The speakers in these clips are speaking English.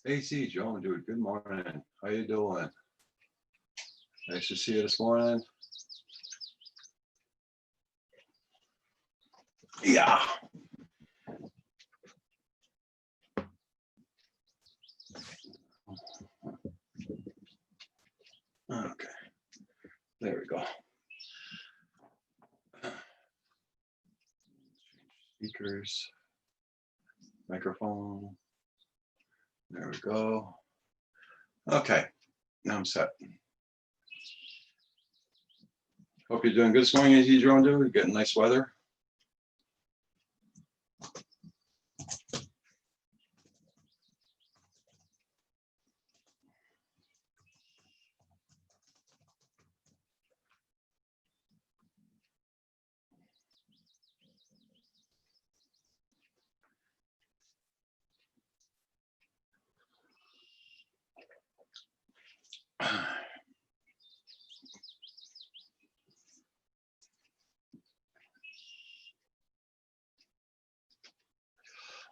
AC Joan, dude, good morning. How you doing? Nice to see you this morning. Yeah. Okay. There we go. Speakers, microphone. There we go. Okay, now I'm set. Hope you're doing good this morning, AC Joan, dude. You're getting nice weather.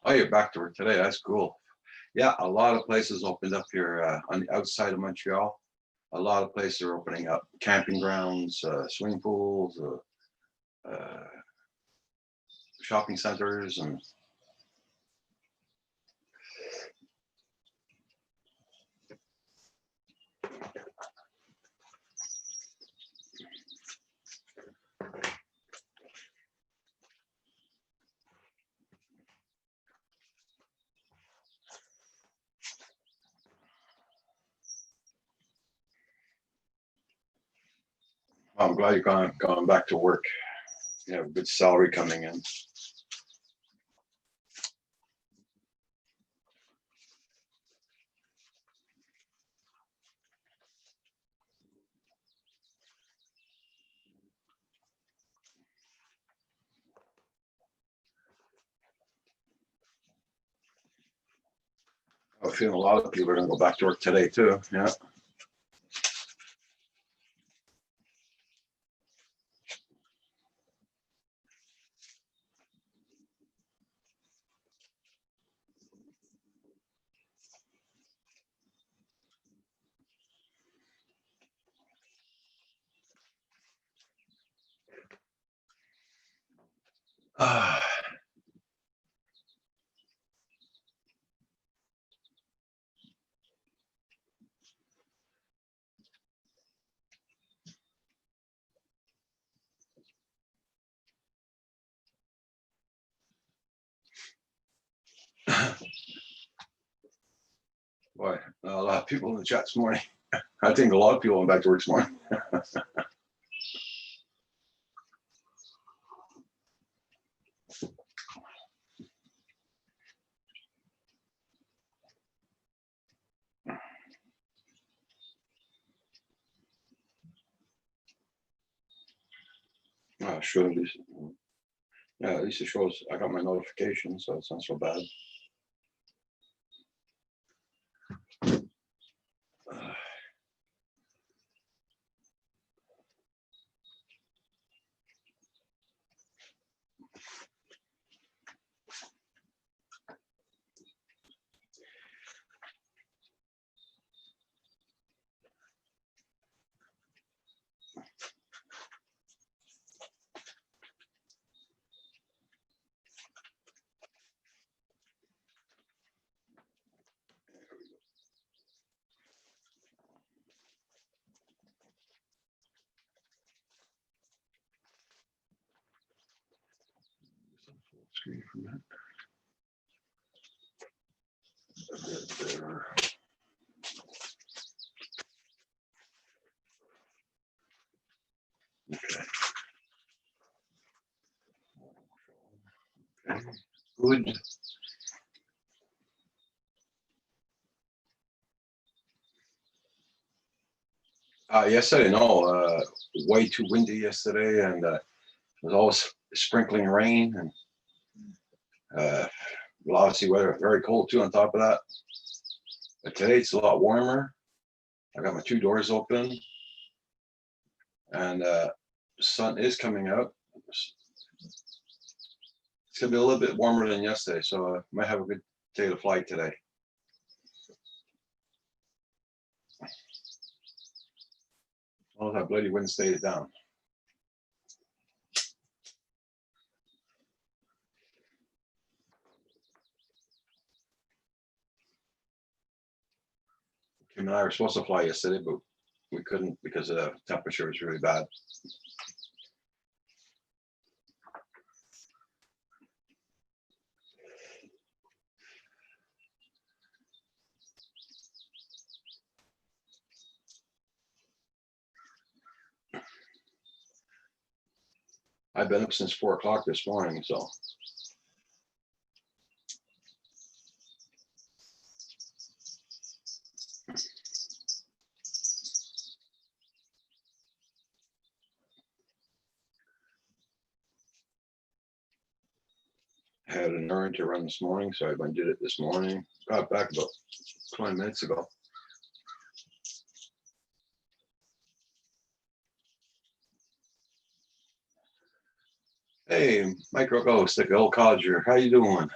Oh, you're back to work today. That's cool. Yeah, a lot of places opened up here on the outside of Montreal. A lot of places are opening up. Camping grounds, swimming pools, shopping centers, and I'm glad you're going back to work. You have a good salary coming in. I'm feeling a lot of people are going to go back to work today too. Yeah. Boy, a lot of people in the chat this morning. I think a lot of people went back to work this morning. Sure. Yeah, at least it shows I got my notification, so it's not so bad. Screen from that. There. Okay. Okay. Good. Yesterday, no, way too windy yesterday, and it was always sprinkling rain, and lousy weather, very cold too on top of that. But today it's a lot warmer. I got my two doors open, and the sun is coming out. It's gonna be a little bit warmer than yesterday, so I might have a good day to fly today. Well, that bloody wind stays down. Kim and I were supposed to fly yesterday, but we couldn't because the temperature was really bad. I've been up since 4 o'clock this morning, so. I had an errand to run this morning, so I went and did it this morning. Got back about 20 minutes ago. Hey, Micro Ghost, the old codger, how you doing?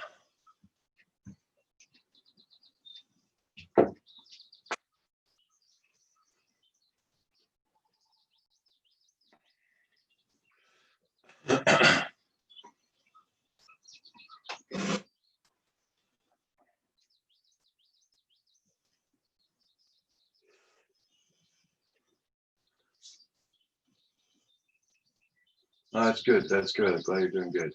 Oh, that's good. That's good. I'm glad you're doing good.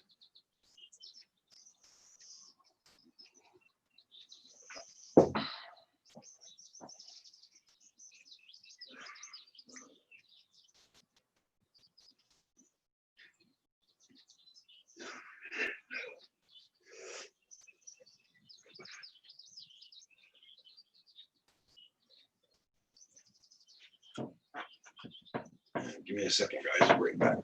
Give me a second, guys. I'll bring back.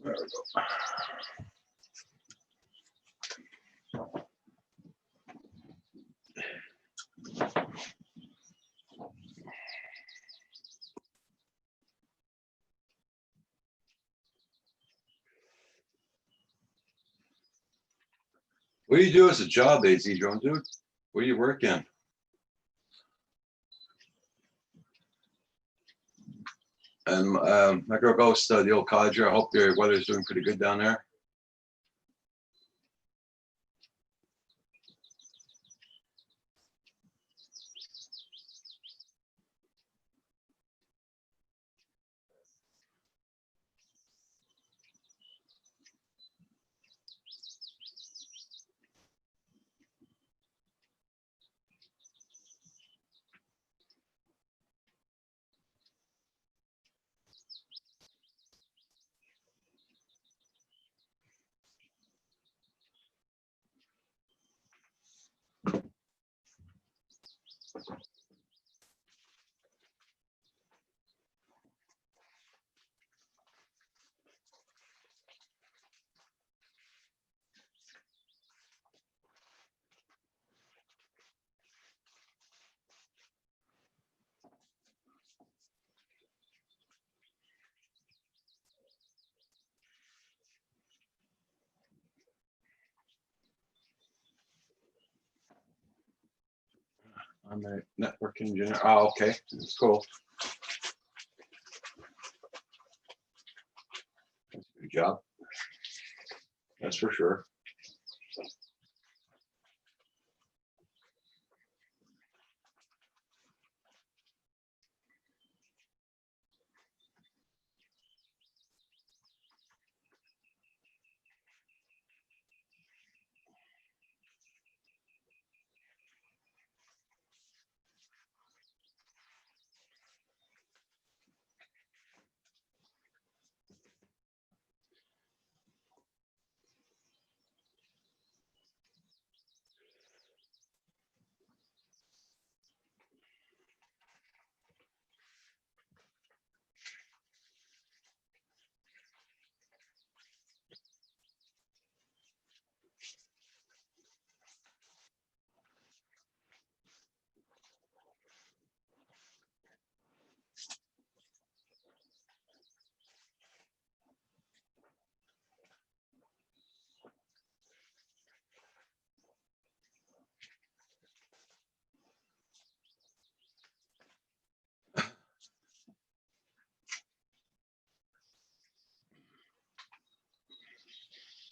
There we go. What do you do as a job, AZ Drone dude? What do you work in? And Micro Ghost, the old codger, I hope your weather's doing pretty good down there. I'm a network engineer. Oh, okay. That's cool. Good job. That's for sure.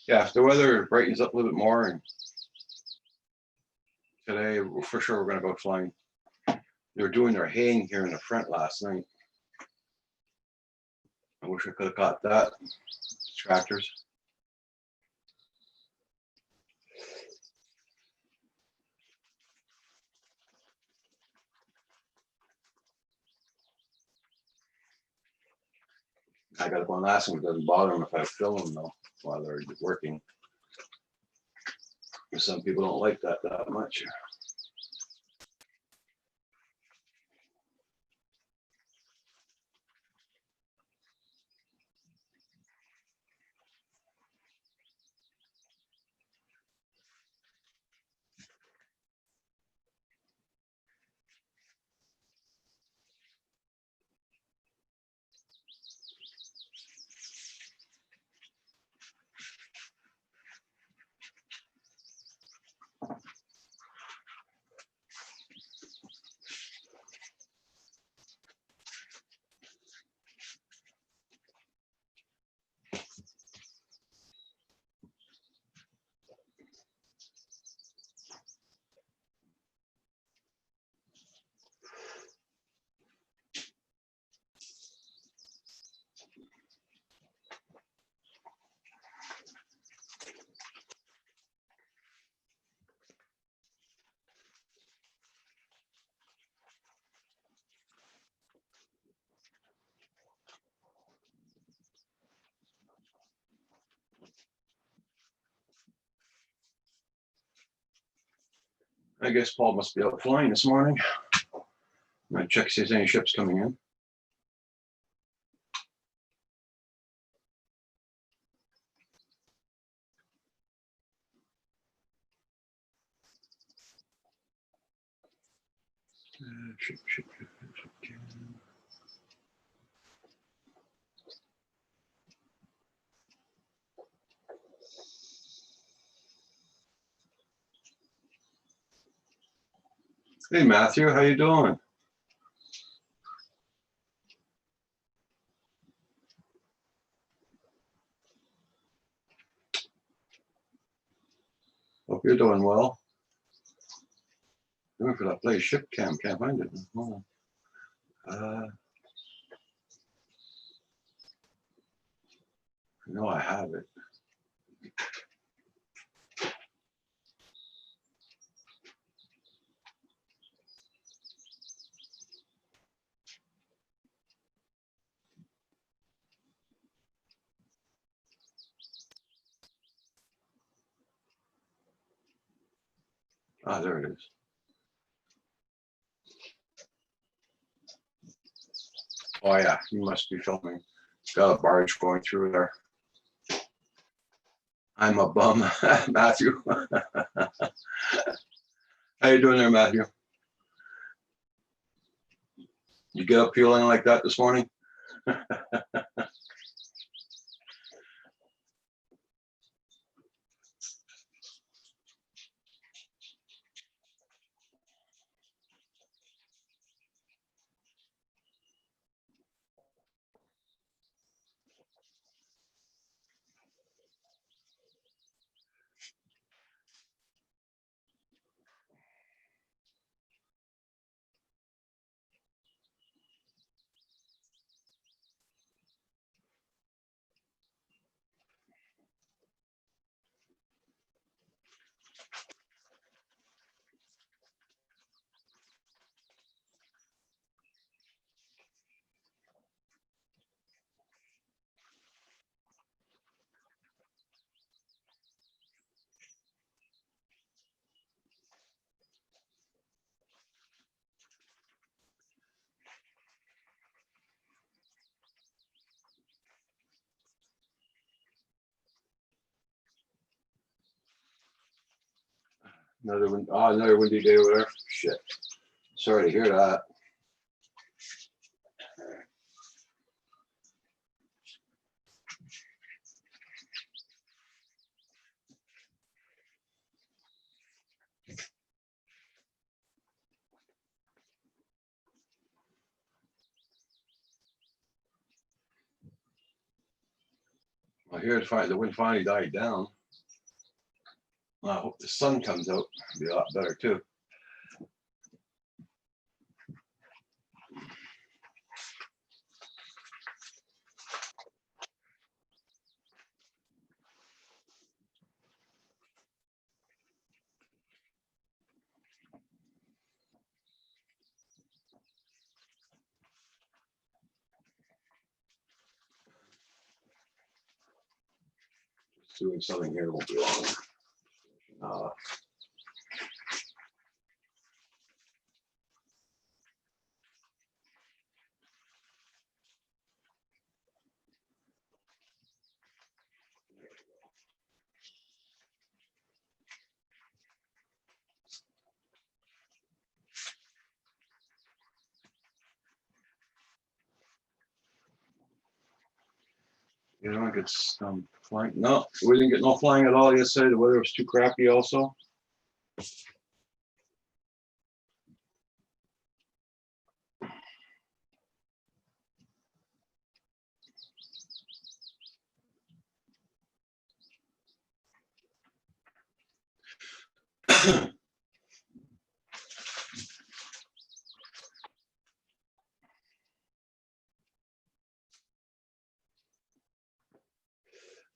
Yeah, if the weather brightens up a little bit more, and today for sure we're gonna go flying. They were doing their haying here in the front last night. I wish I could have caught that. Tractors. I got up on last one. It doesn't bother them if I film them though while they're working. Some people don't like that much. I guess Paul must be out flying this morning. I'm gonna check see if there's any ships coming in. Ship. Hey Matthew, how you doing? Hope you're doing well. Looking for that place, ship cam, can't find it. Hold on. No, I have it. Ah, there it is. Oh yeah, you must be filming. Got a barge going through there. I'm a bum, Matthew. How you doing there, Matthew? You get up feeling like that this morning? Another windy day over there. Shit. Sorry to hear that. Well, here to find the wind finally died down. I hope the sun comes out. It'll be a lot better too. Doing something here won't be long. You don't get some flying. No, we didn't get no flying at all yesterday. The weather was too crappy also.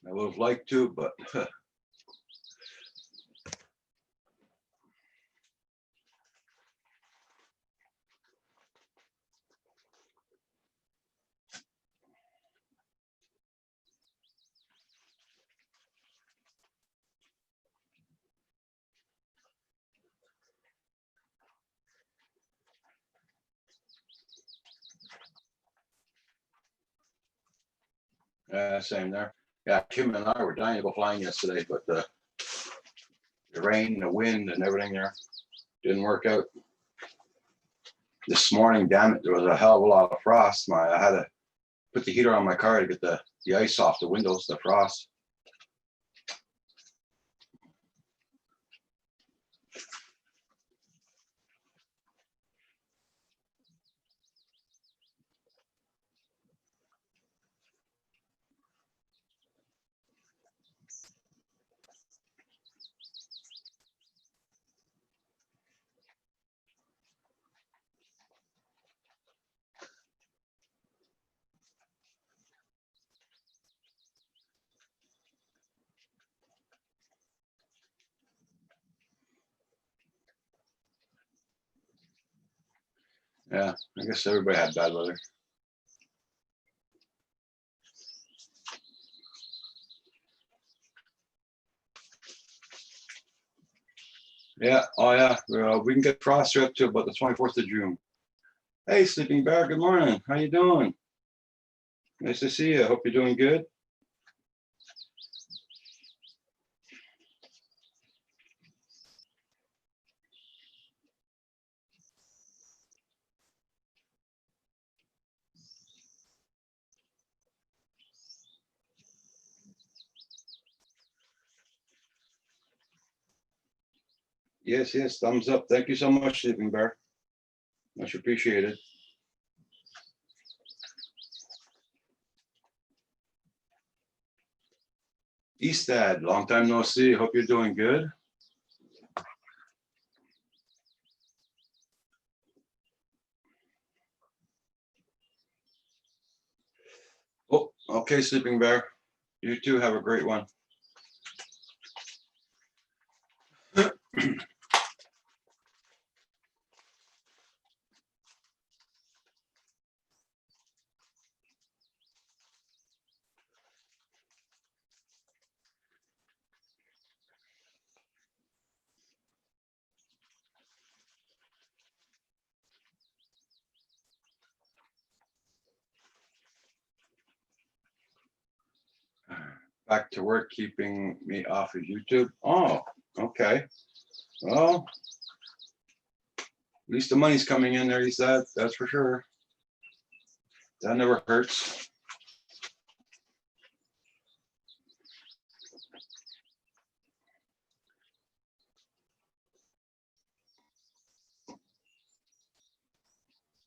I would have liked to, but same there. Yeah, Kim and I were dying to go flying yesterday, but the rain, the wind, and everything there didn't work out. This morning, damn it, there was a hell of a lot of frost. I had to put the heater on my car to get the ice off the windows, the frost. Yeah, I guess everybody had bad weather. Yeah, oh yeah, we can get frost up to about the 24th of June. Hey, Sleeping Bear, good morning. How you doing? Nice to see you. Hope you're doing good. Yes, yes, thumbs up. Thank you so much, Sleeping Bear. Much appreciated. Eastad, long time no see. Hope you're doing good. Oh, okay, Sleeping Bear. You too have a great one. Back to work, keeping me off of YouTube. Oh, okay. Well, at least the money's coming in there, he said. That's for sure. That never hurts.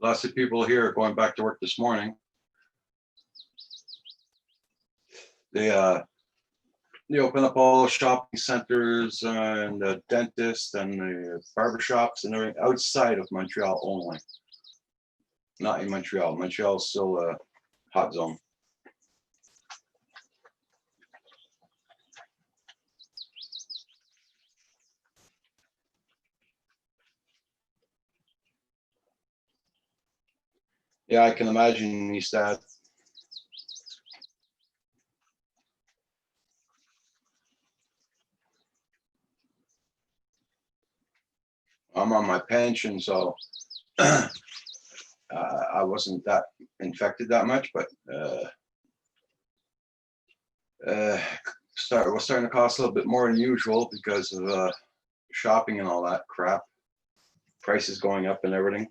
Lots of people here are going back to work this morning. They they open up all shopping centers and the dentists and the barber shops and everything outside of Montreal only. Not in Montreal. Montreal is still a hot zone. Yeah, I can imagine East Ave. I'm on my pension, so I wasn't that infected that much, but was starting to cost a little bit more than usual because of shopping and all that crap. Prices going up and everything.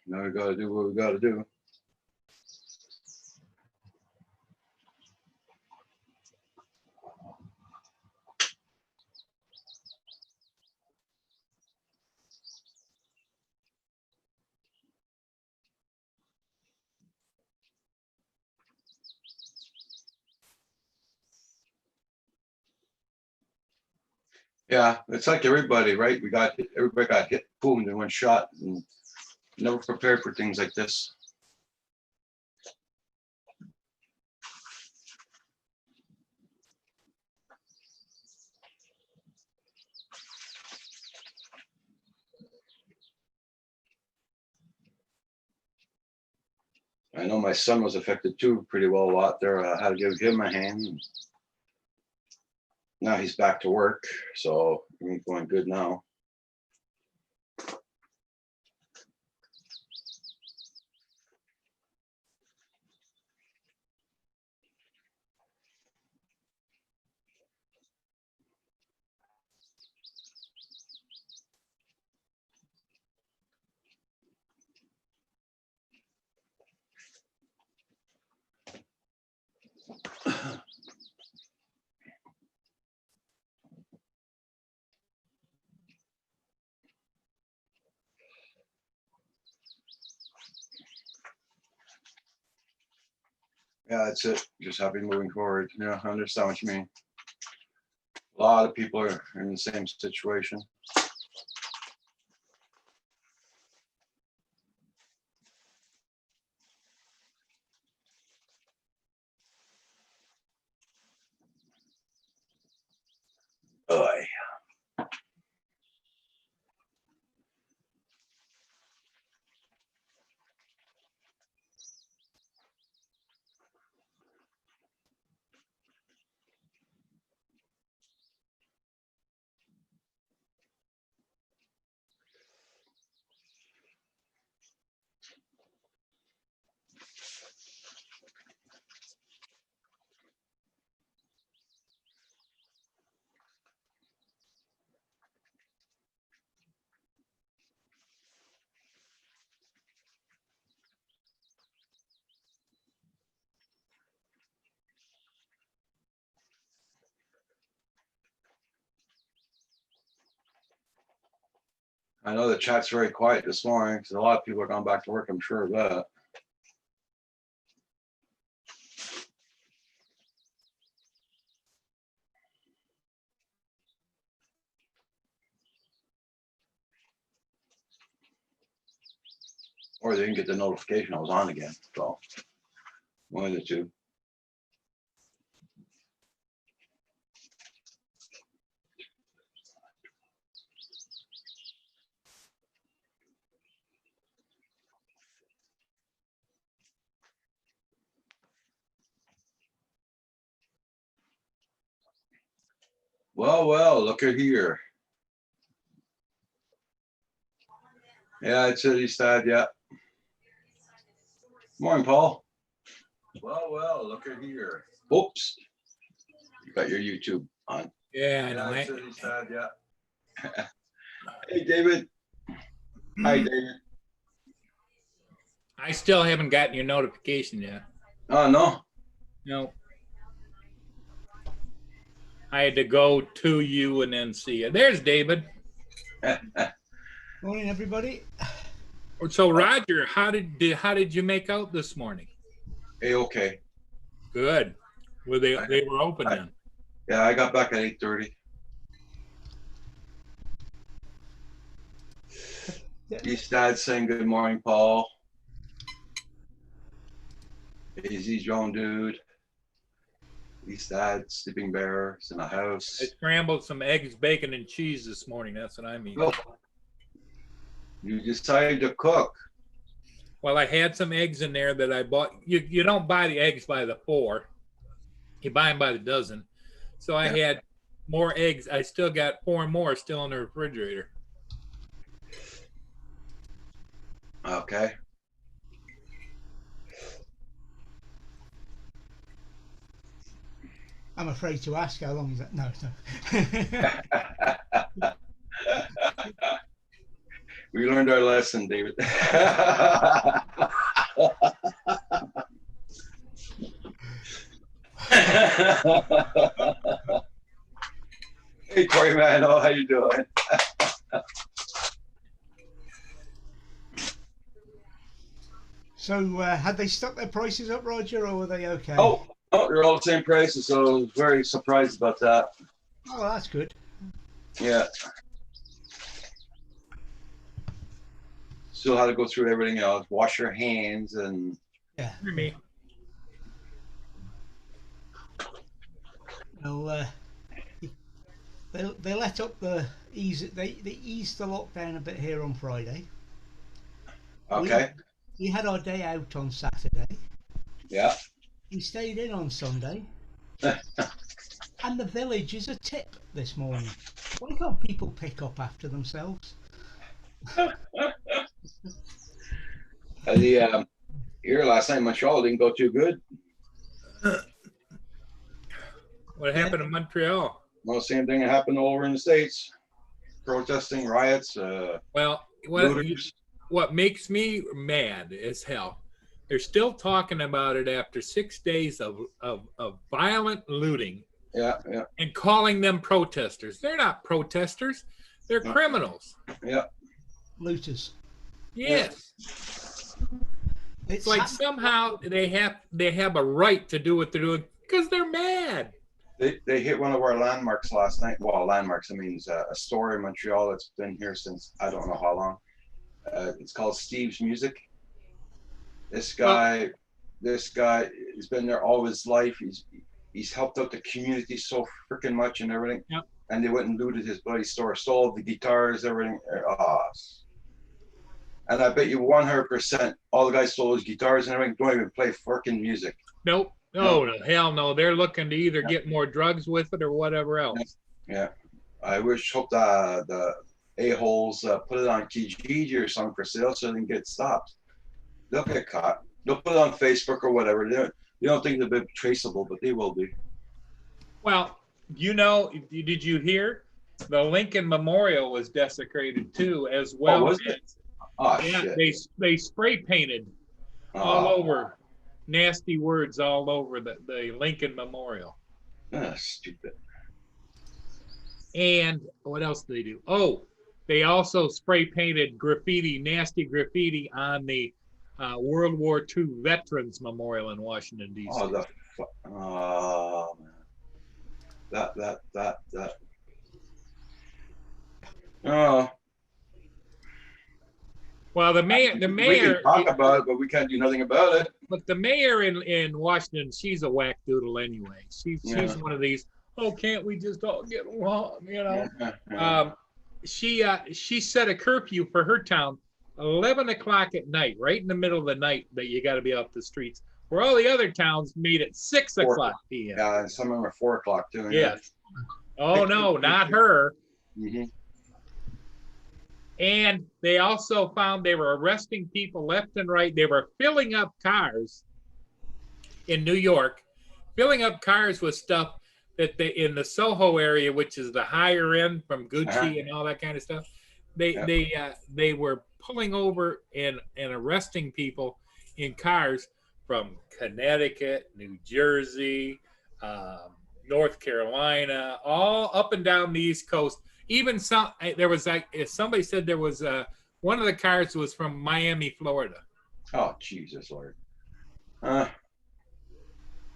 Now we gotta do what we gotta do. Yeah, it's like everybody, right? Everybody got hit, boom, in one shot, and never prepared for things like this. I know my son was affected too, pretty well a lot there. I had to give him a hand. Now he's back to work, so everything's going good now. Yeah, that's it. Just happy moving forward. Yeah, I understand what you mean. A lot of people are in the same situation. Oy. I know the chat's very quiet this morning because a lot of people are going back to work. I'm sure of that. Or they didn't get the notification I was on again. So one of the two. Well, look at here. Yeah, it's at East Ave, yeah. Morning, Paul. Well, look at here. Oops. You got your YouTube on. Yeah, I know. It's at East Ave, yeah. Hey, David. Hi, David. I still haven't gotten your notification yet. Oh, no. No. I had to go to you and then see you. There's David. Morning, everybody. So Roger, how did you make out this morning? A-okay. Good. Well, they were open then. Yeah, I got back at 8:30. East Dad saying good morning, Paul. Easy's your own dude. East Dad, Sleeping Bear, is in the house. I scrambled some eggs, bacon, and cheese this morning. That's what I mean. Oh, you decided to cook. Well, I had some eggs in there that I bought. You don't buy the eggs by the 4. You buy them by the dozen. So I had more eggs. I still got 4 more still in the refrigerator. Okay. I'm afraid to ask how long is that? No, no. We learned our lesson, David. Hey, Corey, man, how you doing? So, had they stuck their prices up, Roger, or were they okay? Oh, they're all the same prices, so I was very surprised about that. Oh, that's good. Yeah. Still had to go through everything else, wash your hands, and Yeah. For me. Well, they let up the ease. They eased the lockdown a bit here on Friday. okay. We had our day out on Saturday. Yeah. We stayed in on Sunday. And the village is a tip this morning. Why can't people pick up after themselves? The here last night, Montreal didn't go too good. What happened in Montreal? Well, same thing happened over in the States. Protesting, riots, Well, looters. what makes me mad as hell, they're still talking about it after 6 days of violent looting Yeah, yeah, and calling them protesters. They're not protesters. They're No. criminals. yeah. Looters. Yes. It's like somehow they have a right to do what they're doing because they're mad. They hit one of our landmarks last night. Well, landmarks, I mean, a store in Montreal that's been here since I don't know how long. It's called Steve's Music. This guy has been there all his life. He's helped out the community so freaking much and everything. Yep. And they went and looted his bloody store, stole the guitars, everything. And I bet you 100% all the guys stole his guitars and everything. Don't even play freaking music. Nope. No, hell no. They're looking to either get more drugs with it or whatever else. Yeah. I hope the a-holes put it on Kijiji or something for sale so they can get stopped. They'll get caught. They'll put it on Facebook or whatever. They don't think they'll be traceable, but they will be. Well, did you hear? The Lincoln Memorial was desecrated too, as well was as it? Oh, yeah, shit. they spray painted all over, nasty words all over the Lincoln Memorial. Stupid. And what else did they do? Oh, they also spray painted graffiti, nasty graffiti on the World War II Veterans Memorial in Washington, D.C. Oh, man. That. Oh. Well, the mayor. We can talk about it, but we can't do nothing about it. But the mayor in Washington, she's a whack-doodle anyway. She's one of these. Oh, can't we just all get along? She set a curfew for her town, 11 o'clock at night, right in the middle of the night that you got to be off the streets. Where all the other towns made it 6 o'clock p.m. Yeah, and some of them are 4 o'clock too. Yes. Oh no, not her. Mm-hmm. And they also found they were arresting people left and right. They were filling up cars in New York, filling up cars with stuff that they in the Soho area, which is the higher end from Gucci and all that kind of stuff. They were pulling over and arresting people in cars from Connecticut, New Jersey, North Carolina, all up and down the East Coast. Even there was somebody said there was one of the cars was from Miami, Florida. Oh, Jesus Lord.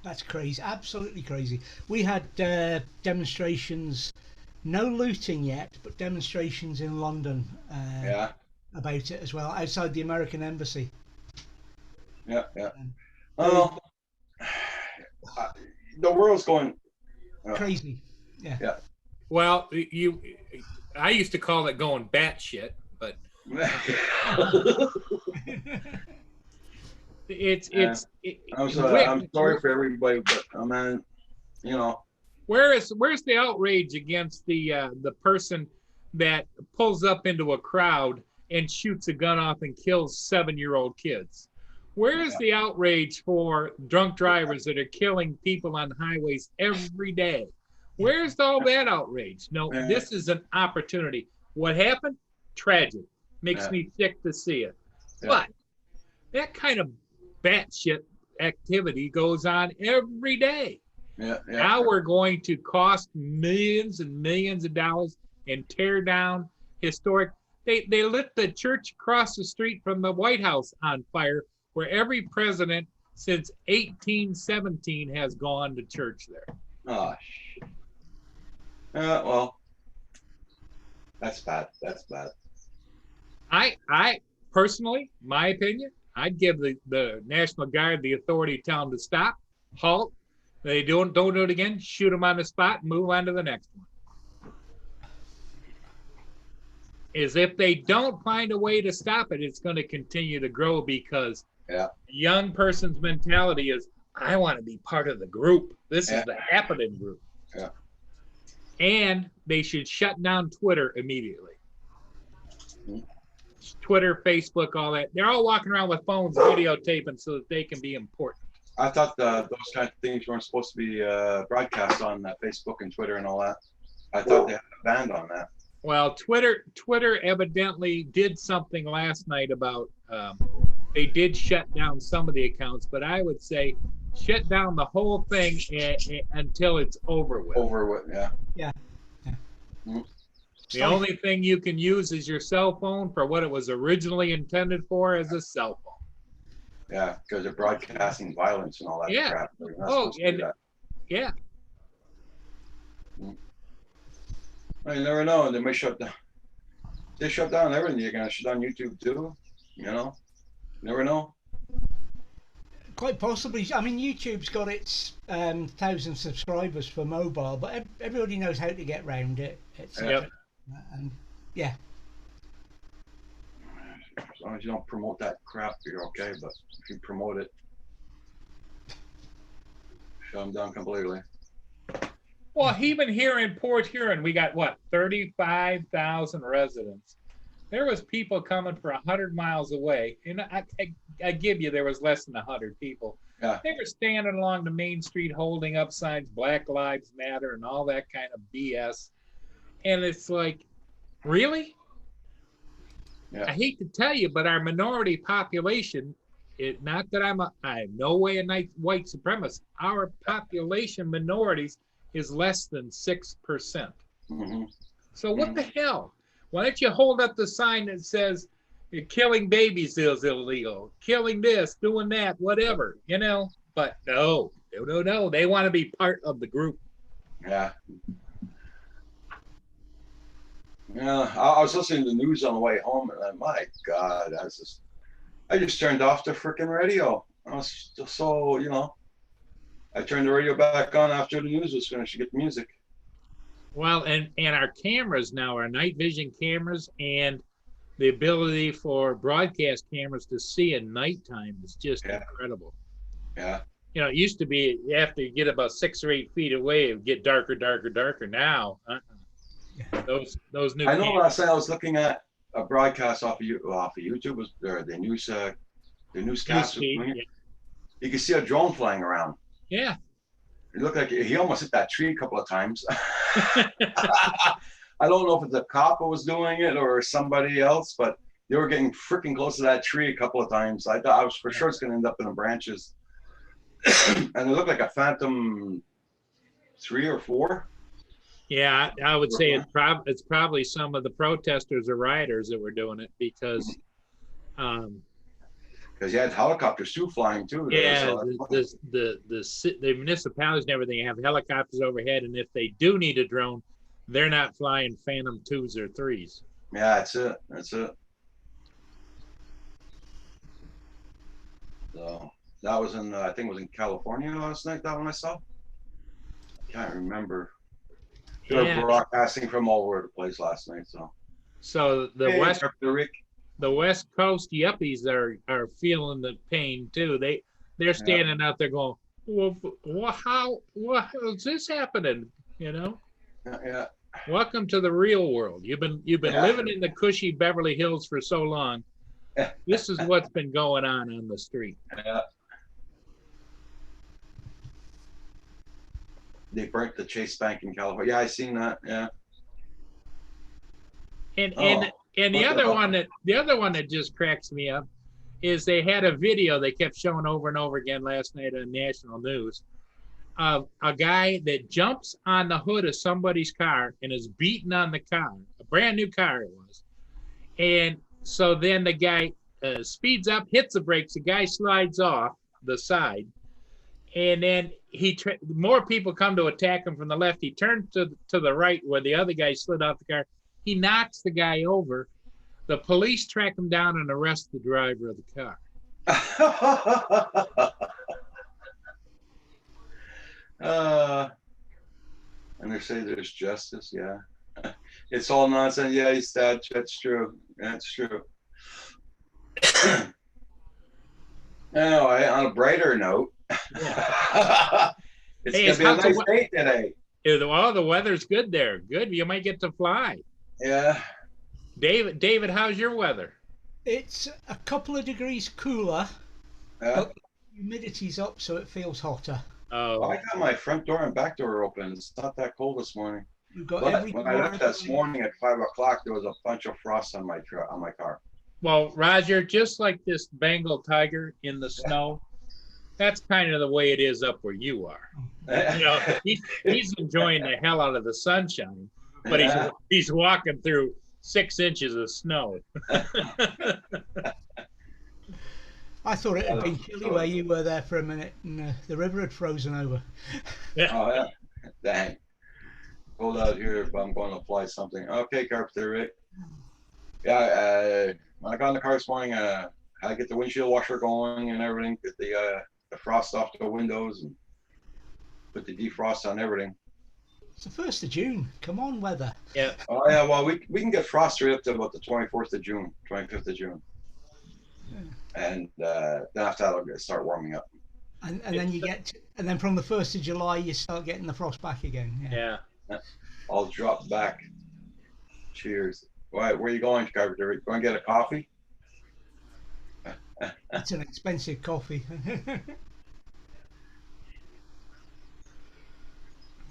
That's crazy, absolutely crazy. We had demonstrations, no looting yet, but demonstrations in London Yeah, about it as well, outside the American embassy. yeah, yeah. Um, Well, I- the world's going. Crazy. Yeah. Yeah. Well, I used to call it going batshit, but it's Yeah. I'm sorry for everybody, but man, you know, where's the outrage against the person that pulls up into a crowd and shoots a gun off and kills 7-year-old kids? Where's the outrage for drunk drivers that are killing people on highways every day? Where's all that outrage? No, this is an opportunity. What happened? Tragic. Makes me sick to see it. Yeah. But that kind of batshit activity goes on every day. Yeah, yeah. Now we're going to cost millions and millions of dollars and tear down historic. They lit the church across the street from the White House on fire, where every president since 1817 has gone to church there. Oh, shit. Well, that's bad. That's bad. I personally, my opinion, I'd give the National Guard the authority to tell them to stop, halt. They don't do it again, shoot them on the spot, and move on to the next one. Is if they don't find a way to stop it, it's going to continue to grow because Yeah. a young person's mentality is, I want to be part of the group. This is the happening group. Yeah. And they should shut down Twitter immediately. Mhm. Twitter, Facebook, all that. They're all walking around with phones videotaping so that they can be important. I thought those kind of things weren't supposed to be broadcast on Facebook and Twitter and all that. I thought they had a ban on that. Well, Twitter evidently did something last night about they did shut down some of the accounts, but I would say shut down the whole thing until it's over with. Over with, yeah. Yeah. The only thing you can use is your cell phone for what it was originally intended for, as a cell phone. Yeah, because they're broadcasting violence and all that Yeah. crap. They're not Oh, supposed to do and that. yeah, Well, you never know. They may shut down. They shut down everything. You're gonna shut down YouTube too. You know, never know. Quite possibly. I mean, YouTube's got its 1,000 subscribers for mobile, but everybody knows how to get around it. It's, Yep. And yeah, As long as you don't promote that crap, you're okay. But if you promote it, shut them down completely. Well, even here in Port Huron, we got what, 35,000 residents. There was people coming for 100 miles away, and I give you, there was less than 100 people. Yeah. They were standing along the main street holding up signs, Black Lives Matter, and all that kind of BS. And it's like, really? Yeah. I hate to tell you, but our minority population, not that I'm no way a white supremacist. Our population minorities is less than 6%. Mm-hmm. So what the hell? Why don't you hold up the sign that says killing babies is illegal, killing this, doing that, whatever, you know? But no. They want to be part of the group. Yeah. Yeah, I was listening to the news on the way home, and my God, I just turned off the freaking radio. I was just so, you know, I turned the radio back on after the news was finished to get the music. Well, and our cameras now, our night vision cameras, and the ability for broadcast cameras to see at nighttime is just incredible. Yeah. You know, it used to be you have to get about 6 or 8 feet away, it would get darker. Now, those new. I know. Last night I was looking at a broadcast off of YouTube. Was the newscast? Yeah. You could see a drone flying around. Yeah. It looked like he almost hit that tree a couple of times. I don't know if it's a cop who was doing it or somebody else, but they were getting freaking close to that tree a couple of times. I thought I was for sure it's going to end up in the branches. And it looked like a Phantom 3 or 4. Yeah, I would say it's probably some of the protesters or rioters that were doing it because Because you had helicopters too flying too. There, Yeah, so that's fun. the municipalities and everything have helicopters overhead, and if they do need a drone, they're not flying Phantom 2s or 3s. Yeah, that's it. That's it. So that was in, I think it was in California last night. That one I saw. Can't remember. They were Yeah. broadcasting from all over the place last night. So So the Hey, West Dr. Rick. the West Coast yuppies are feeling the pain too. They're standing out there going, well, how is this happening? You know, Yeah, welcome to the real world. You've been Yeah. living in the cushy Beverly Hills for so long. yeah, This is what's been going on the street. yeah. They burnt the Chase Bank in California. Yeah, I seen that. Yeah. And Oh, and the what other about- one that just cracks me up is they had a video they kept showing over and over again last night on national news of a guy that jumps on the hood of somebody's car and is beating on the car, a brand new car it was. And so then the guy speeds up, hits the brakes, the guy slides off the side, and then more people come to attack him from the left. He turns to the right where the other guy slid off the car. He knocks the guy over. The police track him down and arrest the driver of the car. And they say there's justice. Yeah. It's all nonsense. Yeah, that's true. That's true. Anyway, on a brighter note, it's Hey, gonna be a how's the nice day today. Well, the weather's good there. Good. You might get to fly. Yeah. David, how's your weather? It's a couple of degrees cooler. Yeah. Humidity's up, so it feels hotter. Oh, I got my front door and back door open. It's not that cold this morning. You've got But every when I left this morning at 5 o'clock, there was a bunch of frost on my car. well, Roger, just like this Bengal tiger in the snow, that's kind of the way it is up where you are. You know, he's enjoying the hell out of the sunshine, but he's walking through 6 inches of snow. I thought it had been chilly where you were there for a minute, and the river had frozen over. Oh, yeah. Dang. Cold out here if I'm going to apply something. Okay, Carpenter Rick. Yeah, when I got in the car this morning, I had to get the windshield washer going and everything, get the frost off the windows and put the defrost on everything. It's the 1st of June. Come on, weather. Yeah. Oh yeah, well we can get frost right up to about the 24th of June, 25th of June. And then after that, it'll start warming up. And then and then from the 1st of July, you start getting the frost back again. Yeah. I'll drop back. Cheers. Where are you going, Carpenter? You going to get a coffee? It's an expensive coffee.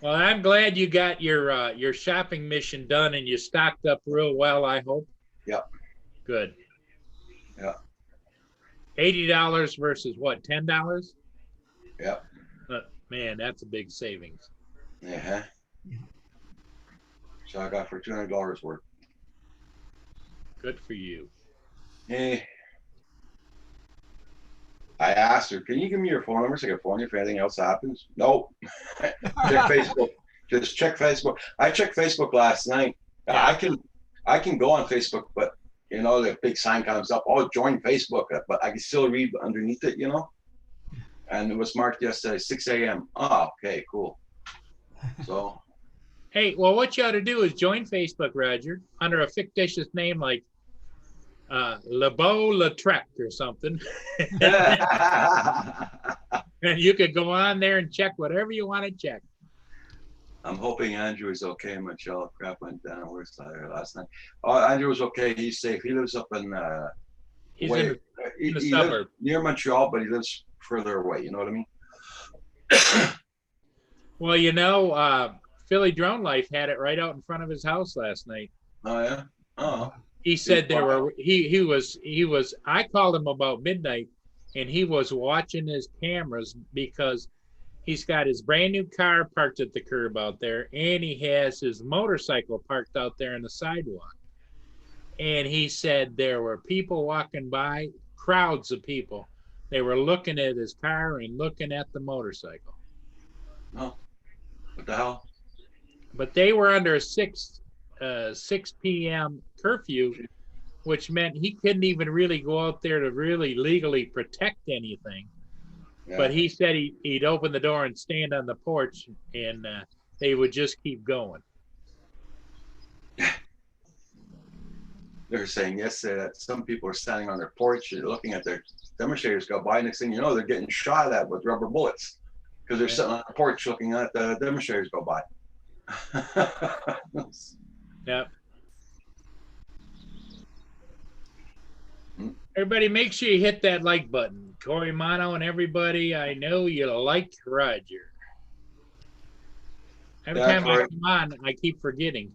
Well, I'm glad you got your shopping mission done and you stocked up real well, I hope. Yep. Good. Yeah. $80 versus what, $10? Yep. Man, that's a big savings. Yeah. So I got for $200 worth. Good for you. Hey. I asked her, can you give me your phone number so I can phone you if anything else happens? No. Check Facebook. Just check Facebook. I checked Facebook last night. Yeah. I can go on Facebook, but you know, the big sign comes up, oh, join Facebook, but I can still read underneath it, you know? And it was marked yesterday, 6 a.m. Oh, okay, cool. So. Hey, well, what you ought to do is join Facebook, Roger, under a fictitious name like LeBeau Lautrec or something. And you could go on there and check whatever you want to check. I'm hoping Andrew is okay. Michelle, crap went down. Where's Tyler last night? Oh, Andrew was okay. He's safe. He lives up in He's way, in he the lives suburb. near Montreal, but he lives further away. You know what I mean? Well, you know, Philly Drone Life had it right out in front of his house last night. Oh yeah. Oh. He said there were he was I called him about midnight and he was watching his cameras because he's got his brand new car parked at the curb out there and he has his motorcycle parked out there on the sidewalk. And he said there were people walking by crowds of people. They were looking at his car and looking at the motorcycle. Oh, what the hell? But they were under a 6 p.m. curfew, which meant he couldn't even really go out there to really legally protect anything. Yeah. But he said he'd open the door and stand on the porch, and they would just keep going. They're saying yesterday that some people are standing on their porch and looking at their demonstrators go by. Next thing you know, they're getting shot at with rubber bullets because they're sitting on the porch looking at the demonstrators go by. Yep. Everybody, make sure you hit that like button. Corey Mono and everybody, I know you like Roger. Every Yeah, time I Corey. come on, I keep forgetting.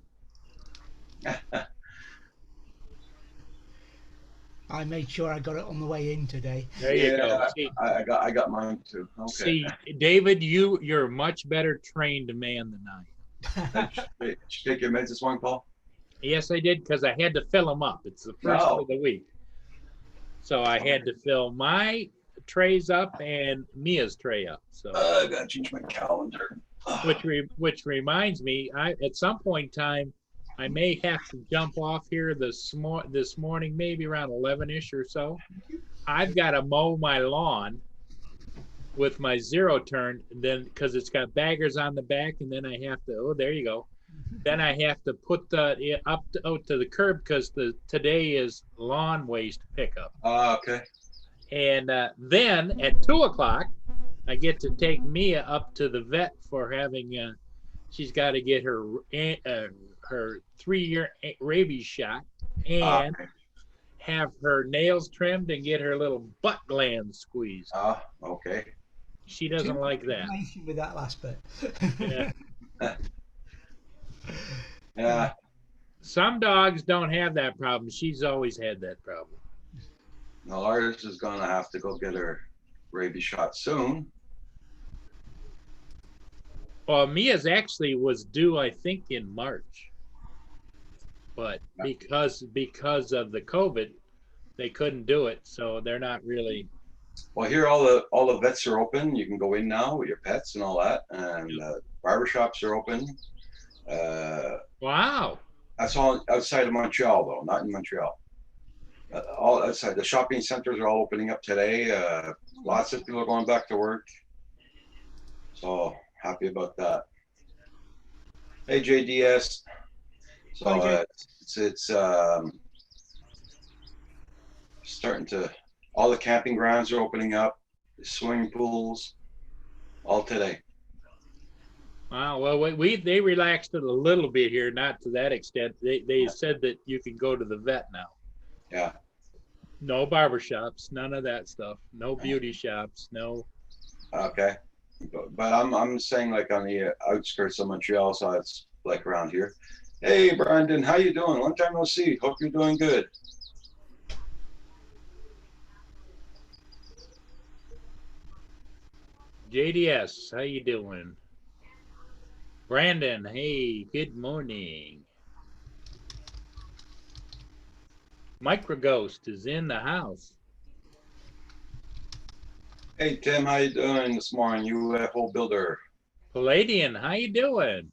I made sure I got it on the way in today. There you go. Yeah, See, I got mine too. Okay. see, David, you're a much better trained man than I am. Did you take your meds this morning, Paul? Yes, I did, because I had to fill them up. It's the first No. of the week. So I had to fill my trays up and Mia's tray up. So, I gotta change my calendar. which reminds me, at some point in time, I may have to jump off here this morning, maybe around 11ish or so. I've got to mow my lawn with my zero turn, then because it's got baggers on the back, and then I have to. Oh, there you go. Then I have to put out to the curb because today is lawn waste pickup. Okay. And then at 2:00, I get to take Mia up to the vet for having. She's got to get her 3-year rabies shot and have her nails trimmed and get her little butt gland squeezed. Okay. She doesn't like that. With that last bit. Yeah. Yeah. Some dogs don't have that problem. She's always had that problem. Well, ours is gonna have to go get her rabies shot soon. Well, Mia's actually was due, I think, in March, but because of the COVID, they couldn't do it, so they're not really. Well, here all the vets are open. You can go in now with your pets and all that, and barbershops are open. Wow. That's all outside of Montreal, though, not in Montreal. All outside. The shopping centers are all opening up today. Lots of people are going back to work. So happy about that. Hey, JDS. So Hi, it's starting to. All the camping grounds are opening up. The swimming pools, all today. Wow. Well, they relaxed it a little bit here, not to that extent. They said that you can go to the vet now. Yeah. No barbershops, none of that stuff. No beauty shops, no. Okay. But I'm saying like on the outskirts of Montreal, so it's like around here. Hey, Brandon, how you doing? Long time no see. Hope you're doing good. JDS, how you doing? Brandon, hey, good morning. Microghost is in the house. Hey, Tim, how you doing this morning? UFO builder. Palladian, how you doing?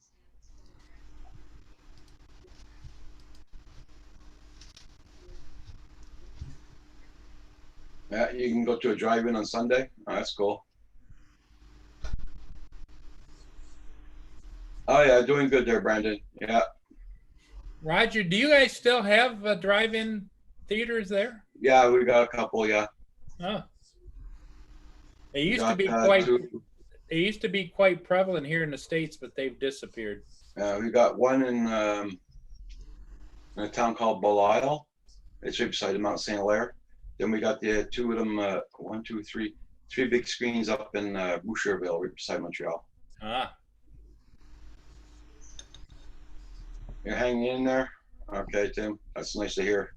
Yeah, you can go to a drive-in on Sunday. Oh, that's cool. Oh yeah, doing good there, Brandon. Yeah. Roger, do you guys still have drive-in theaters there? Yeah, we got a couple. Yeah. Oh. They used Got, to be they used to be quite prevalent here in the States, but they've disappeared. We got one in a town called Belial. It's right beside Mount St. Hilaire. Then we got the two of them, three big screens up in Boucherville, right beside Montreal. Ah. You're hanging in there? Okay, Tim. That's nice to hear.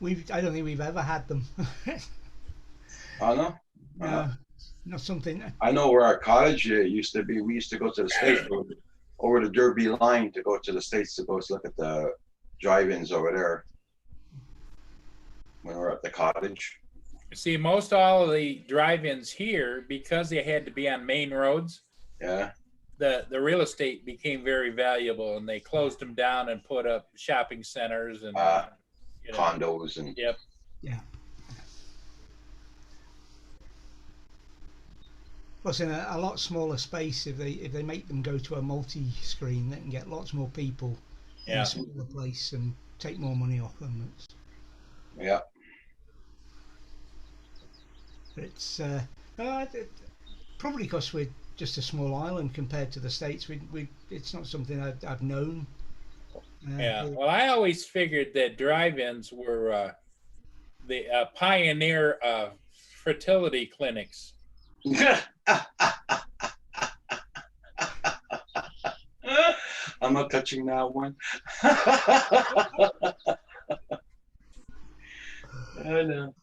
I don't think we've ever had them. Oh, no? No, not something. I know where our cottage used to be. We used to go to the States over the Derby line to go to the States to go look at the drive-ins over there. when we're at the cottage. See, most all of the drive-ins here, because they had to be on main roads, Yeah. the real estate became very valuable, and they closed them down and put up shopping centers and you know. Condos and Yep. Yeah. Plus, in a lot smaller space, if they make them go to a multi-screen, they can get lots more people in Yeah. a smaller place and take more money off them. yeah. It's probably because we're just a small island compared to the States. It's not something I've known. Yeah. Well, I always figured that drive-ins were the pioneer of fertility clinics. I'm not touching that one. I know.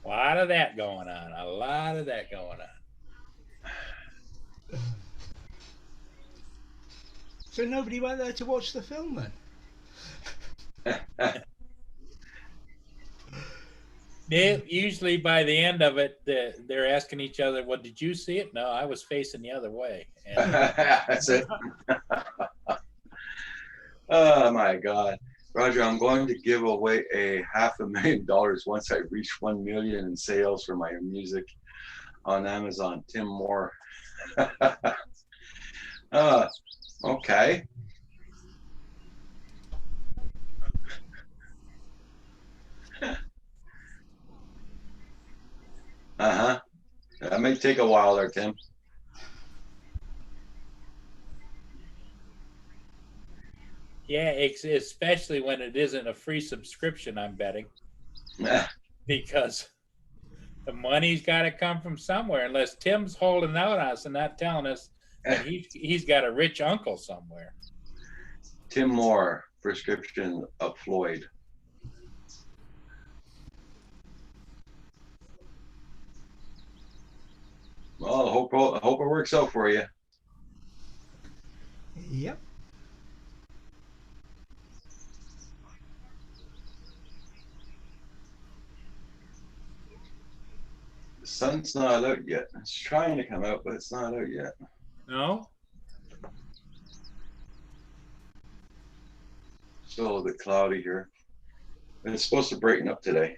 A lot of that going on. A lot of that going on. So nobody went there to watch the film then? Usually by the end of it, they're asking each other, well, did you see it? No, I was facing the other way. And That's it. Oh my God. Roger, I'm going to give away a $500,000 once I reach 1 million in sales for my music on Amazon. Tim Moore. Okay. Uh-huh. That may take a while there, Tim. yeah, especially when it isn't a free subscription, I'm betting, because the money's got to come from somewhere, unless Tim's holding out on us and not telling us that he's got a rich uncle somewhere. Tim Moore, prescription of Floyd. Well, I hope it works out for you. Yep. The sun's not out yet. It's trying to come out, but it's not out yet. No? Still a bit cloudy here. And it's supposed to brighten up today.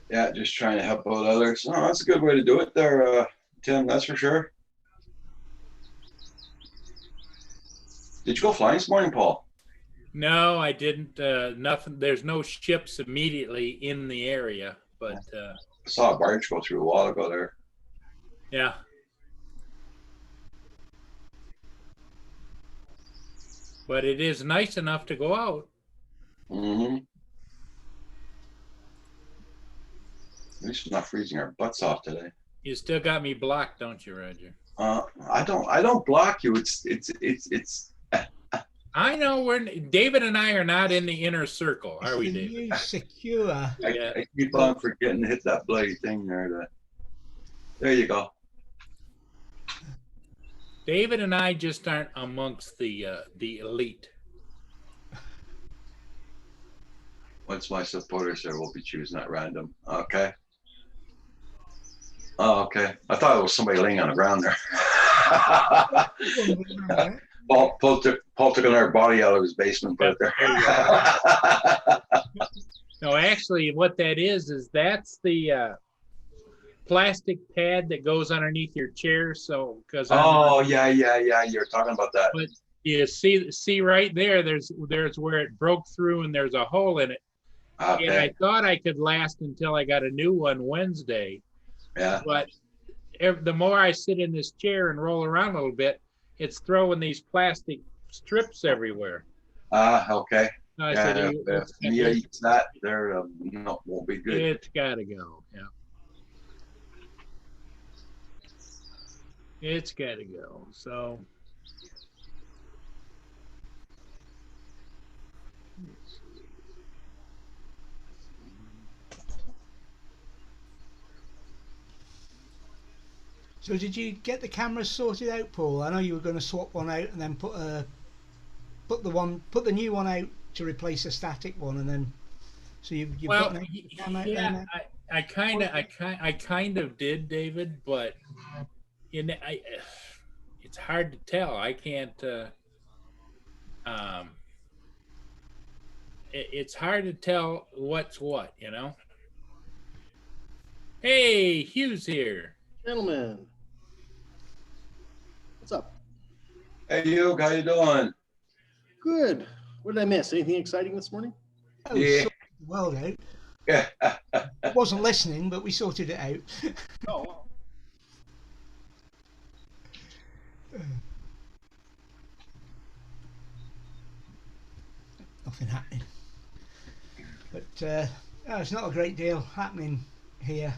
Yeah, just trying to help out others. No, that's a good way to do it there, Tim, that's for sure. Did you go flying this morning, Paul? No, I didn't. Nothing. There's no ships immediately in the area, but I saw a barge go through a while ago there. yeah. But it is nice enough to go out. Mm-hmm. At least we're not freezing our butts off today. You still got me blocked, don't you, Roger? I don't block you. It's I know David and I are not in the inner circle, are we, The David? new secure. Yeah. I keep on forgetting to hit that bloody thing there. There you go. David and I just aren't amongst the elite. Once my supporters there will be choosing at random. Okay. Oh, okay. I thought it was somebody laying on the ground there. Paul took another body out of his basement, but there. No, actually, what that is that's the plastic pad that goes underneath your chair. So, because Oh yeah, you're talking about that. But you see right there. There's where it broke through, and there's a hole in it. Okay. And I thought I could last until I got a new one Wednesday. Yeah. But the more I sit in this chair and roll around a little bit, it's throwing these plastic strips everywhere. Okay. I Yeah, said, if Mia eats that, there no, won't be good. it's got to go. Yeah. It's got to go. So So did you get the cameras sorted out, Paul? I know you were going to swap one out and then put the new one out to replace a static one, and then so you've Well, got an cam out there yeah, now? I kind of did, David, but it's hard to tell. I can't. It's hard to tell what's what, you know. Hey, Hugh's here. Gentlemen, what's up? Hey, Hugh, how you doing? Good. What did I miss? Anything exciting this morning? Oh, we Yeah. sorted the world out. Yeah. I wasn't listening, but we sorted it out. Oh, well. Nothing happening. But it's not a great deal happening here.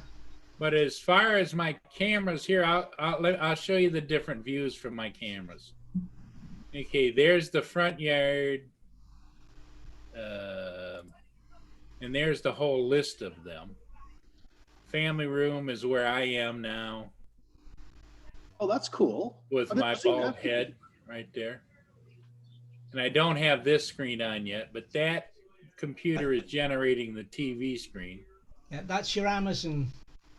But as far as my cameras here, I'll show you the different views from my cameras. Okay, there's the front yard, and there's the whole list of them. Family room is where I am now Oh, that's cool. with I've never my seen bald that. head right there. And I don't have this screen on yet, but that computer is generating the TV screen. Yeah, that's your Amazon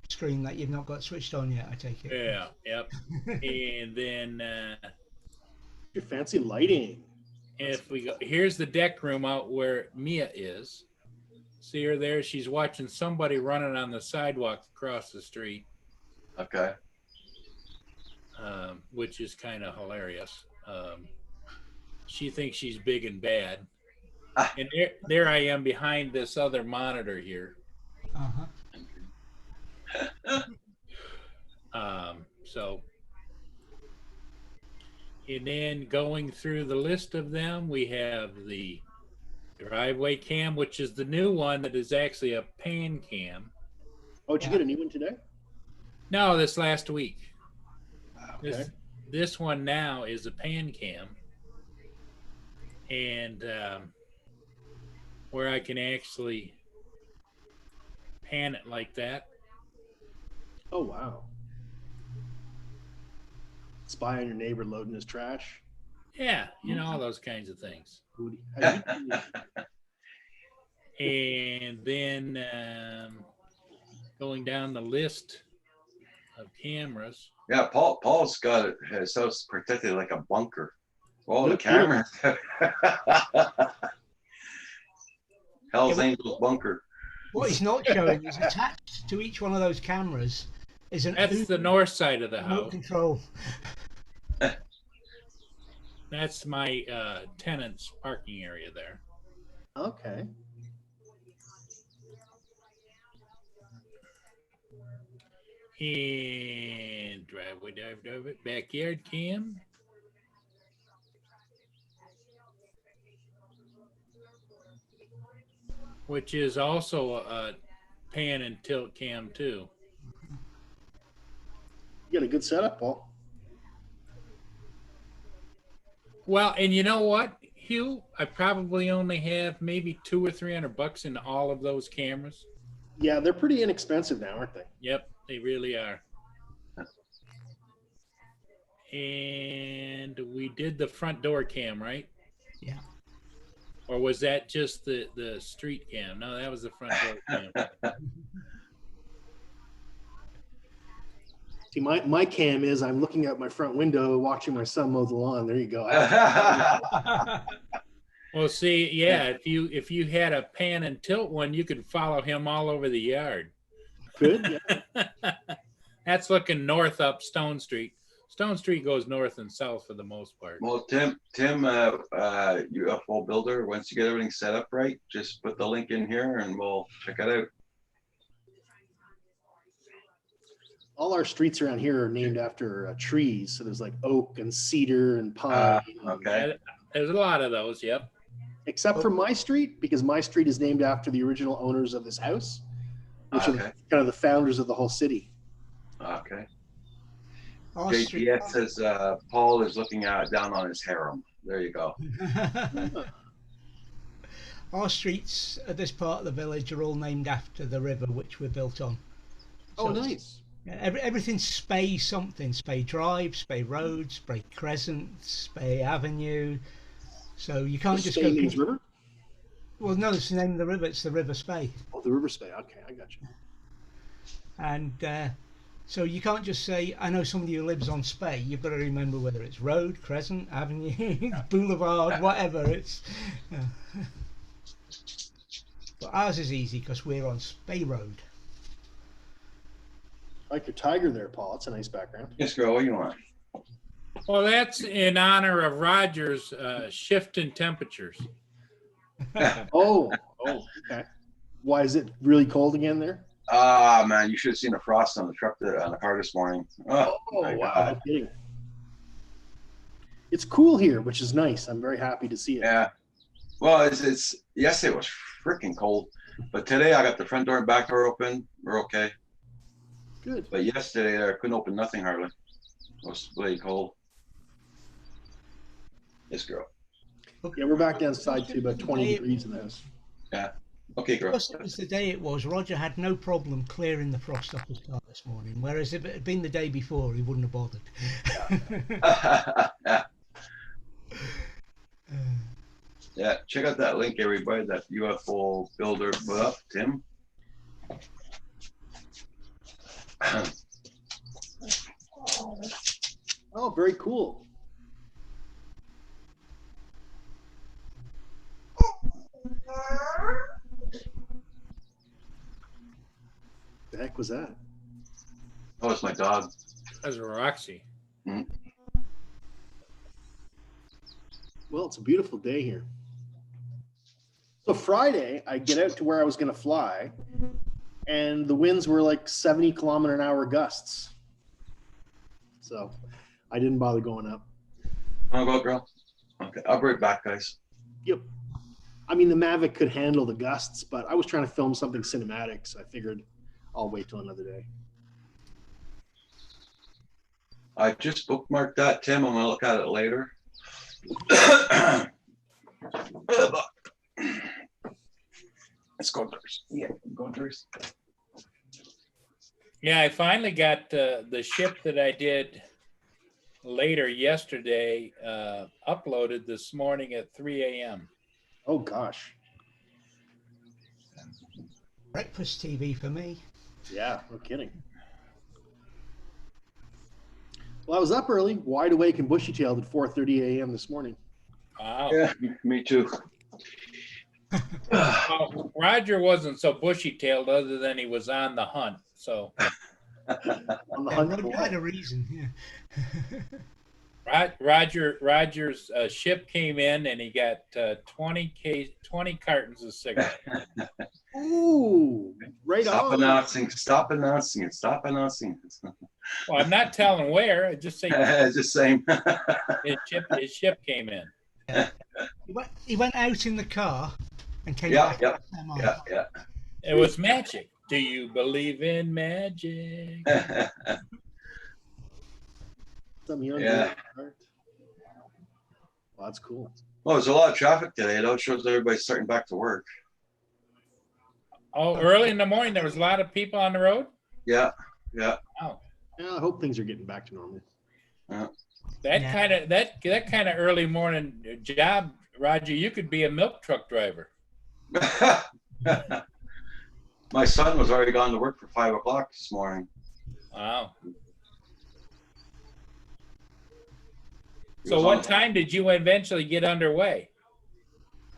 screen that you've not got switched on yet, I take it. Yeah, yep. And then Your fancy lighting. if we go, here's the deck room out where Mia is. See her there? She's watching somebody running on the sidewalk across the street, Okay. which is kind of hilarious. She thinks she's big and bad. And there I am behind this other monitor here. Uh-huh. So, and then going through the list of them, we have the driveway cam, which is the new one that is actually a pan cam. Oh, did you get a new one today? No, this last week. Okay. This one now is a pan cam, and where I can actually pan it like that. Oh, wow. Spy on your neighbor loading his trash. Yeah, all those kinds of things. How do you- And then going down the list of cameras. Yeah, Paul's got it, his house protected like a bunker. Oh, the No kidding. camera. Hell's Yeah, Angels bunker. What he's not showing is attached to each one of those cameras is an That's the north side of the remote house. control. That's my tenant's parking area there. Okay. And driveway, backyard cam. Which is also a pan and tilt cam too. You got a good setup, Paul. Well, and you know what, Hugh? I probably only have maybe $200 or $300 in all of those cameras. Yeah, they're pretty inexpensive now, aren't they? Yep, they really are. And we did the front door cam, right? Yeah. Or was that just the street cam? No, that was the front door cam. See, my cam is I'm looking out my front window watching my son mow the lawn. There you go. Well, see, yeah, if you had a pan and tilt one, you could follow him all over the yard. Good. Yeah. That's looking north up Stone Street. Stone Street goes north and south for the most part. Well, Tim, UFO builder, once you get everything set up right, just put the link in here and we'll check it out. All our streets around here are named after trees. So there's like oak and cedar and pine. Okay. There's a lot of those, yep. Except for my street, because my street is named after the original owners of this house, which are Okay. kind of the founders of the whole city. Okay. Our street- JPS says Paul is looking down on his harem. There you go. Our streets at this part of the village are all named after the river which we're built on. Oh, So it's- nice. Everything's Spey something. Spey Drive, Spey Road, Spey Crescent, Spey Avenue. So you can't just Spey go. means river? Well, no, it's the name of the river. It's the River Spey. Oh, the River Spey. Okay, I got you. And so you can't just say, I know somebody who lives on Spey. You've got to remember whether it's road, crescent, avenue, boulevard, whatever. It's. But ours is easy because we're on Spey Road. I like your tiger there, Paul. That's a nice background. Yes, girl, what do you want? Well, that's in honor of Roger's shift in temperatures. Oh, okay. Why is it really cold again there? Ah, man, you should have seen the frost on the truck on the car this morning. Oh, my wow, God. no kidding. It's cool here, which is nice. I'm very happy to see it. Yeah. Well, it's yesterday it was freaking cold, but today I got the front door and back door open. We're okay. Good. But yesterday I couldn't open nothing hardly. It was really cold. Yes, girl. Yeah, we're back downside to about 20 degrees in the house. Okay, girl. Because it was the day it was, Roger had no problem clearing the frost off his car this morning. Whereas if it had been the day before, he wouldn't have bothered. Yeah. Yeah, check out that link, everybody, that UFO builder put up, Tim. Oh, very cool. The heck was that? Oh, it's my dog. That's Roxy. Well, it's a beautiful day here. So Friday, I get out to where I was going to fly, and the winds were like 70-kilometer-an-hour gusts. So I didn't bother going up. Wanna go, girl? Okay, I'll be right back, guys. Yep. I mean, the Mavic could handle the gusts, but I was trying to film something cinematic, so I figured I'll wait till another day. I just bookmarked that, Tim. I'm gonna look at it later. Let's go first. Yeah, go first. Yeah, I finally got the ship that I did later yesterday uploaded this morning at 3 a.m. Oh, gosh. Breakfast TV for me. Yeah, no kidding. Well, I was up early, wide awake and bushy-tailed at 4:30 a.m. this morning. Wow. Yeah, me too. Well, Roger wasn't so bushy-tailed other than he was on the hunt. So On the Yeah, hunt for Roger what? had a reason, yeah. Roger's ship came in and he got 20 cartons of cigarettes. Ooh, right Stop on. announcing. Stop announcing it. Stop announcing it. Well, I'm not telling where. I just say Just saying. his ship came in. He went out in the car and came Yeah, back. yeah, Come on. yeah, It was magic. Do you believe in magic? yeah. Some young Yeah. heart. Well, that's cool. Well, there's a lot of traffic today. Though. It shows everybody's starting back to work. Oh, early in the morning, there was a lot of people on the road. Yeah, yeah. Wow, Yeah, I hope things are getting back to normal. that Yeah. kind of early morning job, Roger. You could be a milk truck driver. My son was already gone to work for 5 o'clock this morning. Wow. He So, was what on- time did you eventually get underway?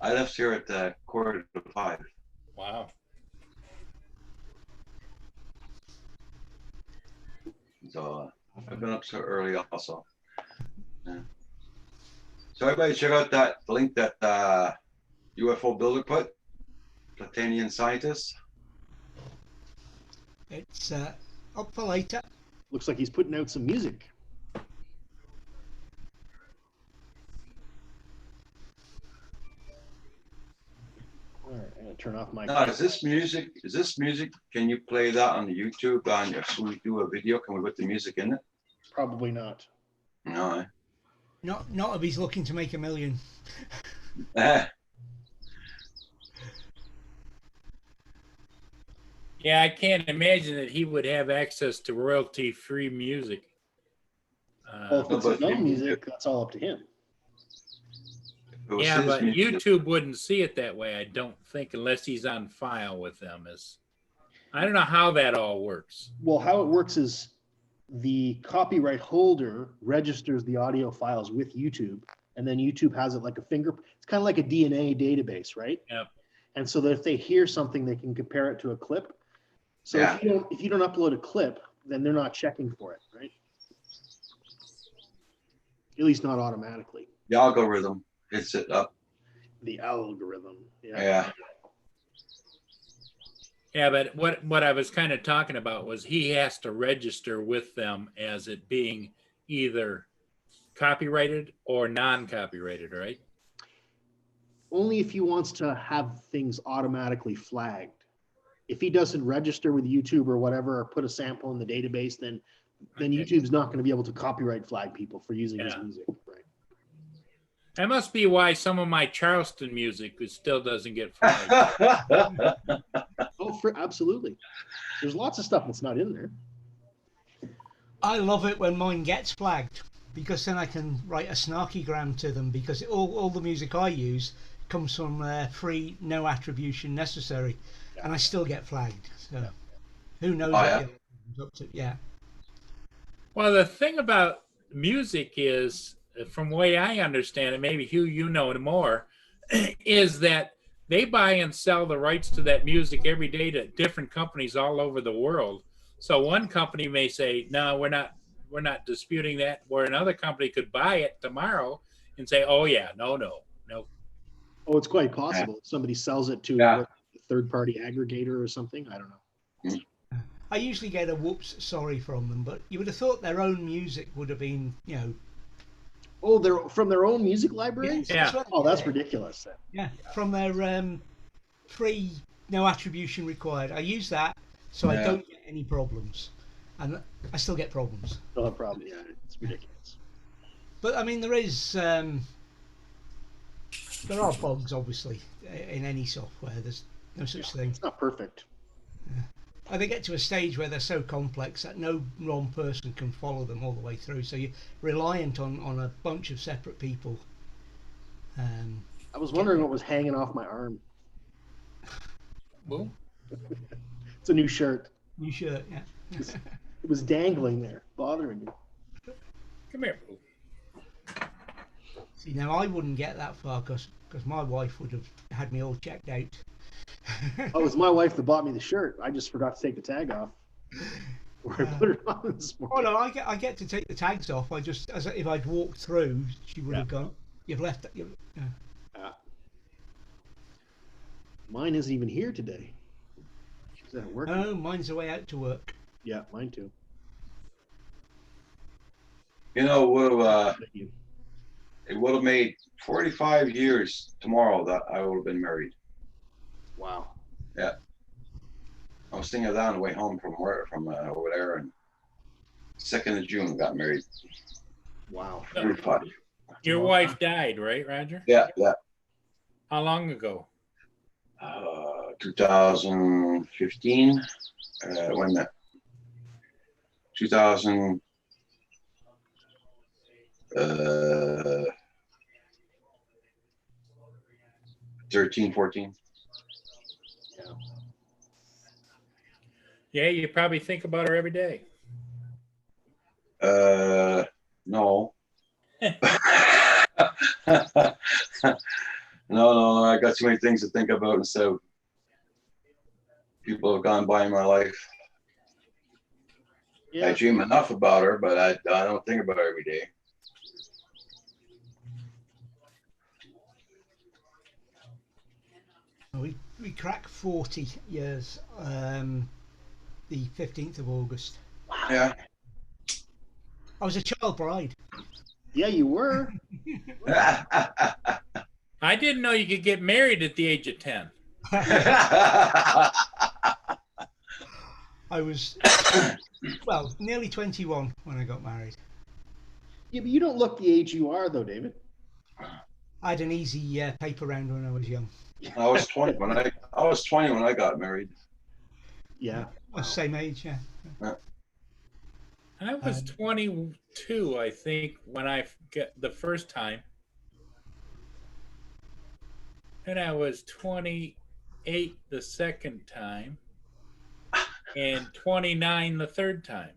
I left here at 4:45. Wow. So I've been up so early also. Yeah. So everybody check out that link that UFO builder put, Platanian scientist. It's up for later. Looks like he's putting out some music. All right, I'm gonna turn off my. Now, is this music? Can you play that on the YouTube? So we do a video. Can we put the music in it? Probably not. No. Not if he's looking to make $1 million. Yeah, I can't imagine that he would have access to royalty-free music. Well, if it's but his own you- music, that's all up to him. It was Yeah, his but music. YouTube wouldn't see it that way, I don't think, unless he's on file with them. I don't know how that all works. Well, how it works is the copyright holder registers the audio files with YouTube, and then YouTube has it like a finger. It's kind of like a DNA database, right? Yep. And so that if they hear something, they can compare it to a clip. So Yeah. if you don't upload a clip, then they're not checking for it, right? At least not automatically. The algorithm hits it up. The algorithm. Yeah. Yeah, but what I was kind of talking about was he has to register with them as it being either copyrighted or non-copyrighted, right? Only if he wants to have things automatically flagged. If he doesn't register with YouTube or whatever, or put a sample in the database, then Okay. YouTube's not going to be able to copyright flag people for using his Yeah. music. Right. That must be why some of my Charleston music still doesn't get flagged. Oh, absolutely. There's lots of stuff that's not in there. I love it when mine gets flagged because then I can write a snarkygram to them because all the music I use comes from free, no attribution necessary, and I still get flagged. So who knows? Oh, what yeah? the algorithm's up to. Yeah. Well, the thing about music is, from the way I understand it, maybe Hugh, you know it more, is that they buy and sell the rights to that music every day to different companies all over the world. So one company may say, "No, we're not disputing that," where another company could buy it tomorrow and say, "Oh yeah, no." Oh, it's quite possible. Somebody sells it to Yeah. a third-party aggregator or something. I don't know. I usually get a whoops sorry from them, but you would have thought their own music would have been, Oh, they're from their own music library? Yeah. right. Oh, that's ridiculous. Yeah, from their free, no attribution required. I use that so I Yeah. don't get any problems, and I still get problems. Still have problem. Yeah, it's ridiculous. But I mean, there are bugs, obviously, in any software. There's no such thing. It's not perfect. They get to a stage where they're so complex that no one person can follow them all the way through. So you're reliant on a bunch of separate people. I was wondering what was hanging off my arm. Well, It's a new shirt. New shirt, yeah. It was dangling there, bothering me. come here. See, now I wouldn't get that far because my wife would have had me all checked out. Oh, it was my wife that bought me the shirt. I just forgot to take the tag off. Or I put it on this Oh morning. no, I get to take the tags off. If I'd walked through, she would have gone. You've left it. Mine isn't even here today. She's at work. Oh, mine's away out to work. Yeah, mine too. You know, Thank you. it would have made 45 years tomorrow that I would have been married. Wow. I was thinking of that on the way home from over there, and 2nd of June got married. Wow. 45. Your wife died, right, Roger? Yeah. How long ago? 2015. When that 2000. 13, 14. Yeah, you probably think about her every day. No. No, I got too many things to think about, and so people have gone by in my life. I Yeah. dream enough about her, but I don't think about her every day. We crack 40 years the 15th of August. Yeah. I was a child bride. Yeah, you were. I didn't know you could get married at the age of 10. I was, well, nearly 21 when I got married. Yeah, but you don't look the age you are, though, David. I had an easy paper round when I was young. I was 20 when I got married. Yeah. Well, same age, yeah. I was 22, I think, when I got the first time. And I was 28 the second time. And 29 the third time.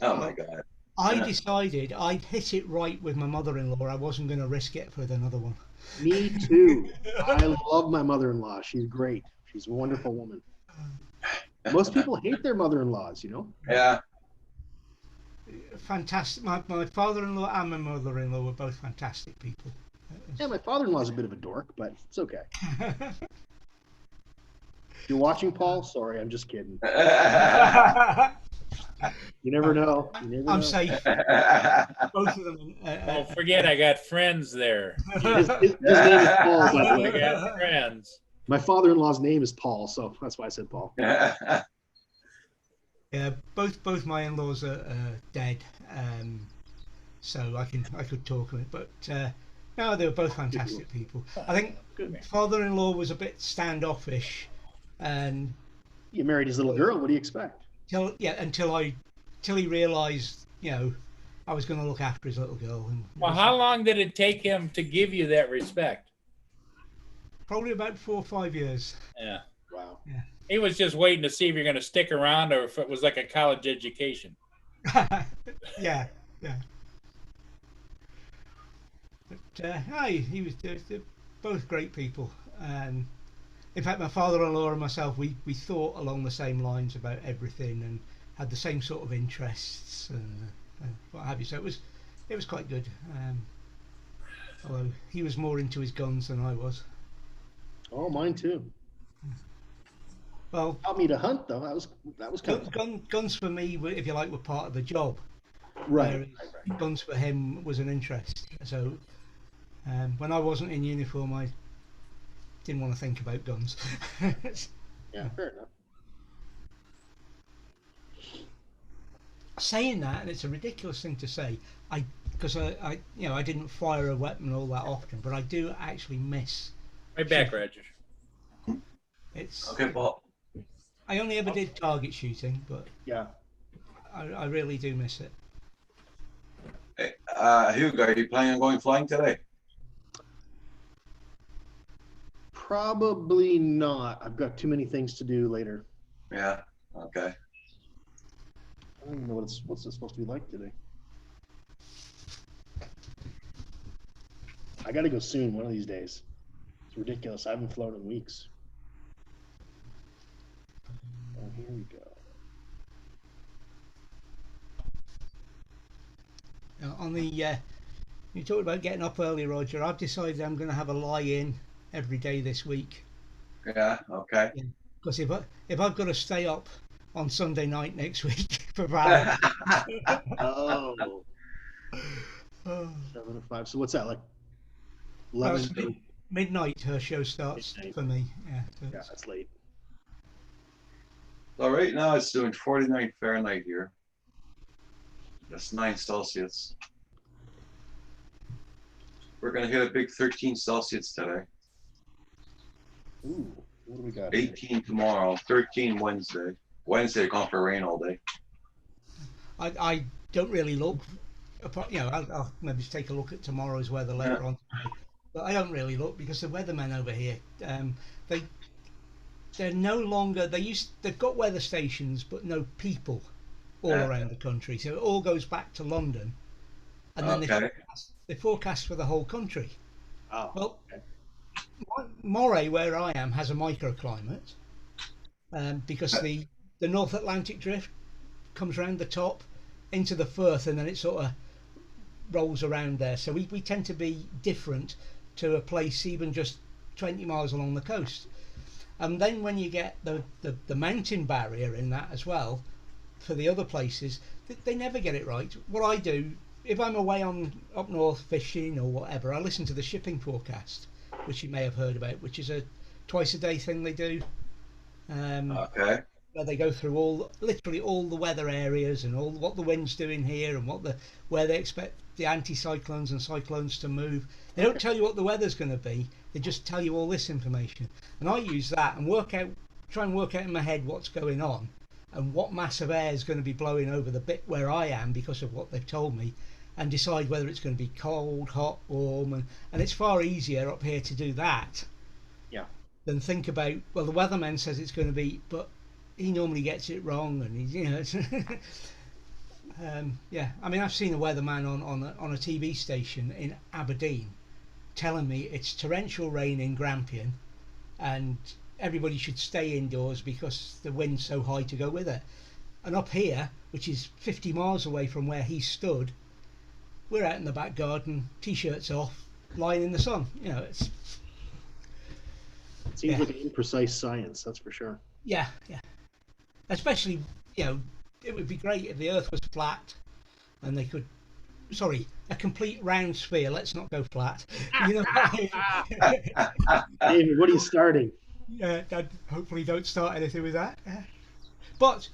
Oh my God. I decided I'd hit it right with my mother-in-law. I wasn't going to risk it for another one. Me too. I love my mother-in-law. She's great. She's a wonderful woman. Most people hate their mother-in-laws, you know? Yeah. Fantastic. My father-in-law and my mother-in-law were both fantastic people. Yeah, my father-in-law's a bit of a dork, but it's okay. You're watching, Paul? Sorry, I'm just kidding. You never know. You never I'm know. safe. Both of them. Don't forget, I got friends there. His name is Paul, by the I way. got friends. My father-in-law's name is Paul, so that's why I said Paul. Yeah, both my in-laws are dead, so I could talk of it. But no, they were both fantastic people. I think father-in-law was a bit standoffish, and You married his little girl. What do you expect? until he realised, I was going to look after his little girl. And Well, how long did it take him to give you that respect? Probably about 4 or 5 years. Yeah. Wow. He was just waiting to see if you're going to stick around or if it was like a college education. Yeah. But he was they're both great people. In fact, my father-in-law and myself, we thought along the same lines about everything and had the same sort of interests and what have you. So it was quite good. Although he was more into his guns than I was. Oh, mine too. Well, Taught me to hunt, though. That was kind of guns for me, if you like, were part of the job. right. Whereas guns for him was an interest. So when I wasn't in uniform, I didn't want to think about guns. Yeah, fair enough. Saying that, and it's a ridiculous thing to say, because I didn't fire a weapon all that often, but I do actually miss. Right back, Roger. It's Okay, Paul. I only ever did target shooting, but Yeah. I really do miss it. Hey, Hugo, are you planning on going flying today? Probably not. I've got too many things to do later. Yeah. Okay. I don't even know what's it supposed to be like today. I got to go soon, one of these days. It's ridiculous. I haven't flown in weeks. Oh, here we go. On the you talked about getting up early, Roger. I've decided I'm going to have a lie-in every day this week. Yeah. Okay. Because if I've got to stay up on Sunday night next week for Val, Oh. 7 to 5. So what's that, like 11 to... midnight her show starts Midnight. for me. Yeah, so Yeah, that's late. So right now it's doing 49 Fahrenheit here. That's 9 Celsius. We're gonna hit a big 13 Celsius today. Ooh, what do we got? here? 18 tomorrow. 13 Wednesday. Wednesday going for rain all day. I don't really look. I'll maybe just take a look at tomorrow's weather later on. But I don't really look because the weathermen over here, they're no longer. They've got weather stations, but no people all around the country. So it all goes back to London, and then they forecast for the whole country. Oh, Well, okay. Moray, where I am, has a microclimate because the North Atlantic drift comes around the top into the Firth, and then it sort of rolls around there. So we tend to be different to a place even just 20 miles along the coast. And then when you get the mountain barrier in that as well, for the other places, they never get it right. What I do, if I'm away up north fishing or whatever, I listen to the shipping forecast, which you may have heard about, which is a twice a day thing they do. Okay. Where they go through literally all the weather areas and all what the wind's doing here and where they expect the anticyclones and cyclones to move. They don't tell you what the weather's going to be. They just tell you all this information. And I use that and try and work out in my head what's going on. and what mass of air is going to be blowing over the bit where I am because of what they've told me, and decide whether it's going to be cold, hot, warm, and it's far easier up here to do that. Yeah. Than think about, well, the weatherman says it's going to be, but he normally gets it wrong, and he's, you know. It's yeah, I mean, I've seen a weatherman on a TV station in Aberdeen telling me it's torrential rain in Grampian, and everybody should stay indoors because the wind's so high to go with it. And up here, which is 50 miles away from where he stood, we're out in the back garden, t-shirts off, lying in the sun. You know, it seems like an imprecise science, that's for sure. Yeah. Especially, you know, it would be great if the Earth was flat, and they could. Sorry, a complete round sphere. Let's not go flat. You know. David, what are you starting? Yeah, hopefully don't start anything with that. But,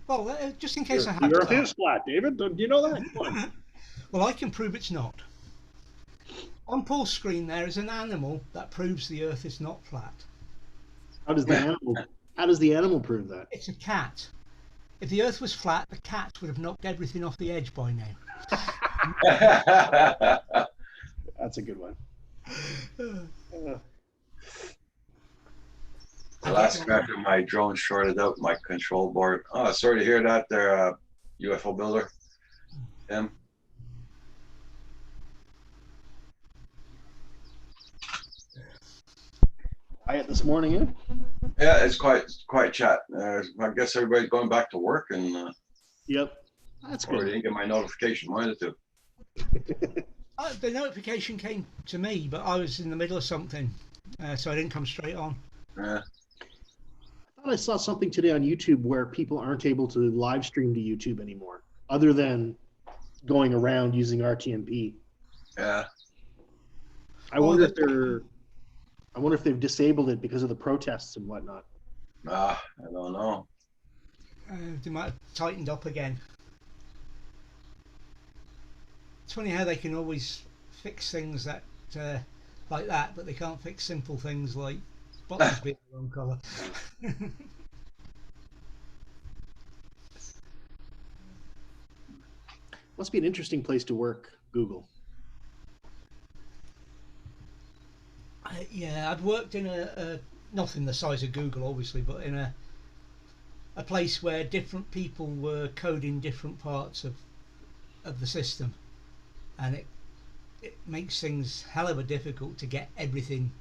well, just in case I have The to Earth is flat, David. Do you know that? Come on. Well, I can prove it's not. On Paul's screen there is an animal that proves the Earth is not flat. How does the animal prove that? It's a cat. If the Earth was flat, the cat would have knocked everything off the edge by now. That's a good one. The last crack of my drone shorted out my control board. Oh, sorry to hear that there, UFO builder. Tim. Quiet this morning, eh? Yeah, it's quite chat. I guess everybody's going back to work, and Yep. That's or good. didn't get my notification. Why did it? The notification came to me, but I was in the middle of something, so I didn't come straight on. Yeah. I thought I saw something today on YouTube where people aren't able to live stream to YouTube anymore, other than going around using RTMP. Yeah. I wonder if they've disabled it because of the protests and whatnot. I don't know. They might have tightened up again. It's funny how they can always fix things that like that, but they can't fix simple things like buttons being the wrong colour. Must be an interesting place to work, Google. Yeah, I'd worked in a nothing the size of Google, obviously, but in a place where different people were coding different parts of the system, and it makes things hell of a difficult to get everything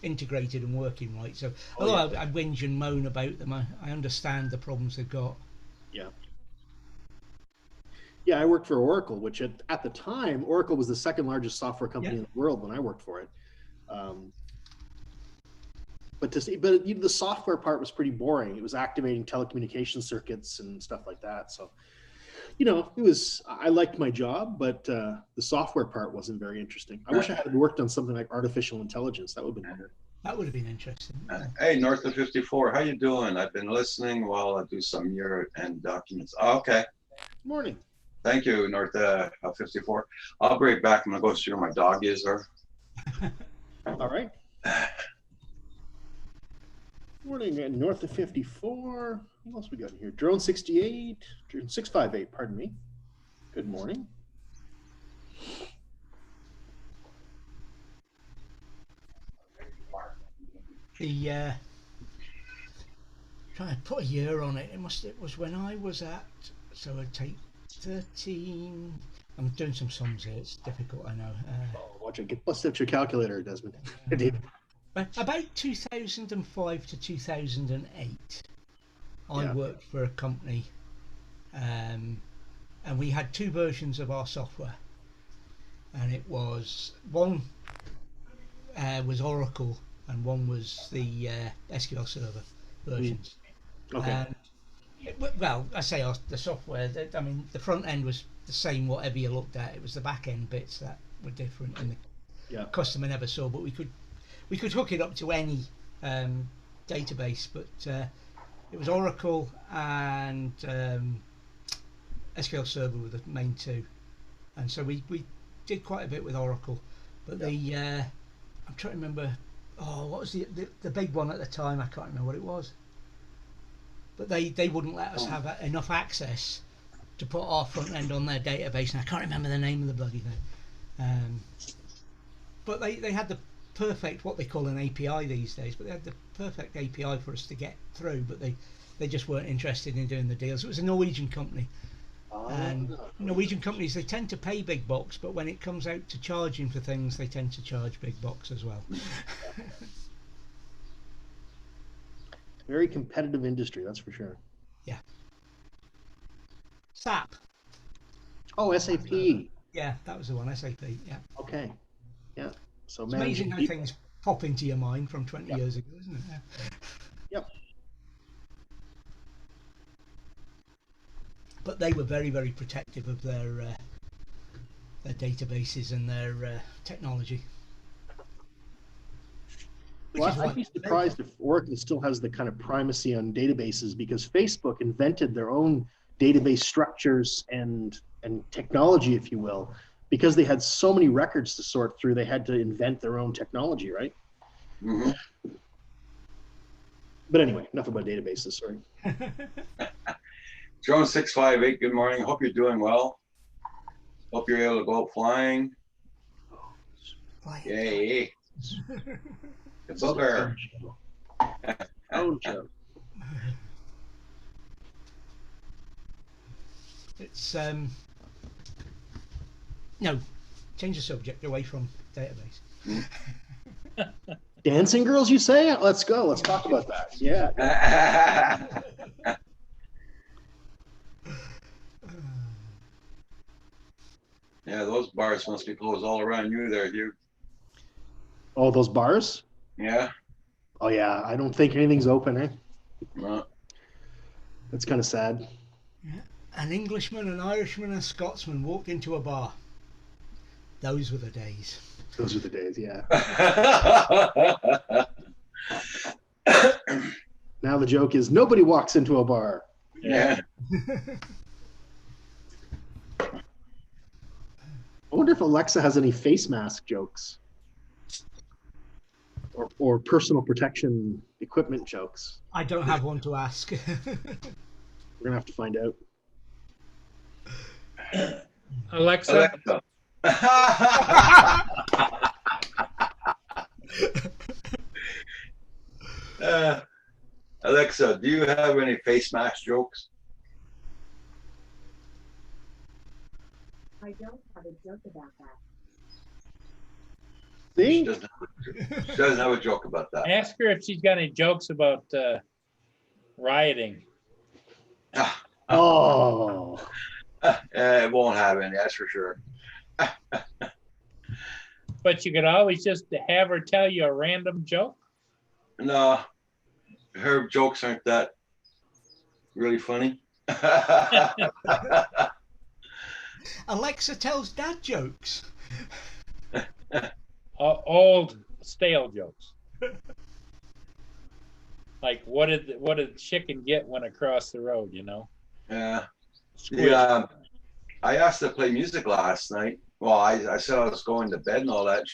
integrated and working right. So although I whinge and moan about them, I understand the problems they've got. Yeah, I worked for Oracle, which at the time, Oracle was the second largest software company in the world when I worked for it. But the software part was pretty boring. It was activating telecommunication circuits and stuff like that. So, I liked my job, but the software part wasn't very interesting. I wish I had worked on something like artificial intelligence. That would have been better. That would have been interesting. Hey, North of 54, how you doing? I've been listening while I do some year-end documents. Oh, okay. Morning. Thank you, North of 54. I'll be right back. I'm gonna go see where my dog is there. All right. Morning, North of 54. What else we got here? Drone 68, Drone 658, pardon me. Good morning. Trying to put a year on it. It was when I was at, so I'd take 13. I'm doing some sums here. It's difficult, I know. Watch it. Bust out your calculator, Desmond. David. About 2005 to 2008, I worked for a company, and we had two versions of our software, and it was one was Oracle and one was the SQL Server versions. Okay. And well, I say the software. I mean, the front end was the same, whatever you looked at. It was the back end bits that were different, and the customer never saw. But we could hook it up to any database. But it was Oracle and SQL Server were the main two, and so we did quite a bit with Oracle. But I'm trying to remember. Oh, what was the big one at the time? I can't remember what it was. but they wouldn't let us have enough access to put our front end on their database, and I can't remember the name of the bloody thing. But they had the perfect, what they call an API these days, but they had the perfect API for us to get through, but they just weren't interested in doing the deals. It was a Norwegian company. And Norwegian companies, they tend to pay big bucks, but when it comes out to charging for things, they tend to charge big bucks as well. Very competitive industry, that's for sure. Yeah. SAP. Oh, SAP. Yeah, that was the one, SAP. Yeah. Okay. Yeah. So It's amazing how people. things pop into your mind from 20 Yep. years ago, isn't it? Yeah. Yep. But they were very, very protective of their databases and their technology. Which is Well, I'd why be surprised if Oracle still has the kind of primacy on databases, because Facebook invented their own database structures and technology, if you will, because they had so many records to sort through. They had to invent their own technology, right? Mhm. But anyway, enough about databases. Sorry. Drone 658, good morning. Hope you're doing well. Hope you're able to go out flying. Right. Yay. The booger. Oh, Joe. It's no, change the subject away from database. Dancing girls, you say? Let's go. Let's talk about that. Yeah. Yeah, those bars must be closed all around you there, Hugh. Oh, those bars? Yeah. Oh, yeah. I don't think anything's open, eh? No. That's kind of sad. An Englishman, an Irishman, and a Scotsman walked into a bar. Those were the days. Those are the days, yeah. Now the joke is nobody walks into a bar. Yeah. I wonder if Alexa has any face mask jokes or personal protection equipment jokes. I don't have one to ask. We're gonna have to find out. Alexa, Alexa, do you have any face mask jokes? I don't have a joke about that. She See? doesn't have a joke about that. ask her if she's got any jokes about rioting. Oh, It won't have any, that's for sure. But you could always just have her tell you a random joke. No, her jokes aren't that really funny. Alexa tells dad jokes. Old stale jokes. Like what did chicken get when across the road, you know? Yeah. Squish. Yeah. I asked her to play music last night. Well, I said I was going to bed and all that.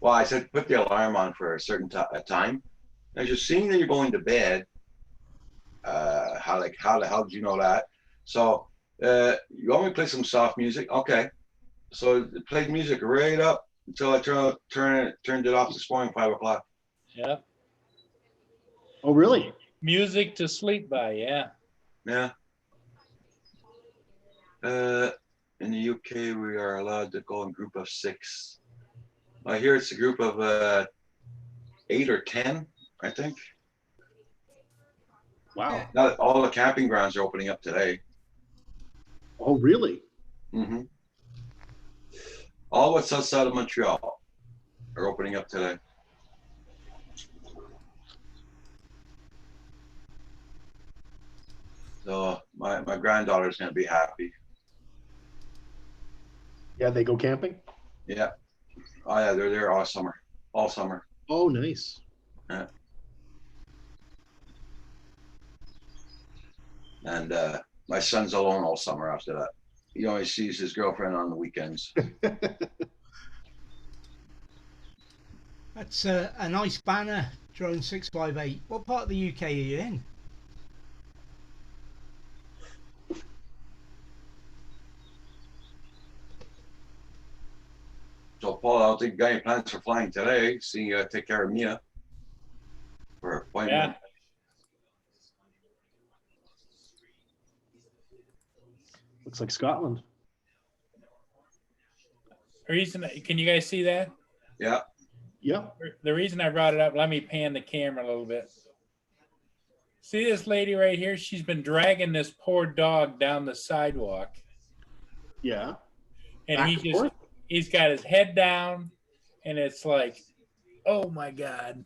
I said, put the alarm on for a certain time. And she's seeing that you're going to bed. How the hell did you know that? So, you want me to play some soft music? Okay. So it played music right up until I turned it off this morning, 5 o'clock. Yeah. oh, really? Music to sleep by, yeah. Yeah. In the UK, we are allowed to go in group of 6. I hear it's a group of 8 or 10, I think. Wow. Now all the camping grounds are opening up today. Oh, really? Mm-hmm. All what's outside of Montreal are opening up today. So my granddaughter's gonna be happy. Yeah, they go camping? Yeah. Oh yeah, they're there all summer. All summer. Oh, nice. Yeah. And my son's alone all summer after that. He only sees his girlfriend on the weekends. That's a nice banner, Drone 658. What part of the UK are you in? Paul, I don't think you got any plans for flying today. See, you gotta take care of Mia for her appointment. Looks like Scotland. Reason, can you guys see that? Yeah. Yep. The reason I brought it up, let me pan the camera a little bit. See this lady right here? She's been dragging this poor dog down the sidewalk. Yeah. And Back and forth? he's got his head down, and it's like, oh my God.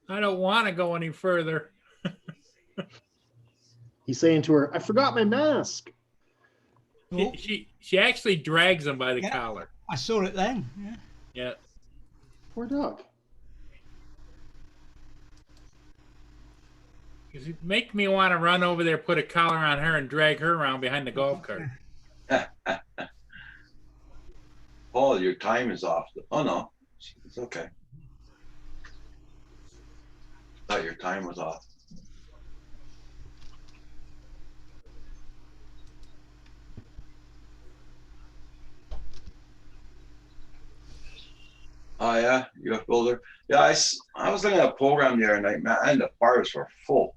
I don't want to go any further. He's saying to her, I forgot my mask. Oh, She actually drags him by the Yeah. collar. I saw it then. Yeah. Yeah. Poor dog. Because it make me want to run over there, put a collar on her, and drag her around behind the golf cart. Paul, your time is off. Oh no, it's okay. Thought your time was off. Oh yeah, UF Builder. Yeah, I was looking at a program the other night, man, and the bars were full.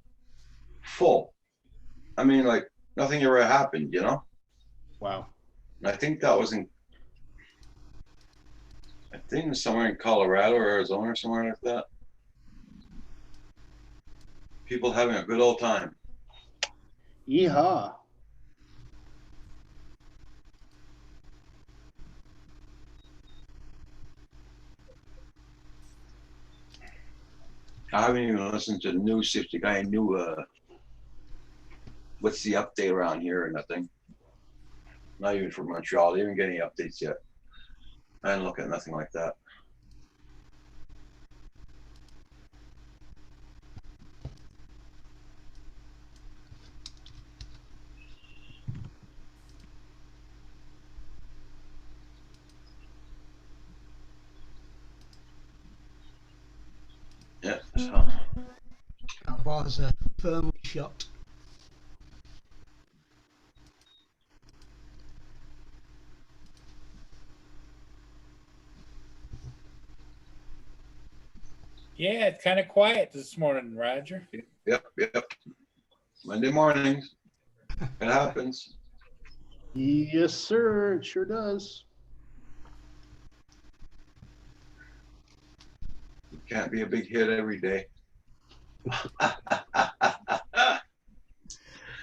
I mean, like nothing ever happened, you know. Wow. And I think that was I think it was somewhere in Colorado or Arizona or somewhere like that. People having a good old time. Yeehaw. I haven't even listened to the news, see if the guy knew what's the update around here or nothing. Not even from Montreal. They didn't get any updates yet. I didn't look at nothing like that. Yeah. So, That bar's firmly shut. Yeah, it's kind of quiet this morning, Roger. yep. Monday mornings. It happens. Yes, sir. It sure does. You can't be a big hit every day.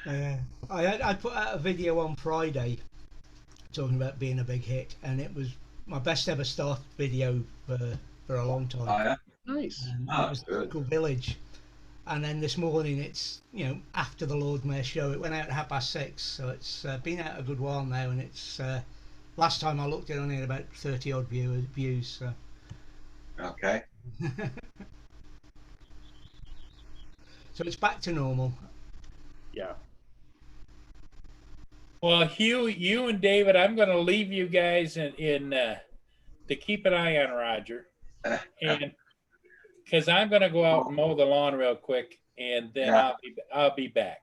I put out a video on Friday talking about being a big hit, and it was my best ever start video for a long time. Oh yeah. Nice. Ah, It was good. Local Village, and then this morning it's after the Lord Mayor show. It went out at 6:30, so it's been out a good while now, and it's last time I looked, it only had about 30 odd views. So. Okay. So it's back to normal. Yeah. Well, Hugh, you and David, I'm going to leave you guys in to keep an eye on Roger, and because I'm going to go out and mow the lawn real quick, and then Yeah. I'll be back.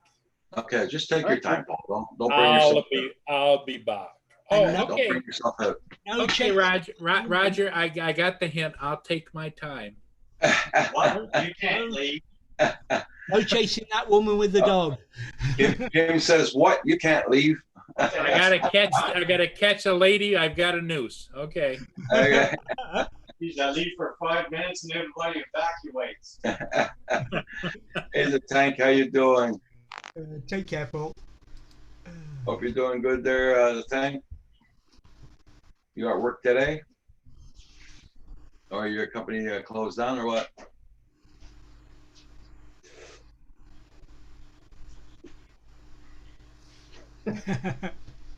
Okay, just take your time, Paul. Don't bring yourself I'll be back. And Oh, Don't okay. bring yourself out. No, Okay, Roger, I got the hint. I'll take my time. You can't leave. no chasing that woman with the dog. Jim says, what? You can't leave? I gotta catch a lady. I've got a noose. Okay. Okay. He's got to leave for 5 minutes and everybody evacuates. Hey, the tank, how you doing? Take care, Paul. Hope you're doing good there, the tank. You at work today? Or your company closed down or what?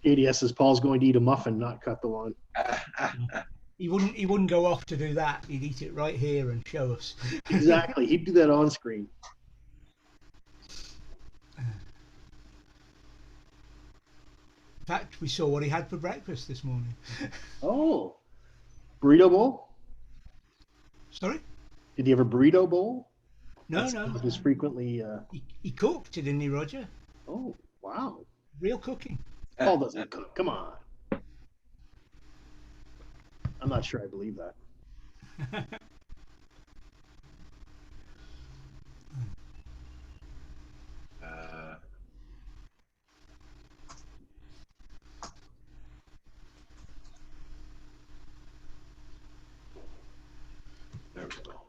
ADS says Paul's going to eat a muffin, not cut the lawn. He wouldn't go off to do that. He'd eat it right here and show us. Exactly. He'd do that on screen. In fact, we saw what he had for breakfast this morning. Oh. Burrito bowl? Sorry? Did he have a burrito bowl? No, That's no. just frequently. He cooked, didn't he, Roger? Oh, wow. Real cooking. Paul doesn't cook. Come on. I'm not sure I believe that. Uh, there we go.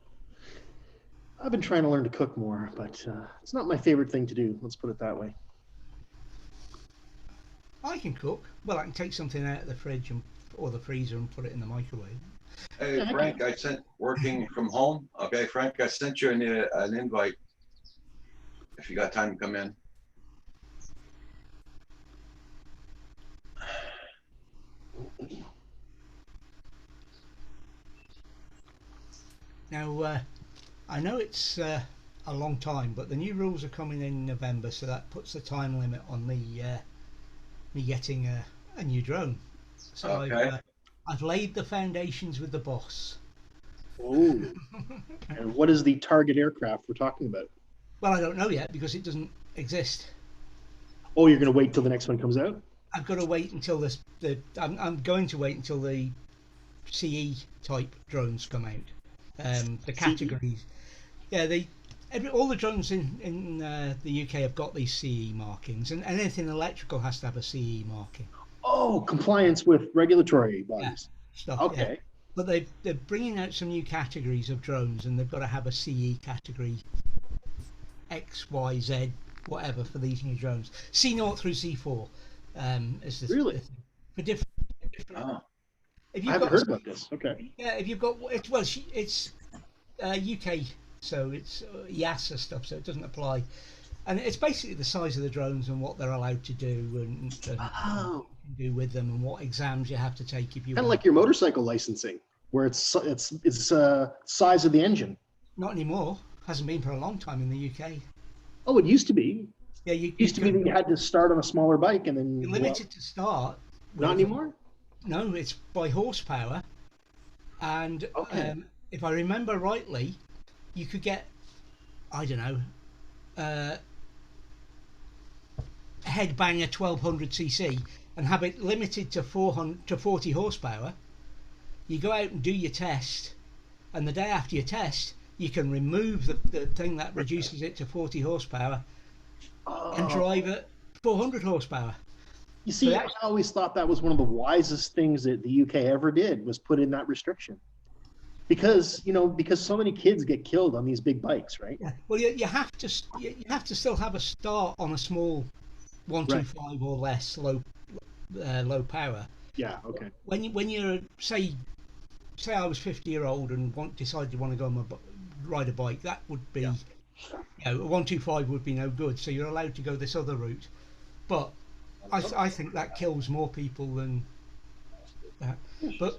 I've been trying to learn to cook more, but it's not my favorite thing to do. Let's put it that way. I can cook. Well, I can take something out of the fridge or the freezer and put it in the microwave. Hey, Yeah, I Frank, I sent, working from home. Okay, Frank, I sent you an invite. If you got time to come in. Now, I know it's a long time, but the new rules are coming in November, so that puts the time limit on me getting a new drone. So Okay. I've laid the foundations with the boss. Oh, and what is the target aircraft we're talking about? Well, I don't know yet because it doesn't exist. Oh, you're going to wait till the next one comes out? I've got to wait until I'm going to wait until the CE type drones come out. The categories, yeah, all the drones in the UK have got these CE markings, and anything electrical has to have a CE marking. Oh, compliance with regulatory bodies. Stuff. Okay. Yeah. But they're bringing out some new categories of drones, and they've got to have a CE category X, Y, Z, whatever for these new drones. C0 through C4 is this Really? for different. Oh, If I you've haven't got heard about this. Okay. yeah, if you've got it's UK, so it's EASA stuff, so it doesn't apply, and it's basically the size of the drones and what they're allowed to do and Oh, what you can do with them and what exams you have to take if you kind of want. like your motorcycle licensing, where it's size of the engine. Not anymore. Hasn't been for a long time in the UK. Oh, it used to be. Yeah, It used to be that you had to start on a smaller bike and then you're limited to start. Not with- anymore. No, it's by horsepower, and Okay. if I remember rightly, you could get, I don't know, a headbanger 1200cc and have it limited to 400 to 40 horsepower. You go out and do your test, and the day after your test, you can remove the thing that reduces it to 40 horsepower and drive at 400 horsepower. You see, So I always thought that was one of the wisest things that the UK ever did was put in that restriction. Because so many kids get killed on these big bikes, right? Yeah. Well, you have to still have a start on a small 125 or less low power. Yeah. Okay. When you're say I was 50-year-old and decided to want to go on ride a bike, that would be, a 125 would be no good. So you're allowed to go this other route, but I think that kills more people than that. But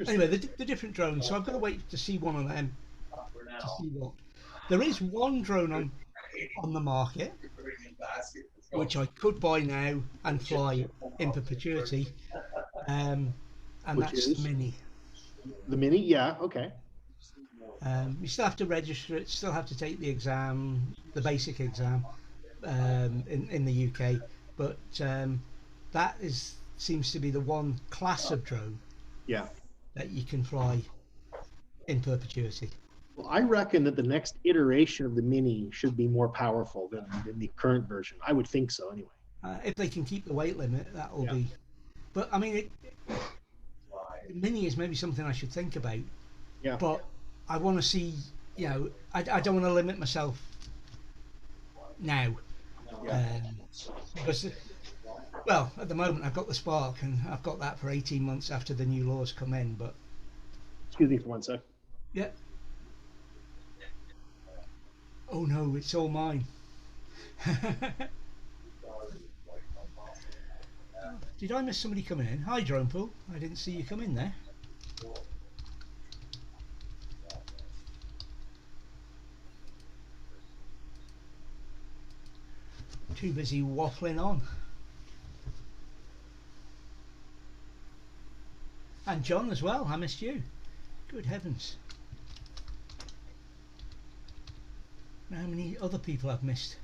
anyway, the different drones. So I've got to wait to see one of them to see what. There is one drone on the market which I could buy now and fly in perpetuity, and Which that's is? the Mini. The Mini. Yeah. Okay. You still have to register it, still have to take the exam, the basic exam, in the UK, but that seems to be the one class of drone Yeah. that you can fly in perpetuity. Well, I reckon that the next iteration of the Mini should be more powerful than the current version. I would think so, anyway. If they can keep the weight limit, that will Yeah. be. But I mean, the Mini is maybe something I should think about. Yeah. But I want to see. I don't want to limit myself now. Because, well, at the moment I've got the Spark, and I've got that for 18 months after the new laws come in. But Excuse me for one sec. yeah. Oh no, it's all mine. Did I miss somebody coming in? Hi, Drone Pool. I didn't see you come in there. Too busy waffling on. And John as well. I missed you. Good heavens. How many other people I've missed?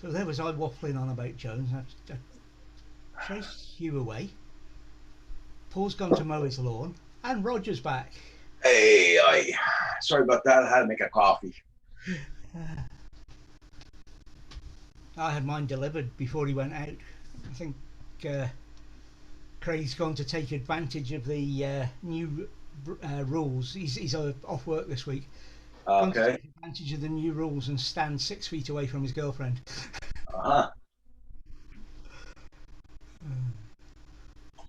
So there was I waffling on about Jones. I chased you away. Paul's gone to mow his lawn, and Roger's back. Hey, sorry about that. I had to make a coffee. I had mine delivered before he went out. I think Craig's gone to take advantage of the new rules. He's off work this week. Gone to Okay. take advantage of the new rules and stand 6 feet away from his girlfriend. Uh-huh.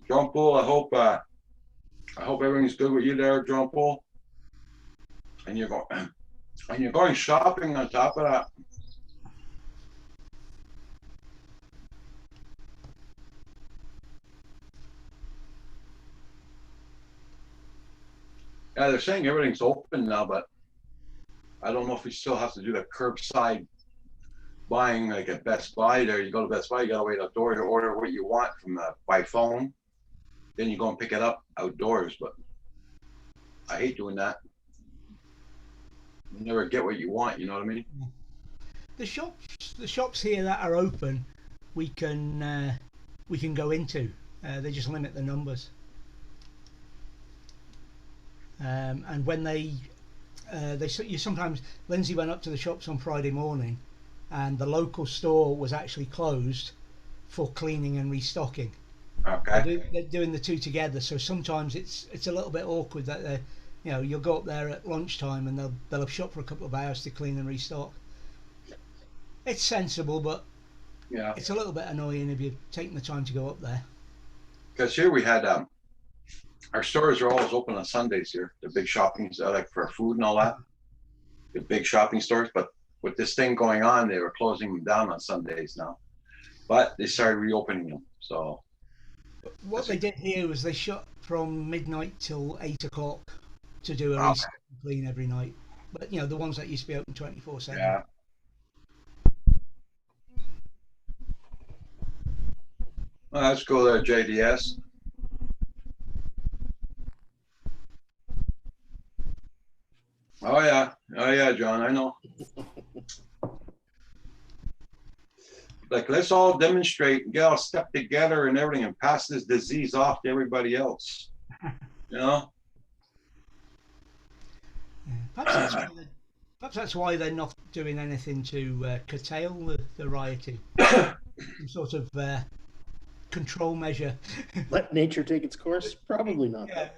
John Paul, I hope everything's good with you there, John Paul. And you're going shopping on top of that. Yeah, they're saying everything's open now, but I don't know if we still have to do the curbside buying like at Best Buy. There, you go to Best Buy, you gotta wait outdoors to order what you want from by phone. Then you go and pick it up outdoors. But I hate doing that. You never get what you want. You know what I mean? The shops here that are open, we can go into. They just limit the numbers. And when you sometimes, Lindsay went up to the shops on Friday morning, and the local store was actually closed for cleaning and restocking. Okay. They're doing the two together, so sometimes it's a little bit awkward that you'll go up there at lunchtime and they'll have shop for a couple of hours to clean and restock. It's sensible, but Yeah. it's a little bit annoying if you're taking the time to go up there. Because here we had our stores are always open on Sundays here. The big shopping, like for food and all that. The big shopping stores, but with this thing going on, they were closing them down on Sundays now. But they started reopening them. So What they did here was they shut from midnight till 8 o'clock to do a Okay. restock and clean every night. But the ones that used to be open 24/7. yeah. Well, let's go there, JDS. Oh yeah, John. I know. Like, let's all demonstrate and get all step together and everything and pass this disease off to everybody else. You know? Yeah. Perhaps that's why they're not doing anything to curtail the rioting. Some sort of control measure. Let nature take its course? Probably not. Yeah.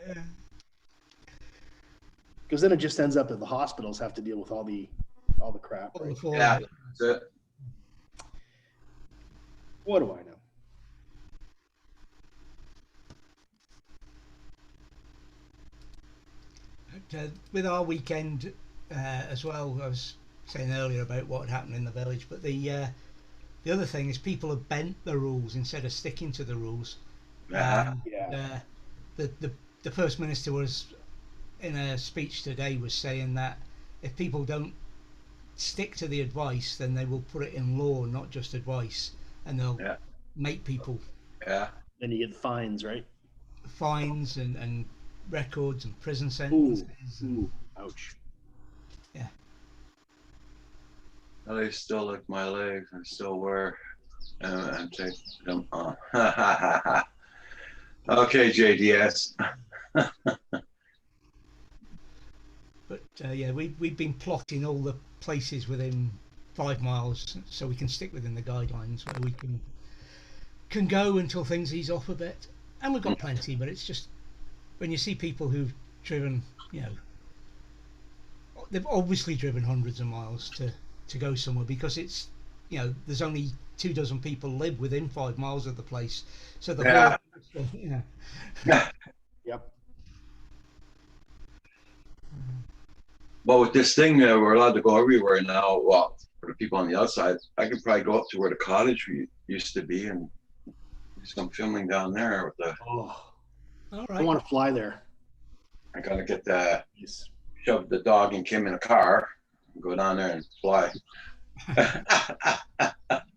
Because then it just ends up that the hospitals have to deal with all the crap. All the Right? fallout. Yeah. That's it. What do I know? With our weekend as well, I was saying earlier about what had happened in the village, but the other thing is people have bent the rules instead of sticking to the rules. Yeah. Yeah. The First Minister was, in a speech today, was saying that if people don't stick to the advice, then they will put it in law, not just advice, and they'll Yeah. make people Yeah. Then you get fines, right? fines and records and prison Ooh, sentences. ooh, ouch. I still lick my legs and still wear and take them on. Okay, JDS. But yeah, we've been plotting all the places within 5 miles so we can stick within the guidelines where we can go until things ease off a bit. And we've got plenty, but it's just when you see people who've driven, they've obviously driven hundreds of miles to go somewhere because it's, there's only 24 people live within 5 miles of the place. So the Yeah. whole, Yep. But with this thing, we're allowed to go everywhere now. Well, for the people on the outside, I could probably go up to where the cottage used to be and do some filming down there with the. Oh, all I right. want to fly there. I gotta get Yes. shove the dog and Kim in a car, and go down there and fly.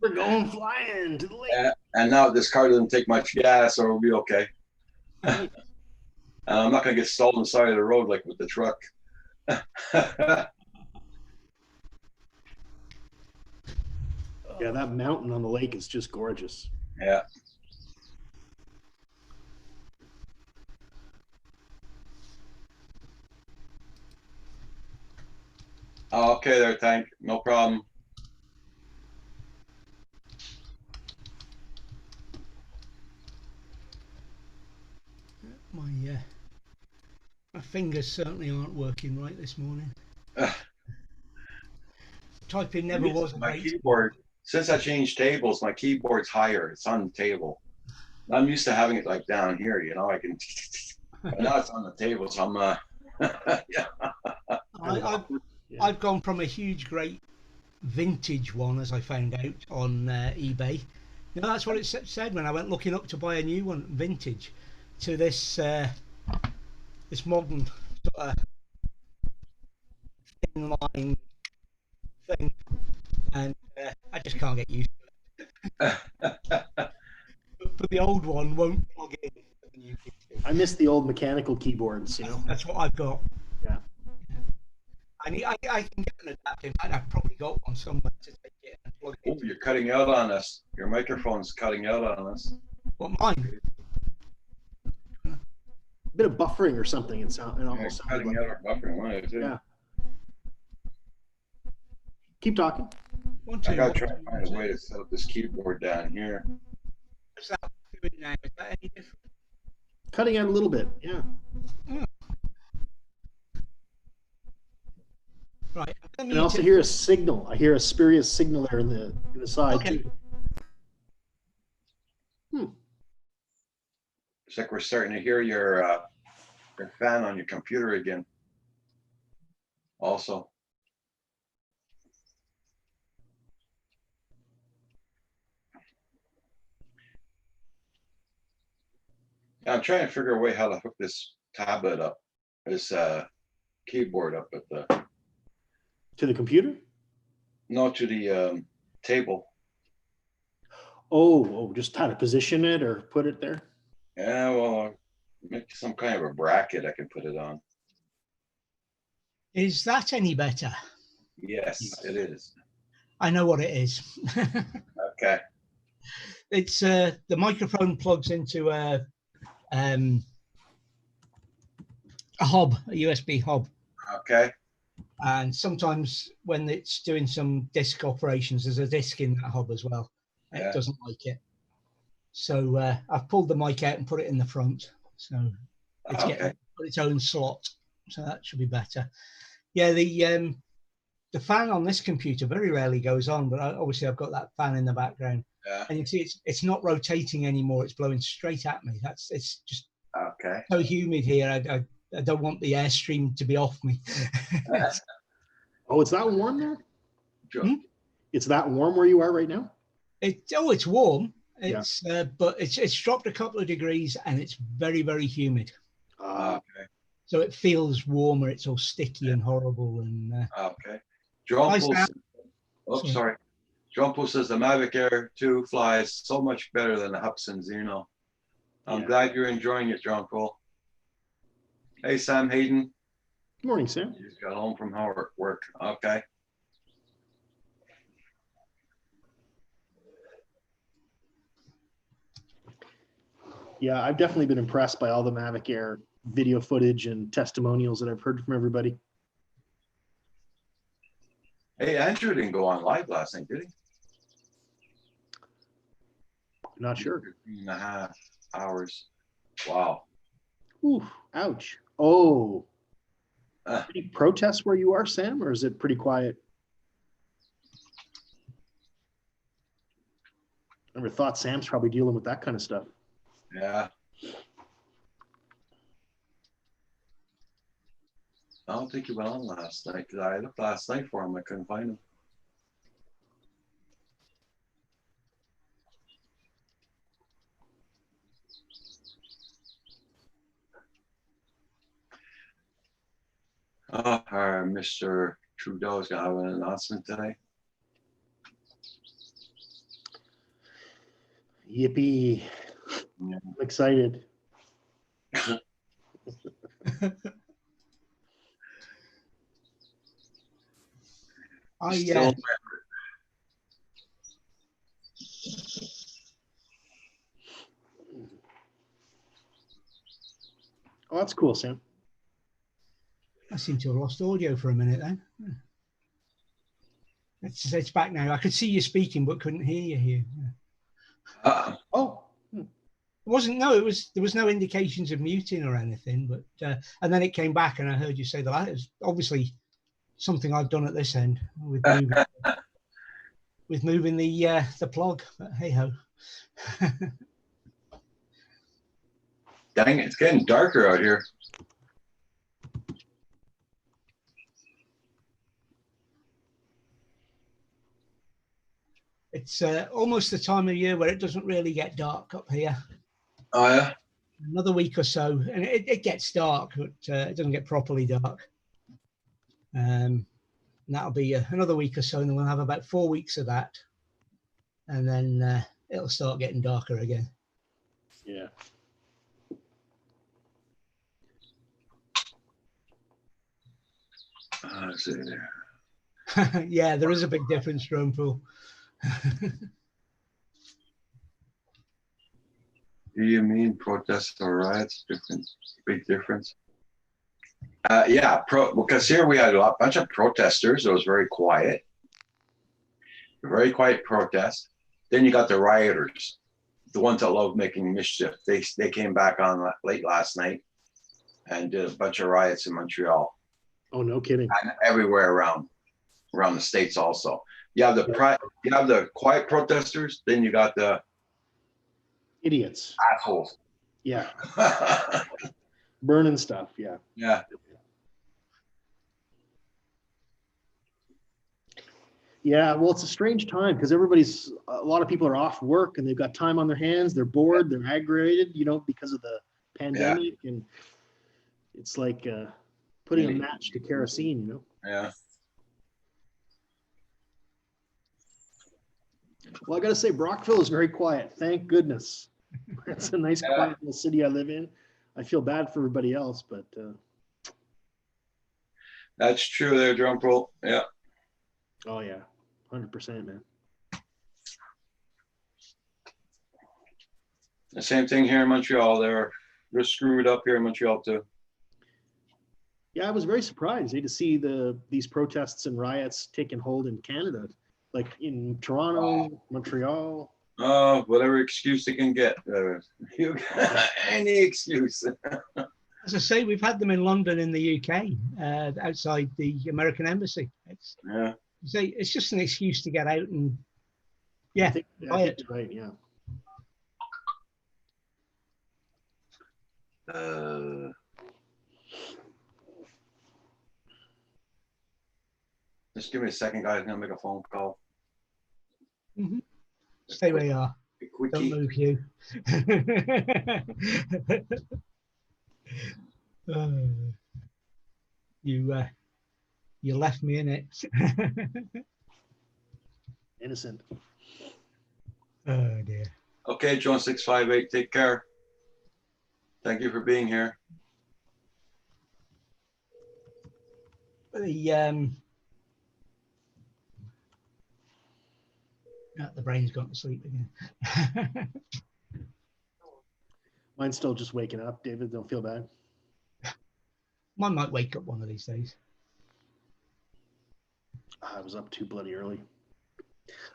We're going flying to the lake. And now this car doesn't take much gas, so we'll be okay. Right. I'm not gonna get stalled on the side of the road like with the truck. Yeah, that mountain on the lake is just gorgeous. Yeah. Oh, okay there, Tank. No problem. My fingers certainly aren't working right this morning. Typing never was a My great. keyboard, since I changed tables, my keyboard's higher. It's on the table. I'm used to having it like down here, you know, I can, but now it's on the table, so I'm, yeah. I've gone from a huge, great vintage one, as I found out on eBay. You know, that's what it said when I went looking up to buy a new one, vintage, to this this modern sort of thin line thing, and I just can't get used to it. But the old one won't plug in. For the new vintage. I miss the old mechanical keyboards, you know. That's what I've got. Yeah. I can get an adapter. In fact, I've probably got one somewhere to take it and plug it Oh, into. you're cutting out on us. Your microphone's cutting out on us. What, mine? A bit of buffering or something. It almost sounded Cutting like. out our buffering line, too. Yeah. Keep talking. I gotta try to find a way to set up this keyboard down here. What's that doing now? Is that any different? Cutting out a little bit. Yeah. Right. And I also hear a signal. I hear a spurious signal there in the side Okay. too. It's like we're starting to hear your fan on your computer again. Also. Yeah, I'm trying to figure a way how to hook this tablet up, this keyboard up at the, To the computer? no, to the table. Oh, just how to position it or put it there? Yeah, well, make some kind of a bracket I can put it on. Is that any better? Yes, it is. I know what it is. Okay. It's the microphone plugs into a hub, a USB hub, Okay. and sometimes when it's doing some disk operations, there's a disk in that hub as well. And Yeah. It doesn't like it, so I've pulled the mic out and put it in the front, so it's getting its own slot. So that should be better. Yeah, the fan on this computer very rarely goes on, but obviously I've got that fan in the background. Yeah. And you see it's not rotating anymore, it's blowing straight at me. It's just Okay. so humid here. I don't want the airstream to be off me. Oh, it's that warm there? Sure. It's that warm where you are right now? It's warm. It's but it's dropped a couple of degrees and it's very, very humid. Okay. So it feels warmer, it's all sticky and horrible and Okay. John Hi, Pool, Sam. oh, sorry. John Pool says the Mavic Air 2 flies so much better than the Hubsan Zeno. I'm Yeah. glad you're enjoying it, John Pool. Hey, Sam Hayden. Good morning, Sam. You just got home from work. Okay. Yeah, I've definitely been impressed by all the Mavic Air video footage and testimonials that I've heard from everybody. Hey, Andrew didn't go on live last night, did he? Not sure. 3.5 hours. Wow. Ooh, ouch. Oh. Uh. Any protests where you are, Sam, or is it pretty quiet? Never thought Sam's probably dealing with that kind of stuff. Yeah. I don't think he went on last night because I looked last night for him. I couldn't find him. Our Mr. Trudeau is going to have an announcement today. Yippee. Yeah. I'm excited. I Still, Oh, that's cool, Sam. I seem to have lost audio for a minute then. It's back now. I could see you speaking, but couldn't hear you here. Oh, It wasn't. No, it was. There was no indications of muting or anything. But and then it came back, and I heard you say that. It was obviously something I've done at this end with moving the plug. But hey ho. Dang it, it's getting darker out here. It's almost the time of year where it doesn't really get dark up here. Oh yeah. Another week or so, and it gets dark, but it doesn't get properly dark. And that'll be another week or so, and then we'll have about 4 weeks of that, and then it'll start getting darker again. yeah. Let's see there. Yeah, there is a big difference, Drone Pool. Do you mean protests or riots? Different, big difference. Yeah, because here we had a bunch of protesters. It was very quiet. Very quiet protest. Then you got the rioters, the ones that love making mischief. They came back on late last night and did a bunch of riots in Montreal Oh, no kidding. and everywhere around the states. Also, you have the quiet protesters. Then you got the Idiots. assholes. Yeah. Burning stuff. Yeah. Yeah. Yeah. Well, it's a strange time because a lot of people are off work and they've got time on their hands. They're bored. They're aggravated, because of the pandemic. And it's like putting a match to kerosene, Yeah. Well, I got to say, Brockville is very quiet. Thank goodness. It's a nice, quiet little city I live in. I feel bad for everybody else, but That's true there, Drum Pool. Yeah. oh yeah, 100%, man. The same thing here in Montreal. They're screwed up here in Montreal too. Yeah, I was very surprised to see these protests and riots taking hold in Canada, like in Toronto, Montreal. Oh, whatever excuse they can get. Any excuse. As I say, we've had them in London, in the UK, outside the American embassy. Yeah. It's just an excuse to get out and I think you're right. Yeah. Just give me a second, guys. I'm gonna make a phone call. Mhm. Stay where you are. A quickie. Don't move, Hugh. You left me in it. Innocent. Oh dear. Okay, John 658. Take care. Thank you for being here. The brain's gone to sleep again. Mine's still just waking up. David, don't feel bad. Mine might wake up one of these days. I was up too bloody early.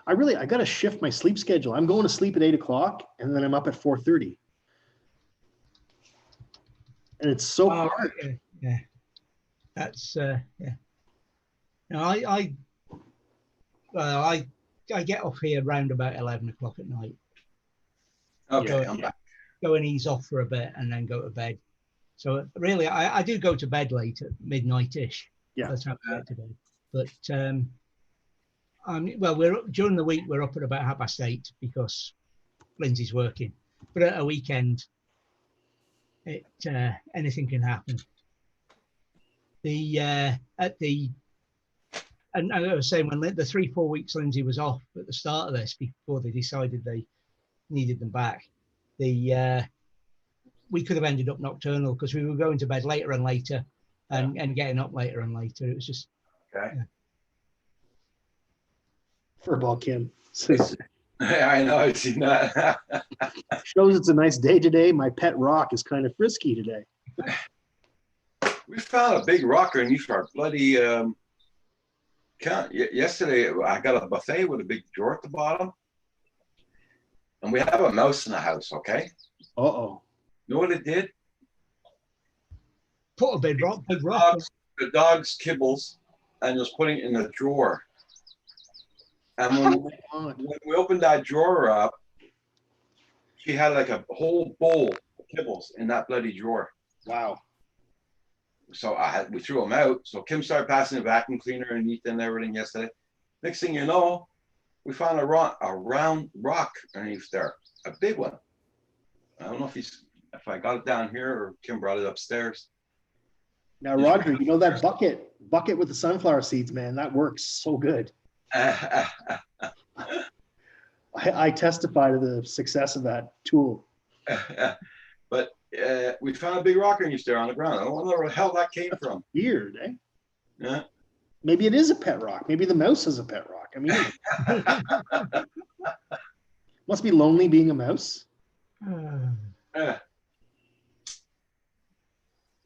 I got to shift my sleep schedule. I'm going to sleep at 8 o'clock and then I'm up at 4:30. And it's so hard. Yeah. That's yeah. No, I get off here around about 11 o'clock at night. Okay, I'm back. Go and ease off for a bit and then go to bed. So really, I do go to bed late at midnight-ish. Yeah. That's how I get to bed. But during the week we're up at about 8:30 because Lindsay's working. But at a weekend, anything can happen. And I was saying, when the 3-4 weeks Lindsay was off at the start of this, before they decided they needed them back, we could have ended up nocturnal because we were going to bed later and later and getting up later and later. It was just Okay. Furball Kim says, I know, I've seen that. Shows it's a nice day today. My pet rock is kind of frisky today. We found a big rocker underneath our bloody yesterday. I got a buffet with a big drawer at the bottom, and we have a mouse in the house. Okay, Uh-oh. you know what it did? Put a big rock. The dog's kibbles, and was putting it in the drawer. And when we opened that drawer up, she had like a whole bowl of kibbles in that bloody drawer. Wow. So we threw them out. So Kim started passing the vacuum cleaner underneath and everything yesterday. Next thing you know, we found a round rock underneath there, a big one. I don't know if I got it down here or Kim brought it upstairs. Now, Roger, you know that bucket with the sunflower seeds, man, that works so good. I testify to the success of that tool. But we found a big rock underneath there on the ground. I don't know where the hell that came from. Weird, eh? Yeah. Maybe it is a pet rock. Maybe the mouse is a pet rock. I mean, must be lonely being a mouse.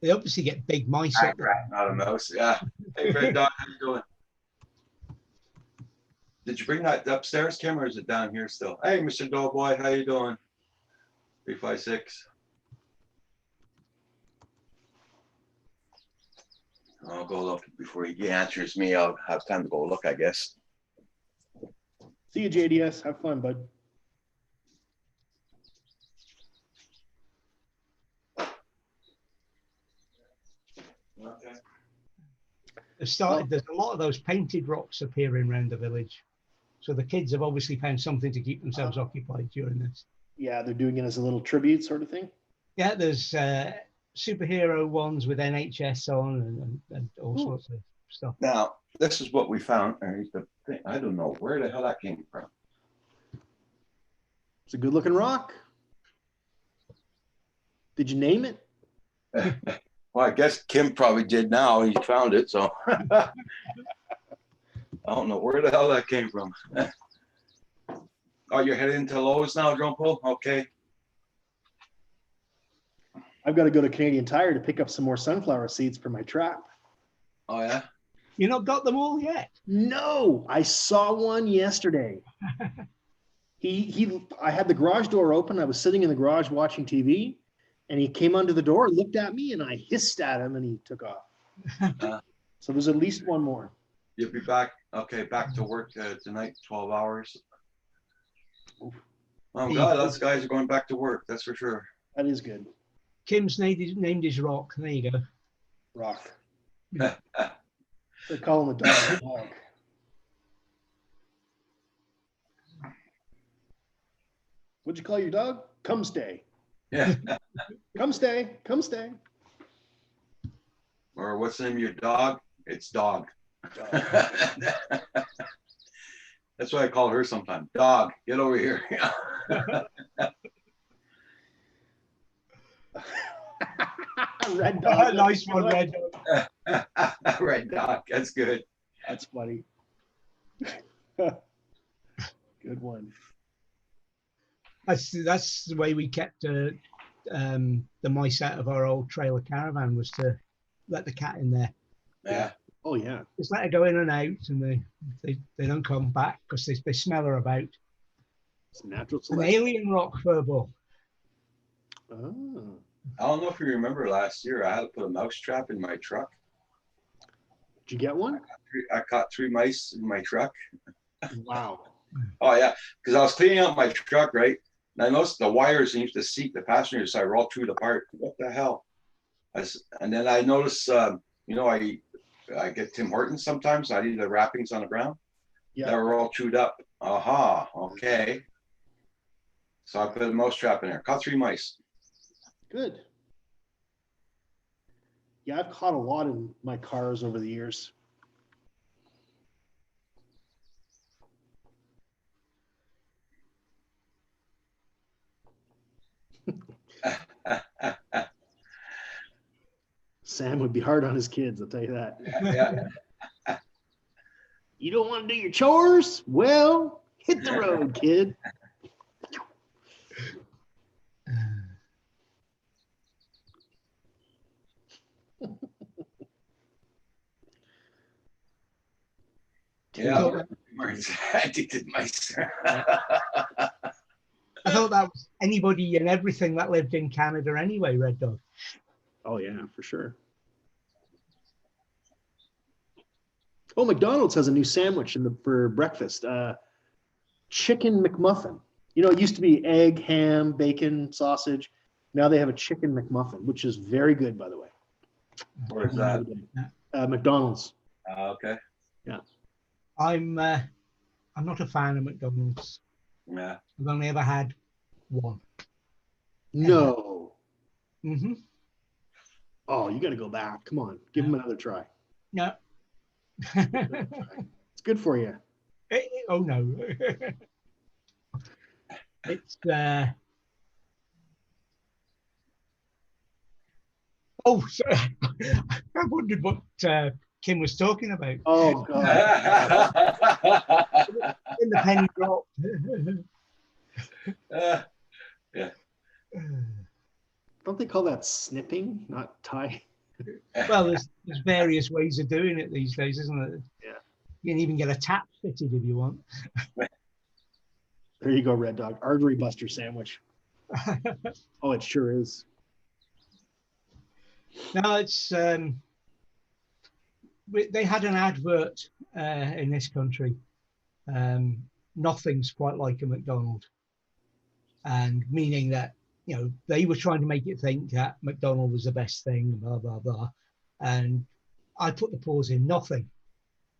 They obviously get big mice up there. Not a mouse. Yeah. Hey, Red Dog, how you doing? Did you bring that upstairs, Kim, or is it down here still? Hey, Mr. Doughboy, how you doing? 356. I'll go look before he answers me. I'll have time to go look, I guess. See you, JDS. Have fun, bud. Okay. There's a lot of those painted rocks appearing around the village. So the kids have obviously found something to keep themselves occupied during this. Yeah, they're doing it as a little tribute sort of thing. Yeah, there's superhero ones with NHS on and all sorts of stuff. Now, this is what we found. I don't know where the hell that came from. It's a good looking rock. Did you name it? Well, I guess Kim probably did now. He found it, so I don't know where the hell that came from. Oh, you're heading to Lowe's now, Drumpo? Okay. I've got to go to Canadian Tire to pick up some more sunflower seeds for my trap. Oh, yeah? You not got them all yet? No, I saw one yesterday. I had the garage door open. I was sitting in the garage watching TV, and he came under the door, looked at me, and I hissed at him, and he took off. So there's at least one more. You'll be back. Okay, back to work tonight, 12 hours. Oh, God, those guys are going back to work. That's for sure. That is good. Kim's named his rock. There you go. Rock. They're calling the dog a dog. What'd you call your dog? Come stay. Yeah. Come stay. Come stay. Or what's the name of your dog? It's Dog. That's why I call her sometimes. Dog, get over here. Red dog. Nice one, Red Dog. Red Dog, that's good. That's funny. Good one. That's the way we kept the mice out of our old trailer caravan, was to let the cat in there. Yeah. Oh yeah. Just let her go in and out, and they don't come back because they smell her about. It's natural An selection. alien rock furball. Oh. I don't know if you remember last year, I had to put a mouse trap in my truck. Did you get one? I caught 3 mice in my truck. Wow. Oh, yeah, because I was cleaning out my truck, right? And I noticed the wires underneath the seat, the passenger side, were all chewed apart. What the hell? And then I noticed, I get Tim Hortons sometimes. I leave the wrappings on the ground. Yeah. They were all chewed up. Aha, okay. So I put a mouse trap in there. Caught 3 mice. Good. Yeah, I've caught a lot in my cars over the years. Sam would be hard on his kids, I'll tell you that. Yeah. You don't want to do your chores? Well, hit the road, kid. Yeah, So, Martin's addicted mice. I thought that was anybody and everything that lived in Canada anyway, Red Dog. Oh yeah, for sure. Oh, McDonald's has a new sandwich for breakfast. Chicken McMuffin. You know, it used to be egg, ham, bacon, sausage. Now they have a chicken McMuffin, which is very good, by the way. Where's that? McDonald's. Okay. I'm not a fan of McDonald's. Yeah. I've only ever had one. No. Mm-hmm. Oh, you got to go back. Come on, give them another try. No. It's good for you. Oh no. It's oh, sorry. I wondered what Kim was talking about. Oh God. In the penny drop. Don't they call that snipping, not tie? Well, there's various ways of doing it these days, isn't it? Yeah. You can even get a tap fitted if you want. There you go, Red Dog. Artery buster sandwich. Oh, it sure is. No, it's they had an advert in this country. Nothing's quite like a McDonald's, and meaning that they were trying to make it think that McDonald's was the best thing, blah blah blah. And I put the pause in. Nothing.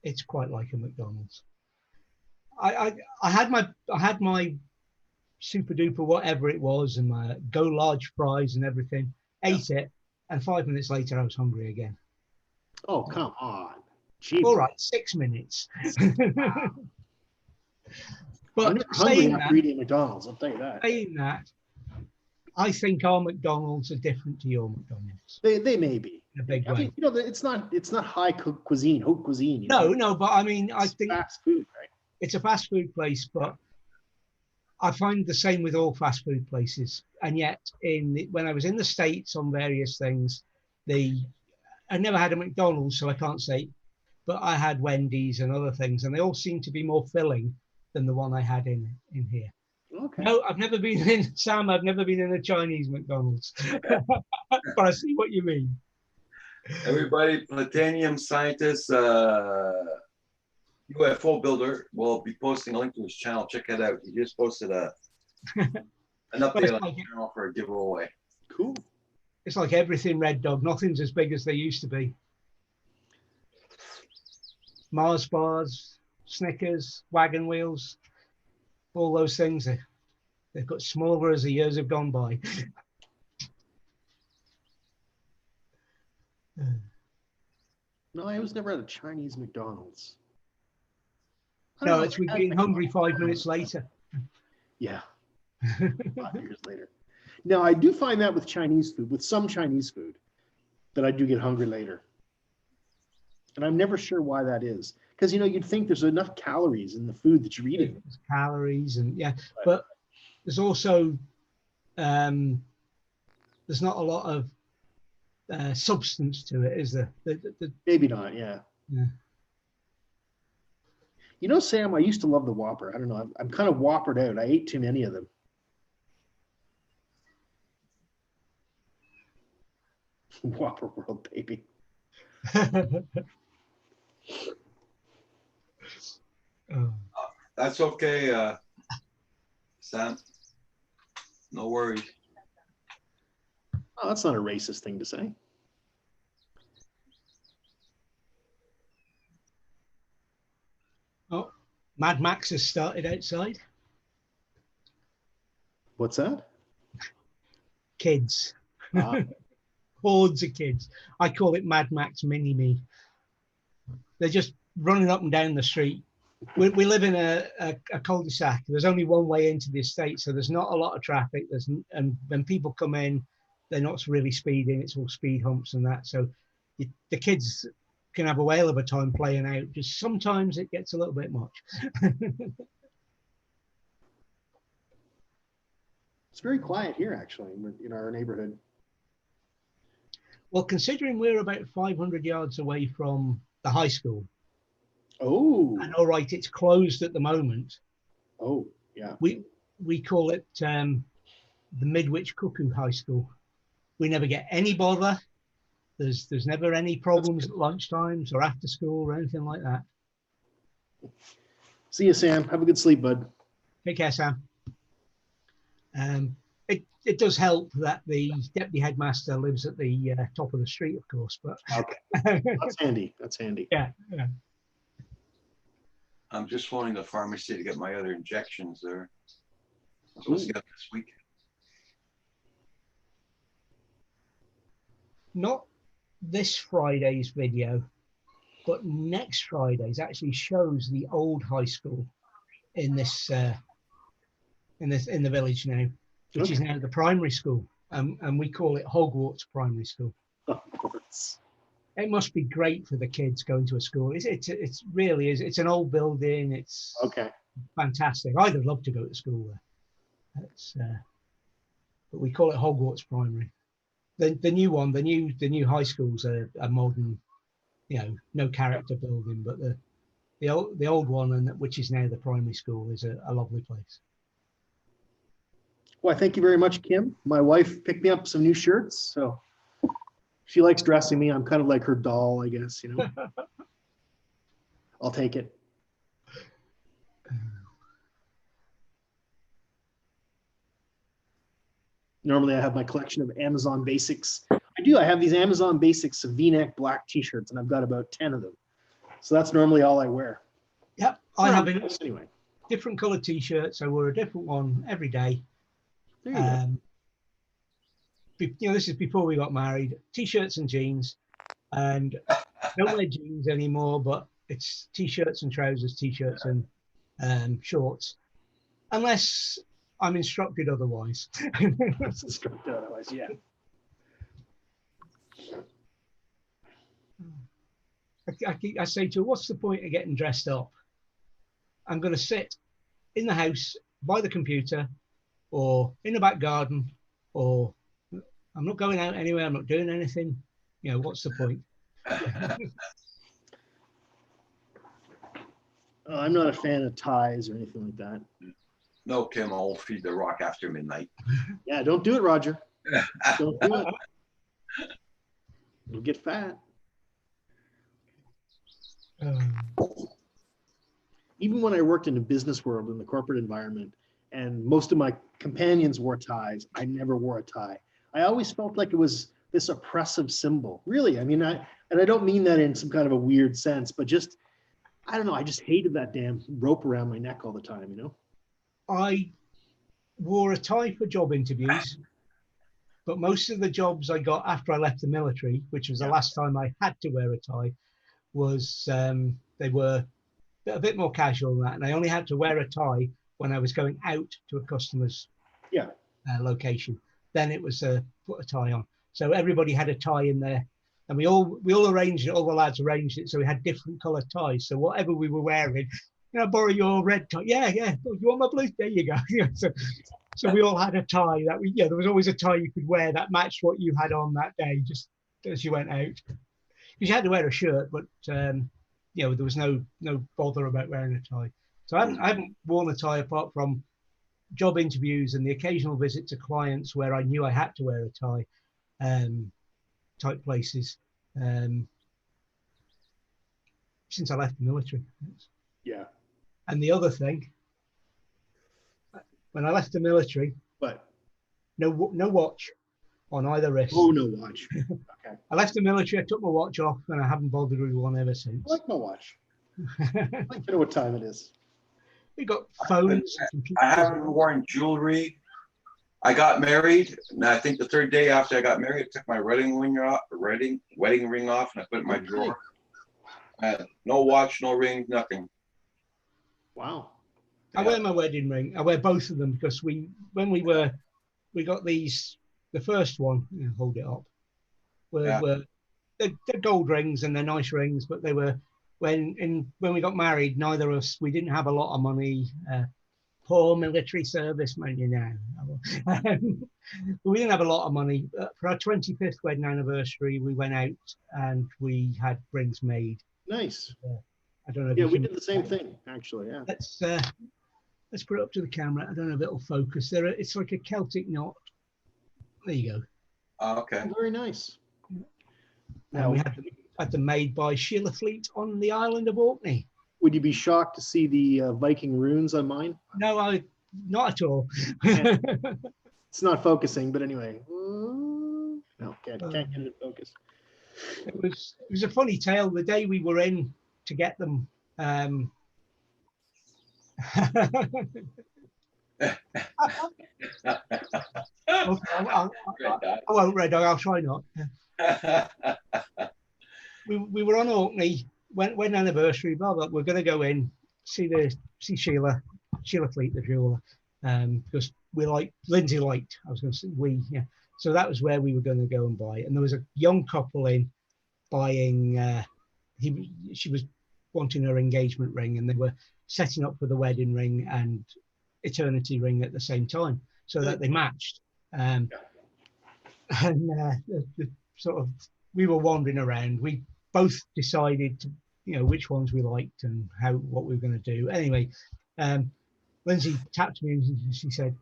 It's quite like a McDonald's. I had my super duper whatever it was and my go large fries and everything. Ate it, and 5 minutes later I was hungry again. Oh, come on. Jeez. All right, 6 minutes. I'm But never hungry after eating McDonald's, I'll tell you that. saying that, I think our McDonald's are different to your McDonald's They may be. in a big I way. mean, it's not high cuisine, haute cuisine. You know? No, but I mean, I It's think fast food, right? it's a fast food place, but I find the same with all fast food places. And yet, when I was in the States on various things, I never had a McDonald's, so I can't say, but I had Wendy's and other things, and they all seem to be more filling than the one I had in here. Okay. No, I've never been in I've never been in a Chinese McDonald's, but I see what you mean. Everybody, Platanium scientist, UFO builder will be posting a link to his channel. Check it out. He just posted an update on the channel for a giveaway. Cool. It's like everything, Red Dog. Nothing's as big as they used to be. Mars bars, Snickers, wagon wheels, all those things. They've got smaller as the years have gone by. No, I was never at a Chinese McDonald's. I don't No, know, it's with being hungry 5 minutes later. Yeah. 5 years later. Now, I do find that with Chinese food, with some Chinese food, that I do get hungry later. And I'm never sure why that is. Because, you'd think there's enough calories in the food that you're eating. There's calories and but there's also there's not a lot of substance to it, is there? Maybe not, yeah. Yeah. Sam, I used to love the Whopper. I don't know. I'm kind of Whoppered out. I ate too many of them. Whopper world, baby. Oh. That's okay, Sam. No worries. Oh, that's not a racist thing to say. Oh, Mad Max has started outside. What's that? Kids. Ah. Hordes of kids. I call it Mad Max Mini-Me. They're just running up and down the street. We live in a cul-de-sac. There's only one way into the estate, so there's not a lot of traffic. And when people come in, they're not really speeding. It's all speed humps and that. So the kids can have a whale of a time playing out. Just sometimes it gets a little bit much. It's very quiet here, actually, in our neighborhood. Well, considering we're about 500 yards away from the high school, Oh, and all right, it's closed at the moment. oh, yeah. We call it the Midwich Cuckoo High School. We never get any bother. There's never any problems at lunchtimes or after school or anything like that. See you, Sam. Have a good sleep, bud. Take care, Sam. It does help that the deputy headmaster lives at the top of the street, of course, but Okay. That's handy. That's handy. yeah. I'm just phoning the pharmacy to get my other injections there. I'm supposed to get them this week. Not this Friday's video, but next Friday's actually shows the old high school in this in the village now, which is now the primary school, and we call it Hogwarts Primary School. Of course. It must be great for the kids going to a school. It's really is. It's an old building. It's Okay. fantastic. I'd have loved to go to school there. But we call it Hogwarts Primary. The new one, the new high school's a modern, no character building, but the old one, and which is now the primary school, is a lovely place. Well, thank you very much, Kim. My wife picked me up some new shirts, so she likes dressing me. I'm kind of like her doll, I guess, I'll take it. Normally I have my collection of Amazon Basics. I have these Amazon Basics V-neck black t-shirts, and I've got about 10 of them. So that's normally all I wear. Yep, I have Anyway. different colored t-shirts. I wear a different one every day. There you go. This is before we got married. T-shirts and jeans, and I don't wear jeans anymore, but it's t-shirts and trousers, t-shirts and shorts, unless I'm instructed otherwise. That's instructed otherwise, yeah. I say to her, what's the point of getting dressed up? I'm going to sit in the house by the computer or in the back garden, or I'm not going out anywhere. I'm not doing anything. What's the point? I'm not a fan of ties or anything like that. No, Kim, I'll feed the rock after midnight. Yeah, don't do it, Roger. Don't do it. You'll get fat. Even when I worked in the business world, in the corporate environment, and most of my companions wore ties, I never wore a tie. I always felt like it was this oppressive symbol. Really, and I don't mean that in some kind of a weird sense, but just, I don't know, I just hated that damn rope around my neck all the time, I wore a tie for job interviews, but most of the jobs I got after I left the military, which was the last time I had to wear a tie, was they were a bit more casual than that, and I only had to wear a tie when I was going out to a customer's location. Then it was put a tie on. So everybody had a tie in there, and we all arranged it. All the lads arranged it, so we had different coloured ties. So whatever we were wearing, can I borrow your red tie? Yeah. Oh, you want my blue? There you go. So we all had a tie that there was always a tie you could wear that matched what you had on that day, just as you went out. Because you had to wear a shirt, but there was no bother about wearing a tie. So I haven't worn a tie apart from job interviews and the occasional visit to clients where I knew I had to wear a tie, type places, since I left the military. Yeah. And the other thing, when I left the military, But no watch on either wrist. oh, no watch. Okay. I left the military, I took my watch off, and I haven't bothered with one ever since. I like my watch. I like to know what time it is. We got phones. And computers. I haven't worn jewelry. I got married, and I think the third day after I got married, I took my wedding ring off, and I put it in my drawer. I had no watch, no ring, nothing. Wow. I wear my wedding ring. I wear both of them because we got these. The first one, hold it up. They're gold rings and they're nice rings, but they were when we got married. Neither of us, we didn't have a lot of money. poor military serviceman, you know. We didn't have a lot of money. For our 25th wedding anniversary, we went out and we had rings made. Nice. I don't know if Yeah, you we can- did the same thing, actually. Yeah. Let's put it up to the camera. I don't know if it'll focus. It's like a Celtic knot. There you go. Oh, okay. Very nice. And Now, we had them made by Sheila Fleet on the island of Orkney. would you be shocked to see the Viking runes on mine? No, not at all. It's not focusing, but anyway. No, can't get it in focus. It was a funny tale. The day we were in to get them, okay, I won't, Red Dog. I'll try not. We were on Orkney, went anniversary. Blah blah. We're going to go in see Sheila Fleet, the jeweler, because Lindsay liked. I was going to say we, yeah. So that was where we were going to go and buy. And there was a young couple in buying. She was wanting her engagement ring, and they were setting up for the wedding ring and eternity ring at the same time, so that they matched. And the sort of we were wandering around. We both decided to, which ones we liked and what we were going to do. Anyway, Lindsay tapped me and she said,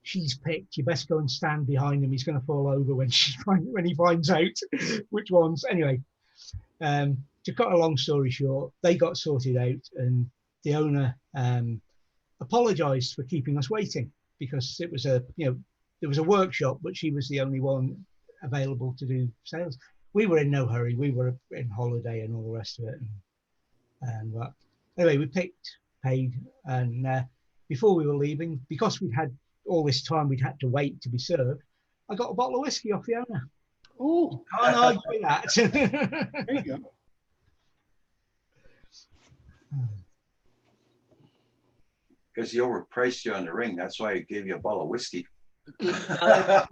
"She's picked. You best go and stand behind him. He's going to fall over when he finds out which ones." Anyway, to cut a long story short, they got sorted out, and the owner apologized for keeping us waiting, because it was there was a workshop, but she was the only one available to do sales. We were in no hurry. We were in holiday and all the rest of it. And anyway, we paid, and before we were leaving, because we'd had all this time, we'd had to wait to be served, I got a bottle of whiskey off the owner. Oh, Can't argue that. there you go. Because he overpriced you on the ring. That's why he gave you a bottle of whiskey. Yeah,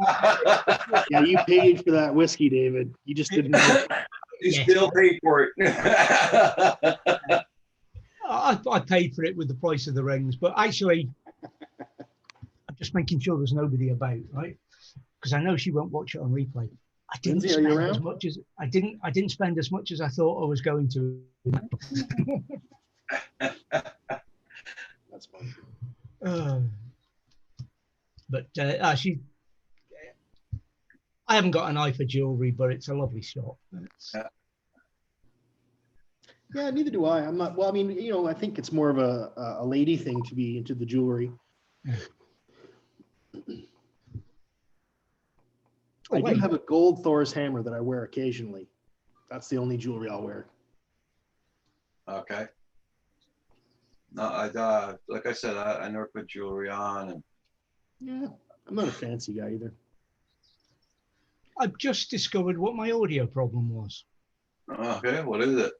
you paid for that whiskey, David. You just didn't know. You Yeah. still paid for it. I paid for it with the price of the rings, but actually, I'm just making sure there's nobody about, right? Because I know she won't watch it on replay. I didn't Lindsay, are you spend as around? much as I didn't spend as much as I thought I was going to. That's fine. But I haven't got an eye for jewelry, but it's a lovely shop. Yeah, neither do I. I'm not. Well, I mean, I think it's more of a lady thing to be into the jewelry. I do have a gold Thor's hammer that I wear occasionally. That's the only jewelry I'll wear. Okay. No, like I said, I never put jewelry on, and Yeah, I'm not a fancy guy either. I've just discovered what my audio problem was. okay, what is it?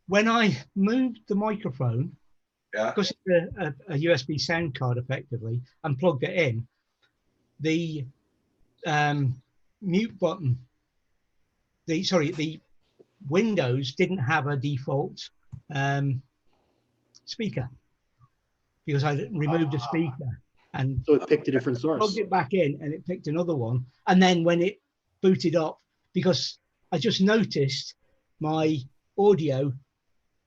When I moved the microphone, Yeah. because it's a USB sound card effectively, and plugged it in, the mute button, the Windows didn't have a default speaker, because I removed a speaker and So it picked a different source. plugged it back in, and it picked another one. And then when it booted up, because I just noticed my audio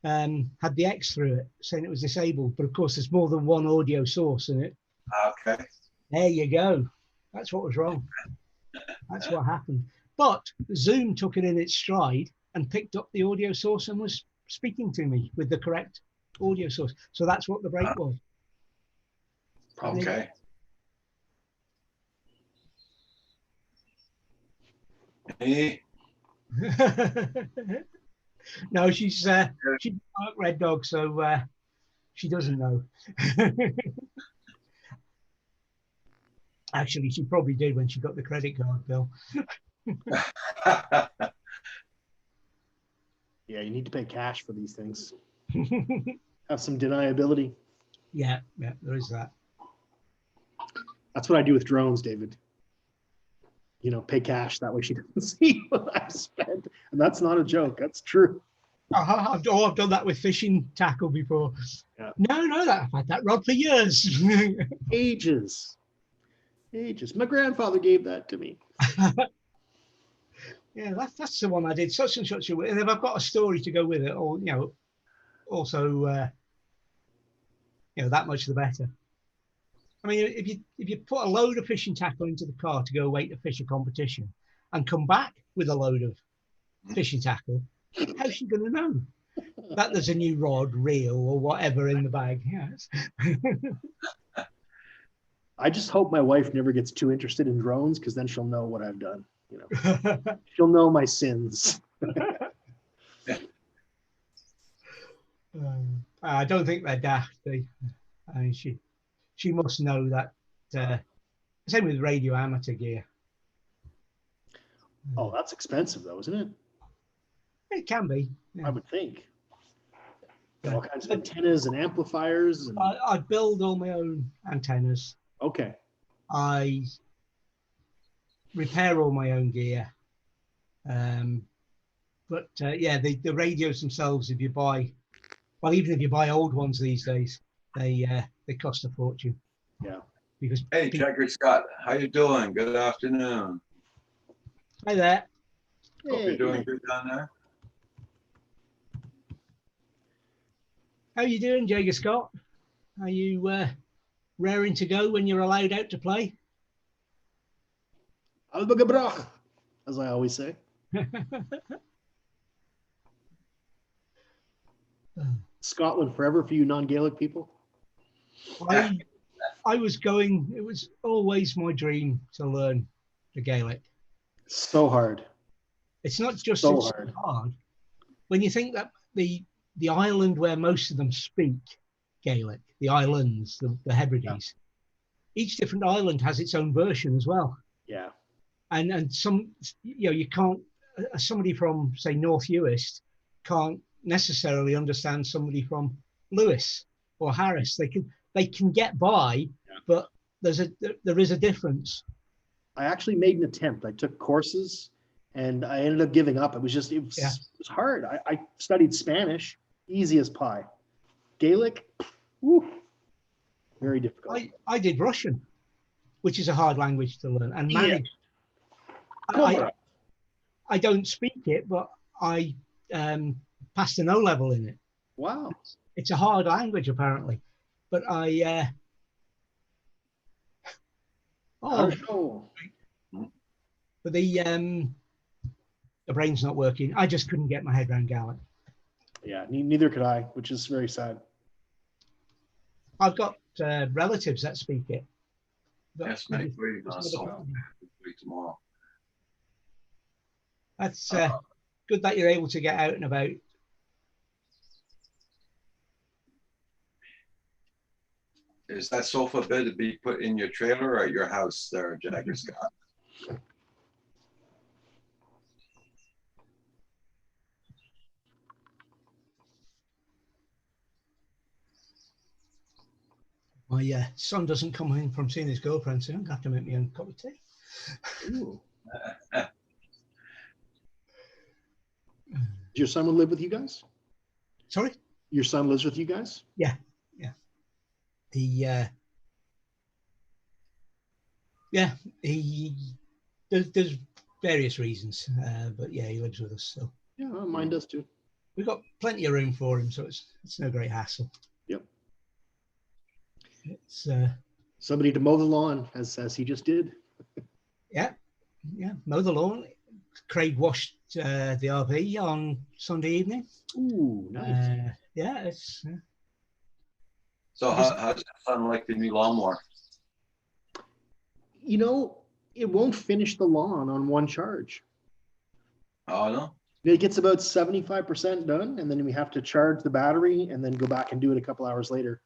had the X through it saying it was disabled, but of course there's more than one audio source in it. Okay. There you go. That's what was wrong. That's what happened. But Zoom took it in its stride and picked up the audio source and was speaking to me with the correct audio source. So that's what the break was. Okay. Hey, No, she's Red Dog, so she doesn't know. Actually, she probably did when she got the credit card bill. Yeah, you need to pay cash for these things. Have some deniability. Yeah, there is that. That's what I do with drones, David. Pay cash. That way she doesn't see what I've spent. And that's not a joke. That's true. I've done that with fishing tackle before. Yeah. No, I've had that rod for years. Ages. My grandfather gave that to me. Yeah, that's the one I did such and such a way. And if I've got a story to go with it, or also that much the better. I mean, if you put a load of fishing tackle into the car to go away to fish a competition, and come back with a load of fishing tackle, how's she going to know that there's a new rod, reel, or whatever in the bag? Yes. I just hope my wife never gets too interested in drones, because then she'll know what I've done. She'll know my sins. I don't think they're daft. I mean, she must know that. Same with radio amateur gear. Oh, that's expensive though, isn't it? It can be. I Yeah. would think. All kinds of antennas and amplifiers. And... I build all my own antennas. Okay. I repair all my own gear. But the radios themselves, if you buy, well, even if you buy old ones these days, they cost a fortune. Yeah. Because Hey, Jagger Scott, how you doing? Good afternoon. Hi there. Hope you're doing good down there. How you doing, Jager Scott? Are you raring to go when you're allowed out to play? Albagebrach, as I always say. Scotland forever for you non-Gaelic people. I was going, it was always my dream to learn the Gaelic. So hard. It's not just So it's hard. When you think that the island where most of them speak Gaelic, the islands, the Hebrides, each different island has its own version as well. Yeah. And some, you can't, somebody from, say, North Uist can't necessarily understand somebody from Lewis or Harris. They can get by, but there is a difference. I actually made an attempt. I took courses and I ended up giving up. It was hard. I studied Spanish, easy as pie. Gaelic, whew, very difficult. I did Russian, which is a hard language to learn, and managed. I don't speak it, but I passed an O level in it. Wow. It's a hard language apparently, but but the brain's not working. I just couldn't get my head around Gaelic. Yeah, neither could I, which is very sad. I've got relatives that speak it. Yes, mate. Tomorrow. That's good that you're able to get out and about. Is that sofa bed to be put in your trailer or at your house there, Jagger Scott? My son doesn't come in from seeing his girlfriend soon. I have to make my own cup of tea. Ooh. Does your son live with you guys? Sorry? Your son lives with you guys? Yeah. There's various reasons, but yeah, he lives with us. So yeah, well, mine does too. We've got plenty of room for him, so it's no great hassle. Yep. It's somebody to mow the lawn, as he just did. Yeah, mow the lawn. Craig washed the RV on Sunday evening. Ooh, nice. It's. So how does your son like the new lawnmower? It won't finish the lawn on one charge. Oh, no? It gets about 75% done, and then we have to charge the battery and then go back and do it a couple hours later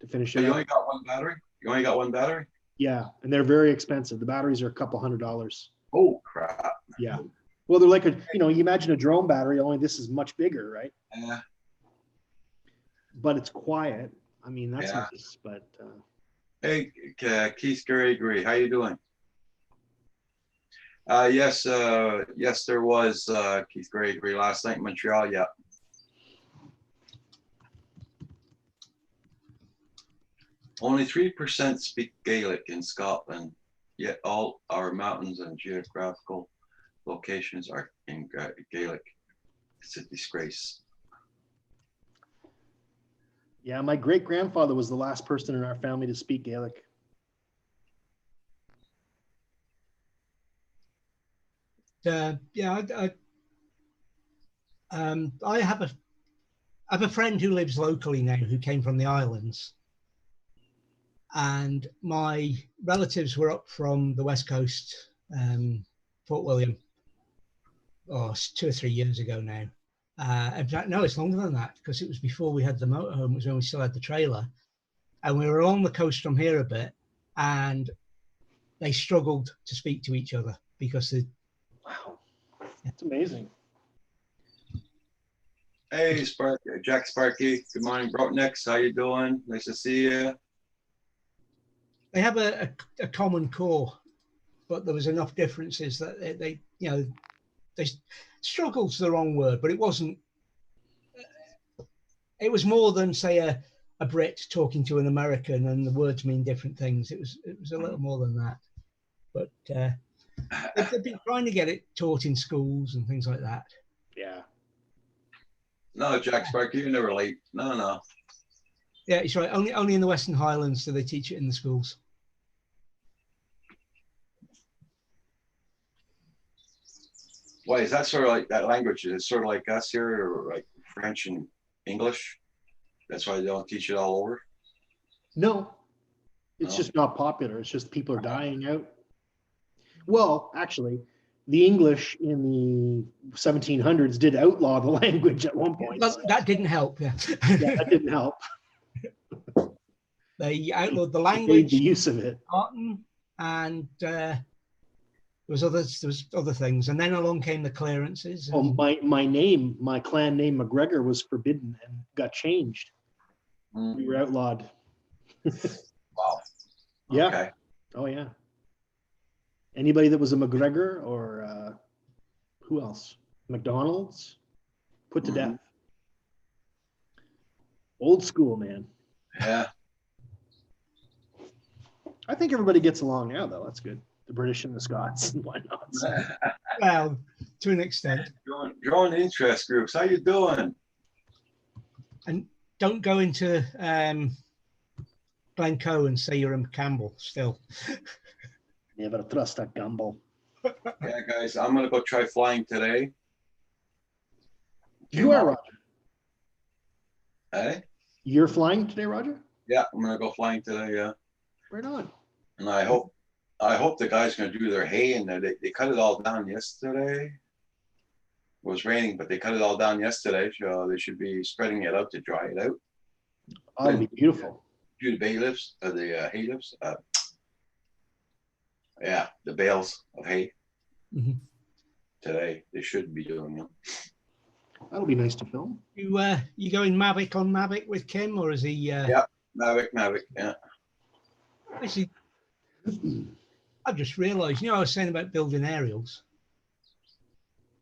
to finish So it. you only got one battery? You only got one battery? Yeah, and they're very expensive. The batteries are a couple $100. Oh, crap. Yeah. Well, they're like you imagine a drone battery, only this is much bigger, right? Yeah. But it's quiet. I mean, that's nice, but... Hey, Keith Gregory, how you doing? Yes, there was Keith Gregory last night in Montreal, yeah. Only 3% speak Gaelic in Scotland, yet all our mountains and geographical locations are in Gaelic. It's a disgrace. Yeah, my great grandfather was the last person in our family to speak Gaelic. Yeah, I have a friend who lives locally now who came from the islands, and my relatives were up from the west coast, Fort William, 2 or 3 years ago now. In fact, no, it's longer than that because it was before we had the motorhome. It was when we still had the trailer, and we were on the coast from here a bit, and they struggled to speak to each other because Wow, that's amazing. Hey, Jack Sparky. Good morning, Brotnex. How you doing? Nice to see you. they have a common core, but there was enough differences that they struggled's the wrong word, but it wasn't. It was more than say a Brit talking to an American, and the words mean different things. It was a little more than that, but they've been trying to get it taught in schools and things like that. Yeah. No, Jack Sparky, you're never late. No. Yeah, it's right. Only in the Western Highlands do they teach it in the schools. Why is that sort of like that language? Is it sort of like us here, or like French and English? That's why they don't teach it all over. No, it's No. just not popular. It's just people are dying out. Well, actually, the English in the 1700s did outlaw the language at one point. Well, that didn't help. Yeah, Yeah, that didn't help. they outlawed the They made language, the use of it. Martin, and there was other things, and then along came the clearances. Oh, And, my clan name McGregor was forbidden and got changed. We were outlawed. Wow. Yeah. Okay. Oh yeah. Anybody that was a McGregor or who else? McDonald's put to death. Old school, man. Yeah. I think everybody gets along now, though. That's good. The British and the Scots and whatnot. well, to an extent. Growing interest groups. How you doing? And don't go into Glencoe and say you're a Campbell still. Never trust a Campbell. Yeah, guys, I'm gonna go try flying today. You are, Roger. Hey? You're flying today, Roger? Yeah, I'm gonna go flying today. Yeah, Right on. and I hope the guys gonna do their hay, and they cut it all down yesterday. It was raining, but they cut it all down yesterday, so they should be spreading it out to dry it out. Oh, it'll be beautiful. Do the bay lifts, the hay lifts. Yeah, the bales of hay. Mhm. Today they should be doing them. That'll be nice to film. You going Mavic on Mavic with Kim, or is he? Yeah. Mavic. Yeah. Actually, I've just realised. I was saying about building aerials.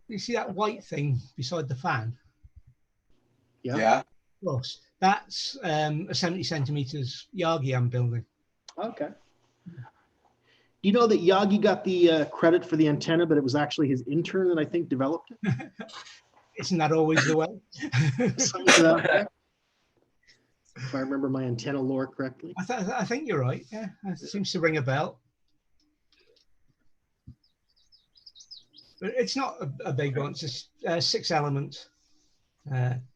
You see that white thing beside the fan? Yeah. Yeah. Plus, that's a 70 centimeters Yagi I'm building. Okay. Do you know that Yagi got the credit for the antenna, but it was actually his intern that I think developed it? Isn't that always the way? Something to that effect. If I remember my antenna lore correctly. I think you're right. Yeah, it seems to ring a bell. But it's not a big one. It's just 6 elements.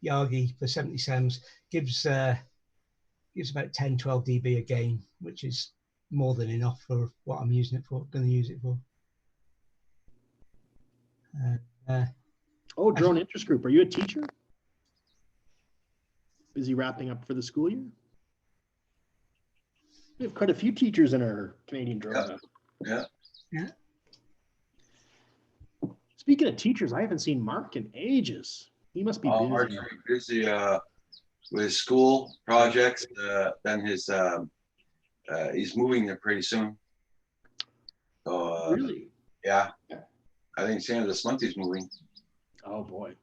Yagi for 70 sems gives about 10, 12 dB a gain, which is more than enough for what I'm using it for. Going to use it for. Oh, drone interest group. Are you a teacher? Busy wrapping up for the school year? We have quite a few teachers in our Canadian drone. Yeah. Speaking of teachers, I haven't seen Mark in ages. He must be Oh, busy. Mark's very busy with his school projects. Then he's moving there pretty soon. So Really? yeah, I think it's the end of this month he's moving. Oh boy.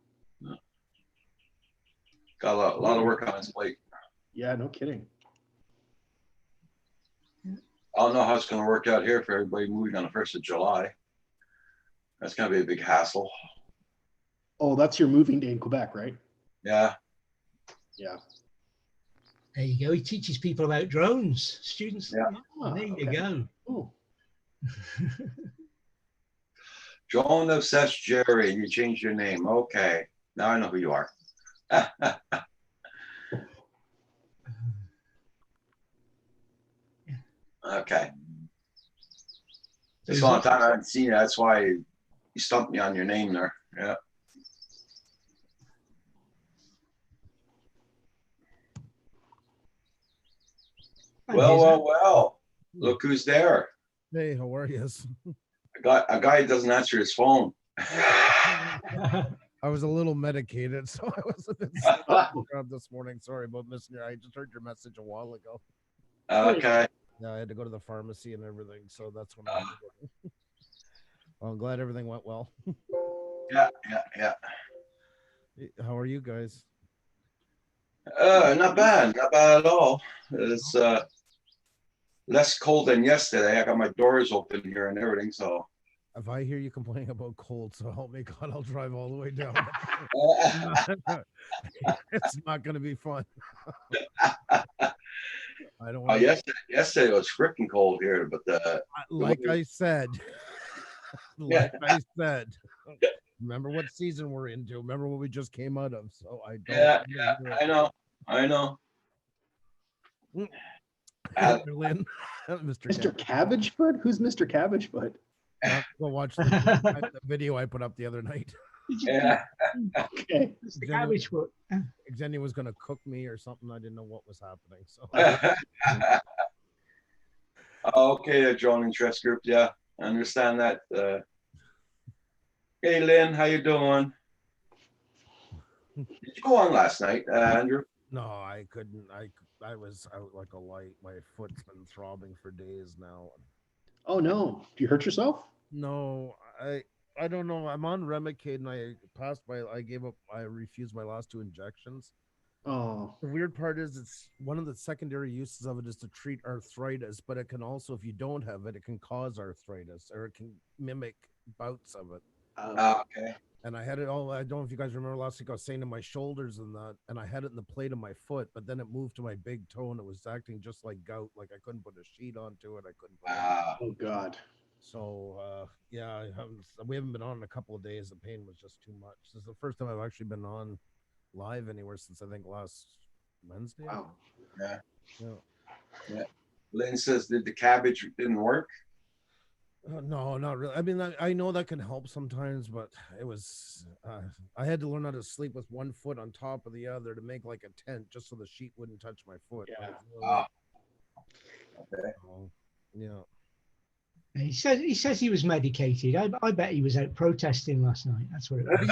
Got a lot of work on his plate. Yeah, no kidding. I don't know how it's gonna work out here for everybody moving on the 1st of July. That's gonna be a big hassle. Oh, that's your moving day in Quebec, right? Yeah. Yeah. There you go. He teaches people about drones. Students. Yeah. There you Okay. go. Oh, Joan Obsessed Jerry, you changed your name. Okay. Now I know who you are. Okay. It's a long time I haven't seen you. That's why you stumped me on your name there. Yeah. Well. Look who's there. Hey, how are you? A guy who doesn't answer his phone. I was a little medicated, so I was a bit sick this morning. Sorry about missing you. I just heard your message a while ago. Okay. Yeah, I had to go to the pharmacy and everything, so that's when I. Well, I'm glad everything went well. Yeah. How are you guys? Not bad at all. It's less cold than yesterday. I got my doors open here and everything, so. If I hear you complaining about cold, so help me God, I'll drive all the way down. It's not going to be fun. I don't want. Yesterday it was freaking cold here, but like I said, remember what season we're into. Remember what we just came out of. So I don't. Yeah, I know. Lynn, Mr. Cabbagefoot? Who's Mr. Cabbagefoot? Go watch the video I put up the other night. Yeah. Okay. Mr. Cabbagefoot. Xenia was going to cook me or something. I didn't know what was happening. So. Okay, the drone interest group. Yeah, I understand that. Hey, Lynn, how you doing? Did you go on last night, Andrew? No, I couldn't. I was out like a light. My foot's been throbbing for days now. Oh no! Did you hurt yourself? No, I don't know. I'm on Remicade and I refused my last 2 injections. Oh. The weird part is it's one of the secondary uses of it is to treat arthritis, but it can also, if you don't have it, it can cause arthritis or it can mimic bouts of it. Okay. And I had it all. I don't know if you guys remember last week I was saying to my shoulders and that, and I had it in the plate of my foot, but then it moved to my big toe and it was acting just like gout. Like I couldn't put a sheet onto it. I couldn't. Oh God. So yeah, we haven't been on in a couple of days. The pain was just too much. This is the first time I've actually been on live anywhere since I think last Wednesday. Wow. Yeah. Lynn says, did the cabbage didn't work? No, not really. I mean, I know that can help sometimes, but it was, I had to learn how to sleep with one foot on top of the other to make like a tent just so the sheet wouldn't touch my foot. Yeah. Okay. Yeah. He says he was medicated. I bet he was out protesting last night. That's what it was.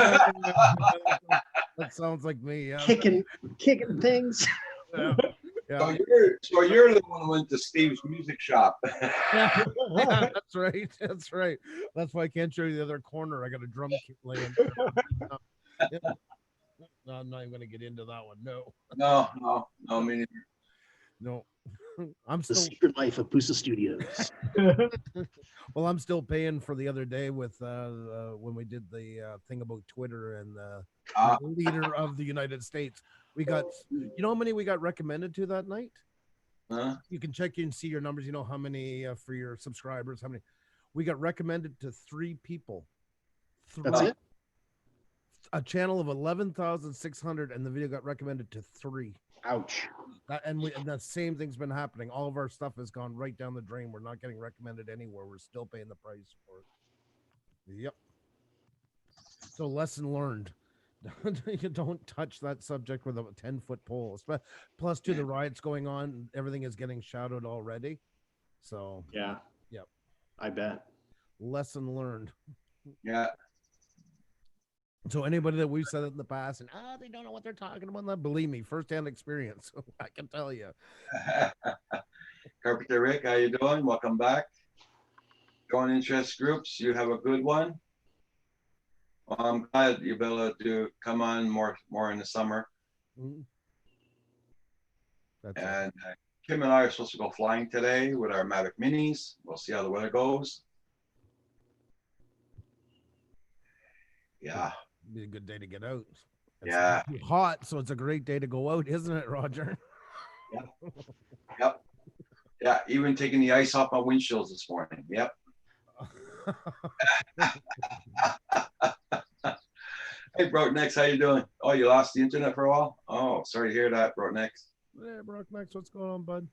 That sounds like me. Yeah. Kicking things. Yeah. Yeah. So you're the one who went to Steve's music shop. Yeah, that's right. That's right. That's why I can't show you the other corner. I got a drum kit laying. Yeah. No, I'm not even going to get into that one. No. No, me neither. No. I'm The still. Secret Life of Pusa Studios. Well, I'm still paying for the other day with when we did the thing about Twitter and the leader of the United States. We got, you know how many we got recommended to that night? Huh? You can check and see your numbers. You know how many for your subscribers, how many we got recommended to 3 people. That's it? A channel of 11,600 and the video got recommended to 3. Ouch. And the same thing's been happening. All of our stuff has gone right down the drain. We're not getting recommended anywhere. We're still paying the price for it. Yep. So lesson learned. You don't touch that subject with a 10-foot pole. Plus, to the riots going on, everything is getting shadowed already. So Yeah. Yep. I bet. Lesson learned. Yeah. So anybody that we've said it in the past and they don't know what they're talking about, that believe me, firsthand experience. I can tell you. Carpenter Rick, how you doing? Welcome back. Join interest groups. You have a good one. Well, I'm glad you'll be able to come on more in the summer. Mm-hmm. Kim and I are supposed to go flying today with our Mavic Minis. We'll see how the weather goes. Yeah. Be a good day to get out. It's Yeah. not too hot, so it's a great day to go out, isn't it, Roger? Yep. Yeah. Even taking the ice off my windshields this morning. Yep. Hey, Brokenex, how you doing? Oh, you lost the internet for a while? Oh, sorry to hear that, Brokenex. Yeah, Brokenex, what's going on, bud?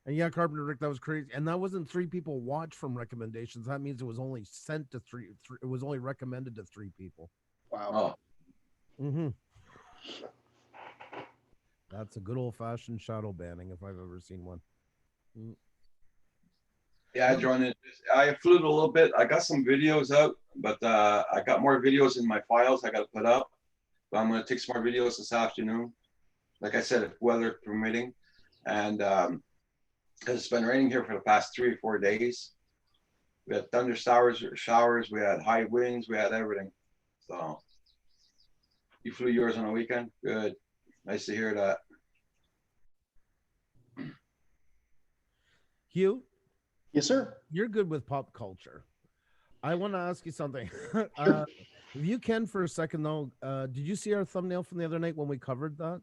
And yeah, Carpenter Rick, that was crazy. And that wasn't 3 people watched from recommendations. That means it was only sent to three it was only recommended to 3 people. Wow. Oh, Mm-hmm. That's a good old-fashioned shadow banning if I've ever seen one. yeah, I joined it. I flew it a little bit. I got some videos out, but I got more videos in my files I got to put up. But I'm going to take some more videos this afternoon. Like I said, if weather permitting. And it's been raining here for the past 3 or 4 days. We had thunder showers, we had high winds, we had everything. So you flew yours on the weekend? Good. Nice to hear that. Hugh, Yes, sir. you're good with pop culture. I want to ask you something. If you can for a second, though, did you see our thumbnail from the other night when we covered that?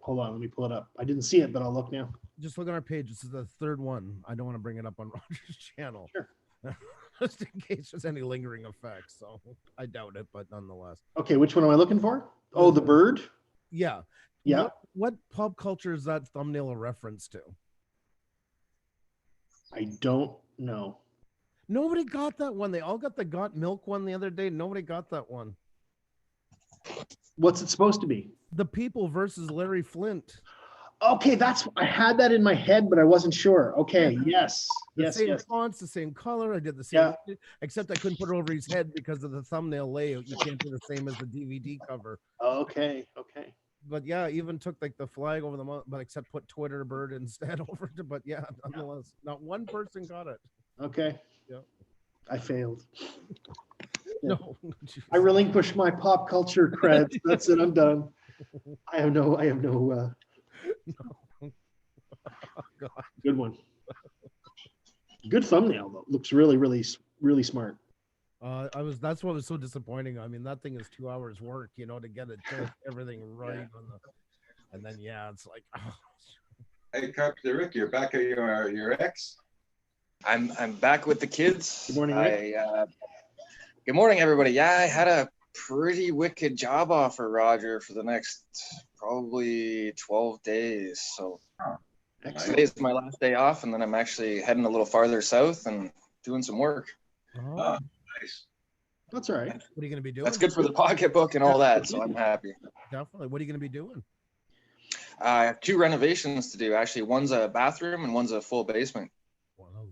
Hold on, let me pull it up. I didn't see it, but I'll look now. Just look on our page. This is the 3rd one. I don't want to bring it up on Roger's channel. Sure. Just in case there's any lingering effects. So I doubt it, but nonetheless. Okay, which one am I looking for? Oh, the bird. Yeah. Yeah. What pop culture is that thumbnail a reference to? I don't know. Nobody got that one. They all got the Got Milk one the other day. Nobody got that one. What's it supposed to be? The People versus Larry Flint. Okay, I had that in my head, but I wasn't sure. Okay, yes. The Yes, same yes. fonts, the same color. I did the same, Yeah. except I couldn't put it over his head because of the thumbnail layout. You can't do the same as the DVD cover. Okay, okay. But yeah, I even took like the flag over the month, but except put Twitter bird instead over it. But yeah, nonetheless, not one person got it. Okay. Yeah. I failed. No, I relinquished my pop culture creds. That's it. I'm done. I have no. No. God. Good one. Good thumbnail though. Looks really, really, really smart. That's what was so disappointing. I mean, that thing is 2 hours work, to get it to everything right on and then yeah, it's like Hey, Carpenter Rick, you're back at your ex? I'm back with the kids. Good morning, Rick. Good morning, everybody. Yeah, I had a pretty wicked job offer, Roger, for the next probably 12 days. So Excellent. today's my last day off, and then I'm actually heading a little farther south and doing some work. oh, Nice. That's all right. what are you gonna be doing? That's good for the pocketbook and all that, so I'm happy. Definitely. What are you gonna be doing? I have 2 renovations to do. Actually, one's a bathroom and one's a full basement.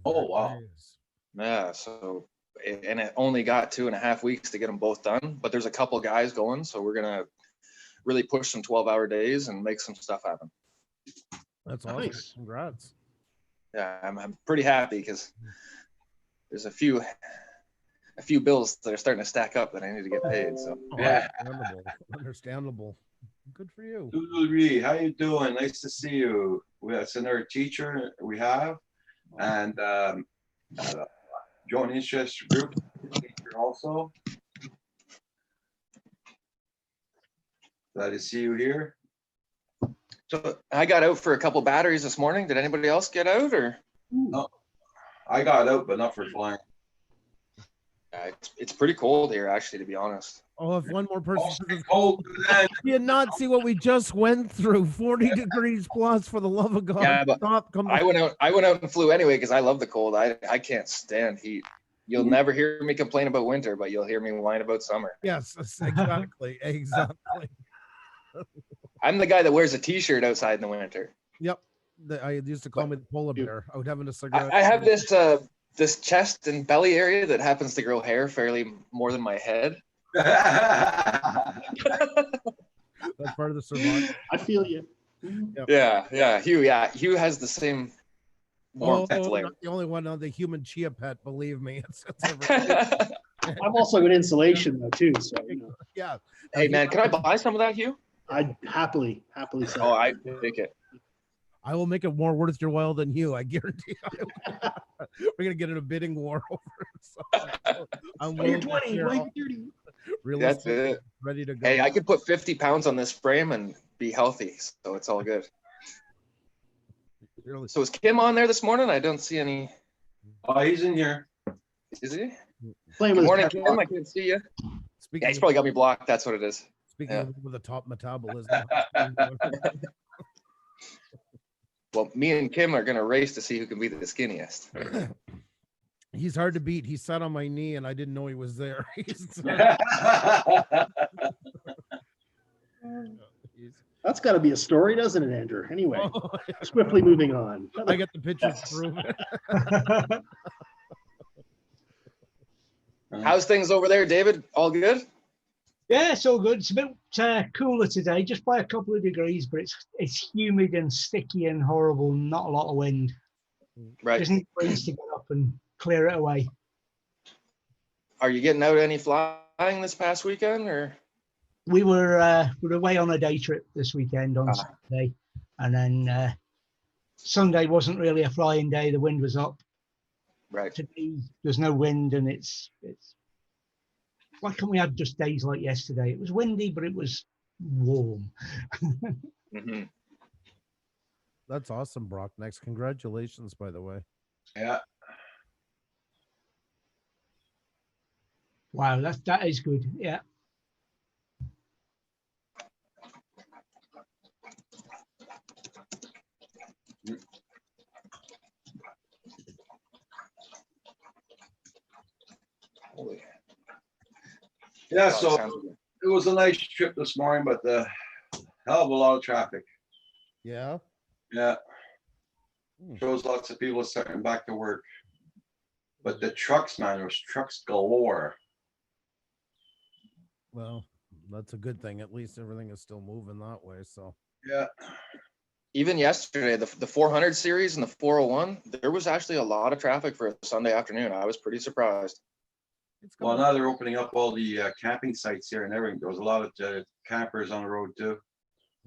Oh, wow. Nice. Yeah, so and it only got 2.5 weeks to get them both done, but there's a couple guys going, so we're gonna really push some 12-hour days and make some stuff happen. That's awesome. Nice. Congrats. Yeah, I'm pretty happy because there's a few bills that are starting to stack up that I need to get paid. So Oh, Yeah. Understandable. Good for you. Lulu, how you doing? Nice to see you. That's another teacher we have, and joint interest group teacher also. Glad to see you here. So I got out for a couple batteries this morning. Did anybody else get out or? I got out, but not for flying. It's pretty cold here, actually, to be honest. Oh, if one more person Oh, says it's cold, then. you did not see what we just went through. 40 degrees plus, for the love of God. Yeah, but Stop. Come I went out and flew anyway because I love the cold. I can't stand heat. You'll never hear me complain about winter, but you'll hear me whine about summer. Yes, exactly. Exactly. I'm the guy that wears a t-shirt outside in the winter. Yep. I used to call me the polar bear. I would have a cigarette. I have this chest and belly area that happens to grow hair fairly more than my head. That's part of the survival. I feel you. Yeah. Hugh has the same warmth flair. Not the only one on the human chia pet. Believe me, it's I've also got insulation though too, so yeah. Hey man, can I buy some of that, Hugh? I'd happily say. Oh, I take it. I will make it more worth your while than you. I guarantee. We're gonna get in a bidding war over it. So I'm Why you're willing to 20, share why all- you're 30. real That's estate, it. ready to go. Hey, I could put 50 pounds on this frame and be healthy, so it's all good. Really- So is Kim on there this morning? I don't see any. Oh, he's in here. Is he? Playing Good with morning, his Kim. I can't see you. Speaking Yeah, he's probably got me blocked. That's what it is. speaking yeah. of with a top metabolism. Well, me and Kim are gonna race to see who can be the skinniest. He's hard to beat. He sat on my knee and I didn't know he was there. He's- That's got to be a story, doesn't it, Andrew? Anyway, Oh, swiftly moving on. I got the pictures to prove it. How's things over there, David? All good? Yeah, it's all good. It's a bit cooler today, just by a couple of degrees, but it's humid and sticky and horrible. Not a lot of wind. Right. Just need breeze to get up and clear it away. Are you getting out any flying this past weekend, or? We were away on a day trip this weekend on Saturday, and then Sunday wasn't really a flying day. The wind was up. Right. Today there's no wind, and it's why can't we have just days like yesterday? It was windy, but it was warm. Mm-hmm. That's awesome, Brock. Next, congratulations, by the way. Yeah. Wow, that is good. Yeah. Holy. Yeah, Oh, so sounds good. it was a nice trip this morning, but the hell of a lot of traffic. Yeah. Yeah. Hmm. Shows lots of people starting back to work. But the trucks, man, there was trucks galore. Well, that's a good thing. At least everything is still moving that way. So Yeah. Even yesterday, the 400 series and the 401, there was actually a lot of traffic for a Sunday afternoon. I was pretty surprised. it's Well, coming. now they're opening up all the camping sites here and everything. There was a lot of campers on the road too.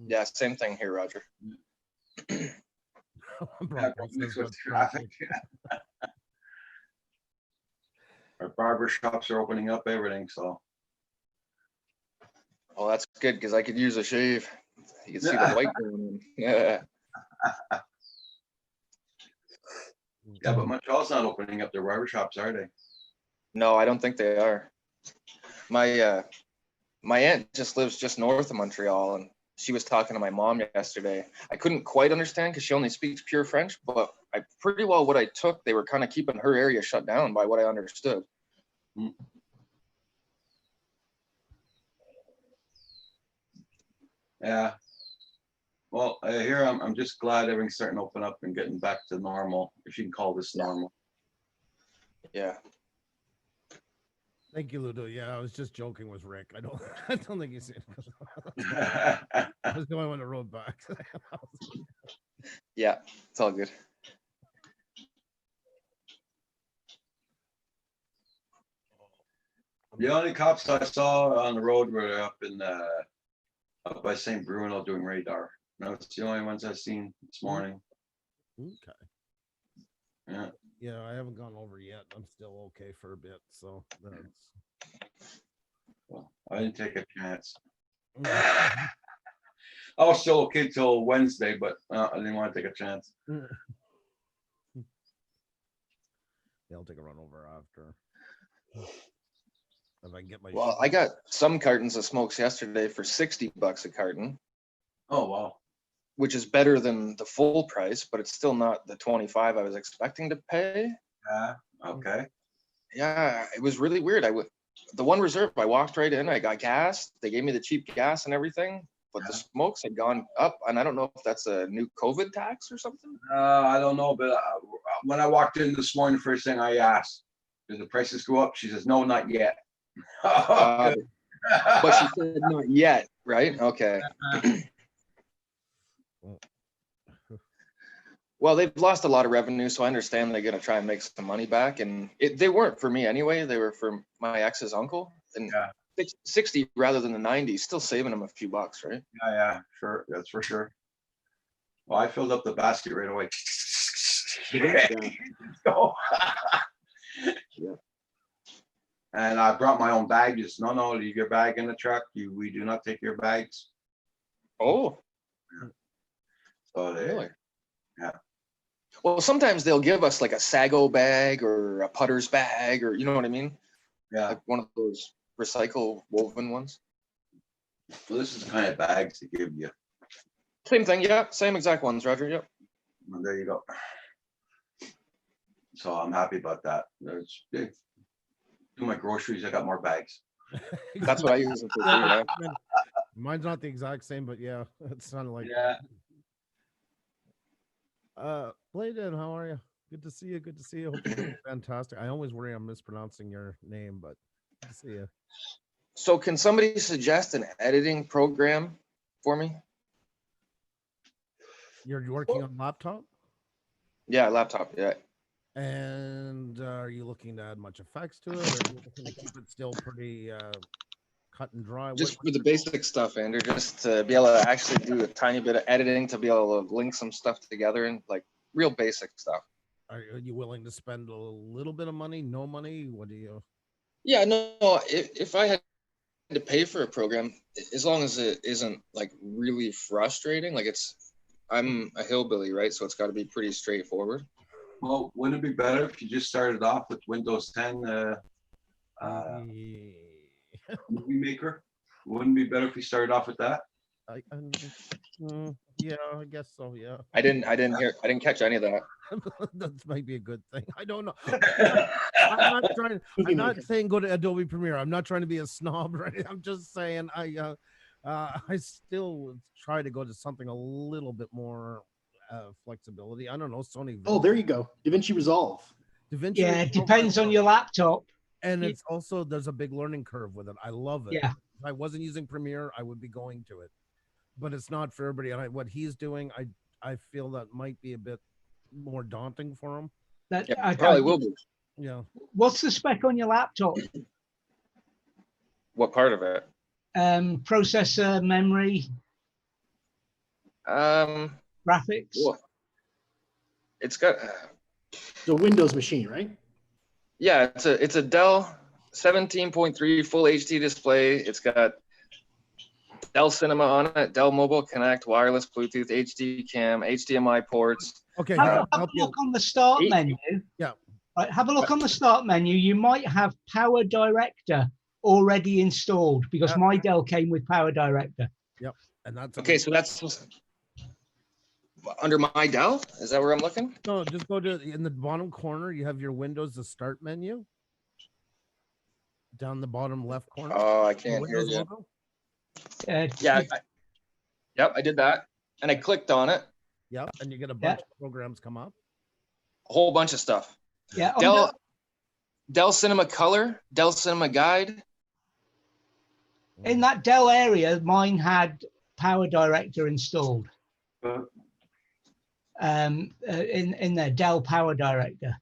Yeah, same thing here, Roger. Brock Yeah, says mixed with what's traffic. Our barber shops are opening up everything, so. Well, that's good because I could use a shave. You can see the white going in. Yeah. Yeah, but Montreal's not opening up their barber shops, are they? No, I don't think they are. My aunt just lives just north of Montreal, and she was talking to my mom yesterday. I couldn't quite understand because she only speaks pure French, but I pretty well what I took, they were kind of keeping her area shut down by what I understood. Yeah. Well, here I'm just glad everything's starting to open up and getting back to normal, if you can call this normal. Yeah. Thank you, Ludo. Yeah, I was just joking with Rick. I don't think he's in. I was going on the road back. Yeah, it's all good. The only cops I saw on the road were up by St. Bruno doing radar. No, it's the only ones I've seen this morning. Okay. Yeah. Yeah, I haven't gone over yet. I'm still okay for a bit. So that's Well, I didn't take a chance. Mm. I was still okay till Wednesday, but I didn't want to take a chance. Yeah, I'll take a run over after. If I can get my Well, I got some cartons of smokes yesterday for $60 a carton, Oh, wow. which is better than the full price, but it's still not the 25 I was expecting to pay. Yeah, okay. Yeah, it was really weird. The one reserve, I walked right in, I got gas. They gave me the cheap gas and everything, but the smokes had gone up, and I don't know if that's a new COVID tax or something. I don't know, but when I walked in this morning, first thing I asked, did the prices go up? She says, no, not yet. But she said not yet, right? Okay. Well, they've lost a lot of revenue, so I understand they're going to try and make some money back. And they weren't for me anyway. They were for my ex's uncle. And Yeah. 60 rather than the 90, still saving them a few bucks, right? Yeah, sure. That's for sure. Well, I filled up the basket right away. Yeah. Go. Yeah. And I brought my own bags. No, leave your bag in the truck. We do not take your bags. Oh, So really? Yeah. Well, sometimes they'll give us like a Sago bag or a Putter's bag, or you know what I mean? Yeah. Like one of those recycle woven ones. Well, this is the kind of bags they give you. Same thing, yeah. Same exact ones, Roger. Yep. And there you go. So I'm happy about that. There's big. Do my groceries. I got more bags. That's what I use it for too. Yeah. Mine's not the exact same, but yeah, it's not like. Yeah. Bladen, how are you? Good to see you. Good to see you. Hope you're doing fantastic. I always worry I'm mispronouncing your name, but good to see you. So can somebody suggest an editing program for me? You're working on laptop, Yeah, laptop. Yeah. and are you looking to add much effects to it, or are you looking to keep it still pretty cut and dry? Just for the basic stuff, Andrew, just to be able to actually do a tiny bit of editing to be able to link some stuff together and like real basic stuff. Are you willing to spend a little bit of money? No money? What do you? Yeah, no, if I had to pay for a program, as long as it isn't like really frustrating, like I'm a hillbilly, right? So it's got to be pretty straightforward. Well, wouldn't it be better if you just started off with Windows 10 Movie Maker? Wouldn't it be better if you started off with that? Yeah, I guess so. Yeah, I didn't catch any of that. that might be a good thing. I don't know. I'm not saying go to Adobe Premiere. I'm not trying to be a snob, right? I'm just saying I still try to go to something a little bit more flexibility. I don't know, Sony. Oh, there you go. DaVinci Resolve. DaVinci. Yeah, it depends on your laptop. And it's also there's a big learning curve with it. I love it. Yeah. If I wasn't using Premiere, I would be going to it, but it's not for everybody. And what he's doing, I feel that might be a bit more daunting for him. That Yeah, probably will be. Yeah. What's the spec on your laptop? What part of it? Processor, memory, graphics. Well, it's got The Windows machine, right? yeah, it's a Dell 17.3 full HD display. It's got Dell Cinema on it, Dell Mobile Connect, wireless Bluetooth, HD cam, HDMI ports. Okay. Have a look on the start menu. Yeah. Right, have a look on the start menu. You might have Power Director already installed because my Dell came with Power Director. Yep. And that's Okay, so that's under my Dell. Is that where I'm looking? No, just go to in the bottom corner. You have your Windows the start menu. Down the bottom left corner. Oh, I can't hear Windows you. logo. Yeah. Yep, I did that, and I clicked on it. Yep, and you get a bunch of programs come up. A whole bunch of stuff. Yeah. Dell Cinema Color, Dell Cinema Guide. In that Dell area, mine had Power Director installed. In there, Dell Power Director.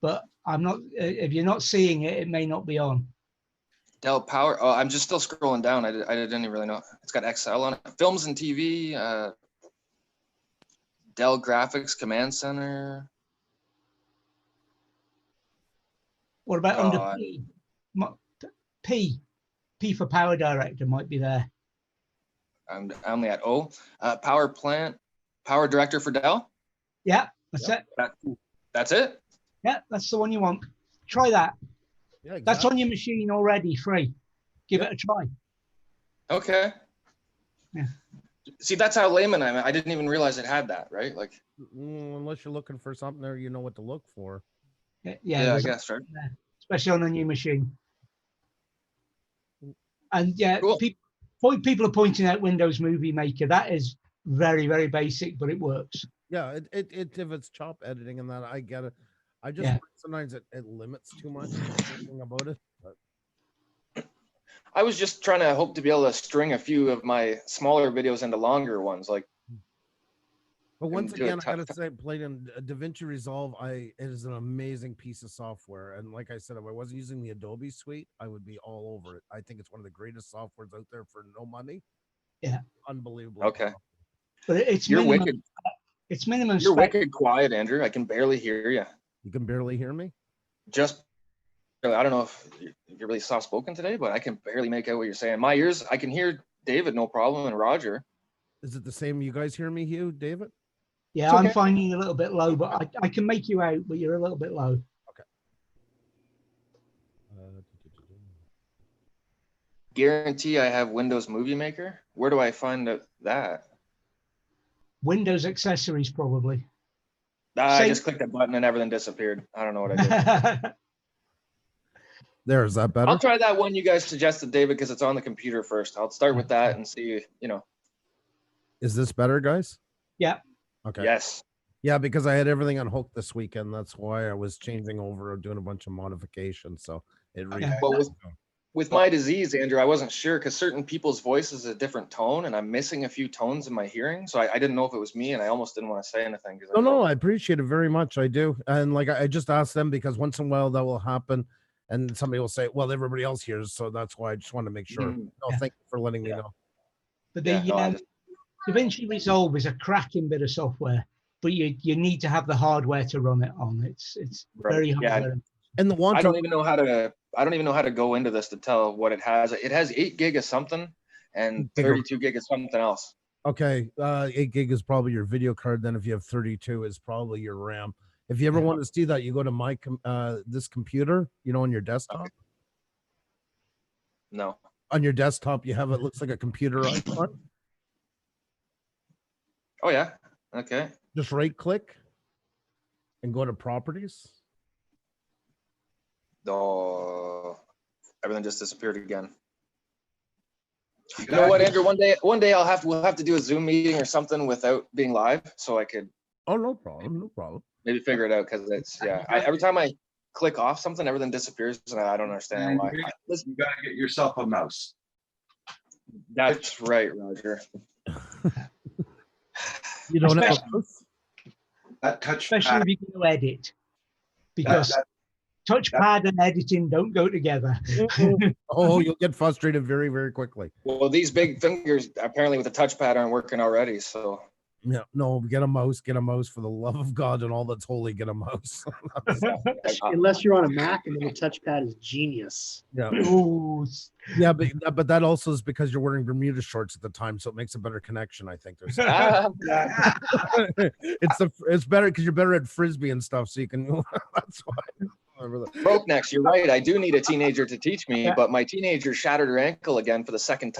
But I'm not. If you're not seeing it, it may not be on. Dell Power. Oh, I'm just still scrolling down. I didn't even really know. It's got Excel on it. Films and TV. Dell Graphics Command Center. What about under P? P for Power Director might be there. I'm only at O. Power Plant. Power Director for Dell. Yeah, that's it. That's it. Yeah, that's the one you want. Try that. Yeah, exactly. That's on your machine already, free. Give it a try. Okay. Yeah. See, that's how layman I am. I didn't even realize it had that, right? Like, unless you're looking for something there, you know what to look for. Yeah, I guess, right? Especially on a new machine. And yeah, Cool. people are pointing out Windows Movie Maker. That is very, very basic, but it works. Yeah, it if it's chop editing and that, I get it. I just sometimes it limits too much thinking about it. But I was just trying to hope to be able to string a few of my smaller videos into longer ones. Like, But once do it again, I tough. gotta say, played in DaVinci Resolve. It is an amazing piece of software. And like I said, if I wasn't using the Adobe suite, I would be all over it. I think it's one of the greatest softwares out there for no money. Yeah, unbelievable. Okay. But it's You're minimum. wicked. It's minimum You're spec. wicked quiet, Andrew. I can barely hear you. You can barely hear me. Just, I don't know if you're really soft spoken today, but I can barely make out what you're saying. My ears, I can hear David, no problem, and Roger. Is it the same? You guys hear me, Hugh, David? Yeah, It's I'm okay. finding you a little bit low, but I can make you out, but you're a little bit low. Guarantee I have Windows Movie Maker. Where do I find that? Windows accessories, probably. I Same- just clicked that button and everything disappeared. I don't know what I did. There, is that better? I'll try that one you guys suggested, David, because it's on the computer first. I'll start with that and see, Is this better, guys? Yeah. Okay. Yes. Yeah, because I had everything on Hulk this weekend. That's why I was changing over, doing a bunch of modifications. So it Okay. But with my disease, Andrew, I wasn't sure because certain people's voices is a different tone, and I'm missing a few tones in my hearing. So I didn't know if it was me, and I almost didn't want to say anything. No, I appreciate it very much. I do. And like I just asked them because once in a while that will happen and somebody will say, well, everybody else hears. So that's why I just want to make sure. Mhm. No, Yeah. thank you for letting me know. But Yeah, the no, I just- DaVinci Resolve is a cracking bit of software, but you need to have the hardware to run it on. It's Right. very Yeah. hardware. And the one I don't even know how to go into this to tell what it has. It has 8 gig of something and 32 gig of something else. Okay, 8 gig is probably your video card. Then if you have 32 is probably your RAM. If you ever want to see that, you go to this computer, on your desktop. Okay. No. On your desktop, you have it looks like a computer icon. Oh yeah. Okay. Just right click and go to properties. Oh, everything just disappeared again. You You know what, gotta- Andrew? One day we'll have to do a Zoom meeting or something without being live, so I could Oh, no problem, no problem. maybe figure it out because it's every time I click off something, everything disappears, and I don't understand why. Listen, You gotta get yourself a mouse. that's right, Roger. You don't have Especially- That touchpad, Especially if you're going to edit, because that- touchpad and editing don't go together. Oh, you'll get frustrated very, very quickly. Well, these big fingers apparently with the touchpad aren't working already, so Yeah, no, get a mouse for the love of God and all that's holy, get a mouse. Unless you're on a Mac and then the touchpad is genius. Yeah. Ooh, Yeah, but that also is because you're wearing Bermuda shorts at the time, so it makes a better connection. I think there's it's better because you're better at frisbee and stuff, so you can. That's why. broke necks. You're right. I do need a teenager to teach me, but my teenager shattered her ankle again for the second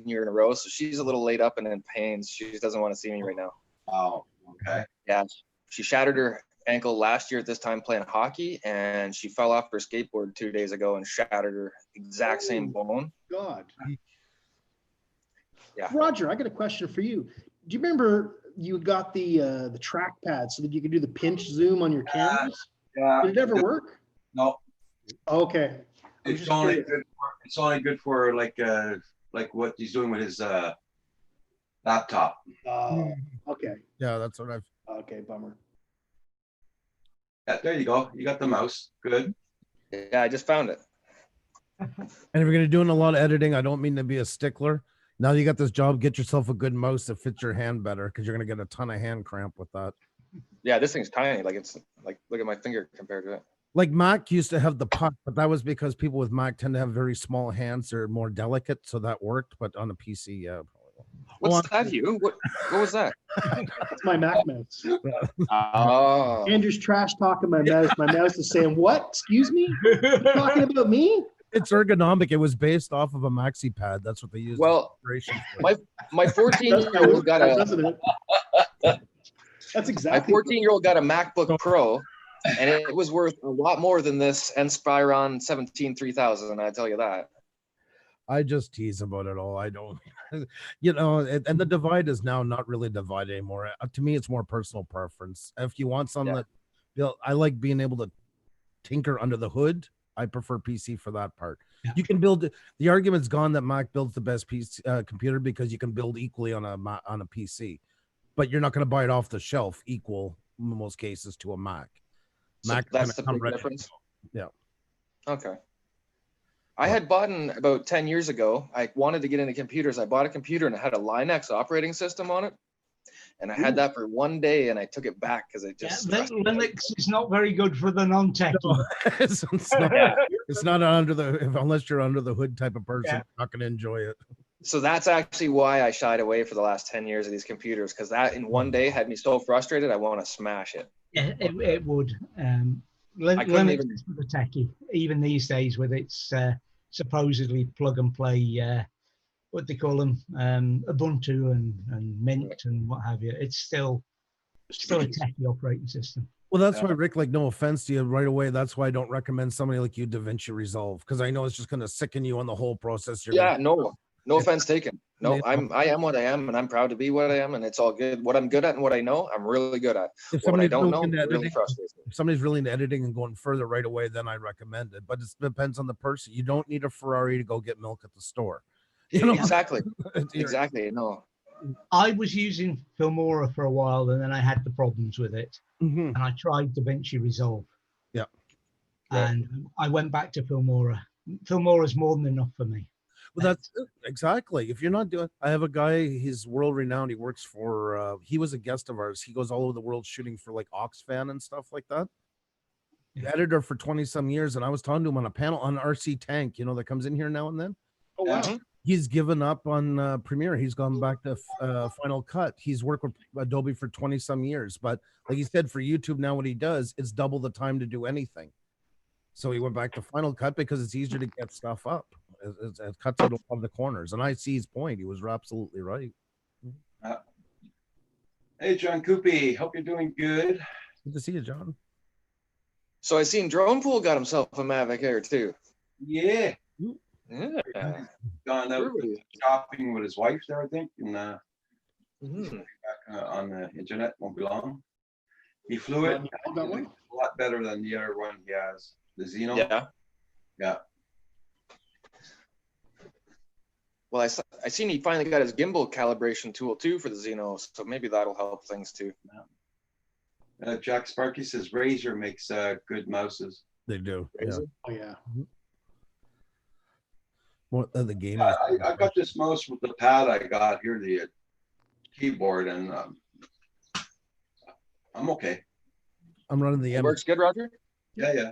year in a row. So she's a little laid up and in pain. She doesn't want to see me right now. Oh, okay. Yeah, she shattered her ankle last year at this time playing hockey, and she fell off her skateboard 2 days ago and shattered her exact same bone. God. Yeah. Roger, I got a question for you. Do you remember you got the trackpad so that you could do the pinch zoom on your cameras? Yeah. Did it ever work? No, Okay. I'm it's just only curious. good for, it's only good for like what he's doing with his laptop. Okay. Yeah, that's what I've. Okay, bummer. Yeah, there you go. You got the mouse. Good. Yeah, I just found it. And if you're gonna doing a lot of editing, I don't mean to be a stickler. Now you got this job, get yourself a good mouse that fits your hand better because you're gonna get a ton of hand cramp with that. Yeah, this thing's tiny. Like it's like look at my finger compared to it. Like Mac used to have the puck, but that was because people with Mac tend to have very small hands. They're more delicate, so that worked. But on a PC, yeah. What's that, Hugh? What was that? That's my Mac mouse. Oh, Andrew's trash talking my mouse. My mouse is saying, "What? Excuse me? You're talking about me?" It's ergonomic. It was based off of a maxi pad. That's what they used. well, inspiration for. my 14-year-old got a Doesn't it? That's my exactly. 14-year-old got a MacBook Pro, and it was worth a lot more than this Inspiron 17-3000. I tell you that. I just tease about it all. I don't, and the divide is now not really divided anymore. To me, it's more personal preference. If you want something that, I like being able to tinker under the hood. I prefer PC for that part. Yeah. You can build. The argument's gone that Mac builds the best PC computer because you can build equally on a PC, but you're not going to buy it off the shelf equal in most cases to a Mac. So Mac that's the kinda come big ready. difference. Yeah. Okay. I had bought about 10 years ago. I wanted to get into computers. I bought a computer and it had a Linux operating system on it. And I had that for one day and I took it back because it just stressed me out. Linux is not very good for the non-techie. It's not under the unless you're under the hood type of person. Yeah. You're not going to enjoy it. So that's actually why I shied away for the last 10 years of these computers, because that in one day had me so frustrated. I want to smash it. Yeah, it would. I couldn't Linux even- is for the techie, even these days with its supposedly plug and play. What they call them, Ubuntu and Mint and what have you. It's still a techie operating system. Well, that's Yeah. why, Rick, like, no offense to you right away. That's why I don't recommend somebody like you DaVinci Resolve, because I know it's just going to sicken you on the whole process. You're Yeah, gonna- no offense taken. No, Yeah. I am what I am, and I'm proud to be what I am, and it's all good. What I'm good at and what I know, I'm really good at. If What I somebody's don't know, really into really editing, frustrates me. if somebody's really into editing and going further right away, then I recommend it. But it depends on the person. You don't need a Ferrari to go get milk at the store. You know, Exactly, You're- exactly. No, I was using Filmora for a while, and then I had the problems with it, Mhm. and I tried DaVinci Resolve. Yeah. And I went back to Filmora. Filmora's more than enough for me. Well, that's it. Exactly. If you're not doing, I have a guy, he's world renowned. He works for, he was a guest of ours. He goes all over the world shooting for like Oxfam and stuff like that. Yeah. Editor for 20 some years. And I was talking to him on a panel on RC Tank, you know, that comes in here now and then. Oh wow. Mhm. He's given up on Premiere. He's gone back to Final Cut. He's worked with Adobe for 20 some years. But like he said, for YouTube now, what he does, it's double the time to do anything. So he went back to Final Cut because it's easier to get stuff up. It cuts out all the corners. And I see his point. He was absolutely right. Hey, John Coopy, hope you're doing good. Good to see you, John. so I seen Drone Pool got himself a Mavic Air too. Yeah, Yeah. gone out shopping with his wife there, I think, and Mhm. on the internet, won't be long. He flew it. You all got one? A lot better than the other one he has, the Xeno. Yeah. Yeah. Well, I seen he finally got his gimbal calibration tool too for the Xeno, so maybe that'll help things too. Jack Sparky says Razer makes good mouses. They do. Yeah. Razer? Oh yeah. More the game. I got this mouse with the pad I got here, the keyboard, and I'm okay. I'm running the It M. works good, Roger? Yeah.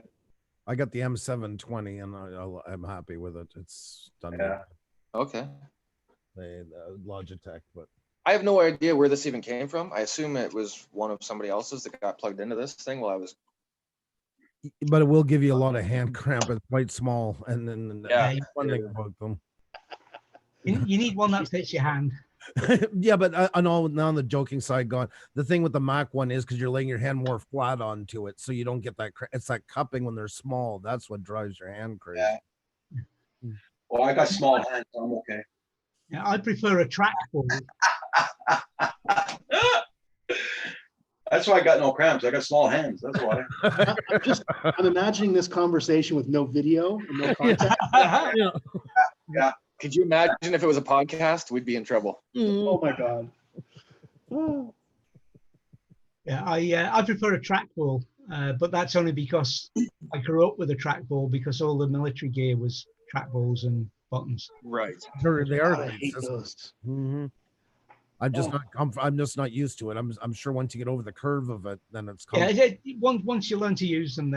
I got the M720 and I'm happy with it. It's done. Yeah. Okay. The Logitech, but I have no idea where this even came from. I assume it was one of somebody else's that got plugged into this thing while I was. it will give you a lot of hand cramp. It's quite small, and then Yeah. that's one thing about them. You need one that fits your hand. Yeah, but I know now on the joking side gone. The thing with the Mac one is because you're laying your hand more flat onto it, so you don't get that. It's that cupping when they're small. That's what drives your hand crazy. Yeah. Well, I got small hands, so I'm okay. Yeah, I prefer a trackball. That's why I got no cramps. I got small hands. That's why. I'm imagining this conversation with no video and no contact. Yeah. Could you imagine if it was a podcast? We'd be in trouble. Oh my god. Oh. Yeah, I prefer a trackball, but that's only because I grew up with a trackball because all the military gear was trackballs and buttons. Right. They are. God, I hate those. Mhm. I'm just not. I'm just not used to it. I'm sure once you get over the curve of it, then it's. Yeah, once you learn to use them,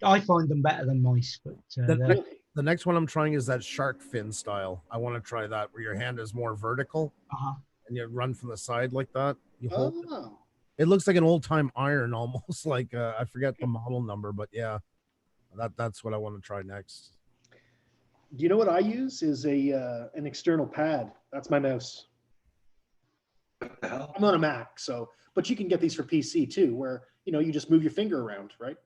I find them better than mice. But The next one I'm trying is that shark fin style. I want to try that where your hand is more vertical uh-huh. and you run from the side like that. You hold. Oh. It looks like an old time iron, almost like I forget the model number, but yeah, that's what I want to try next. Do you know what I use? Is an external pad. That's my mouse. What the hell? I'm on a Mac, so but you can get these for PC too, where you just move your finger around, right?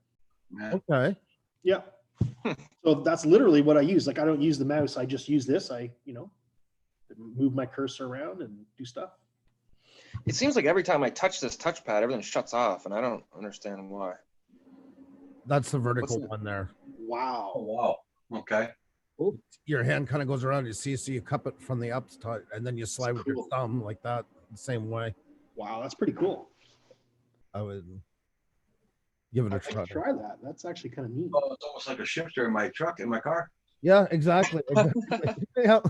Man. Okay. Yeah. So that's literally what I use. Like I don't use the mouse. I just use this. I move my cursor around and do stuff. It seems like every time I touch this touchpad, everything shuts off, and I don't understand why. That's the vertical What's that? one there. Oh, Wow. wow. Okay. Your hand kind of goes around. You see, so you cup it from the up and then you slide with your cool. thumb like that, the same way. Wow, that's pretty cool. I would give it I a should try. try that. That's actually kind of neat. Oh, it's almost like a shifter in my truck, in my car. Yeah, exactly. Yeah.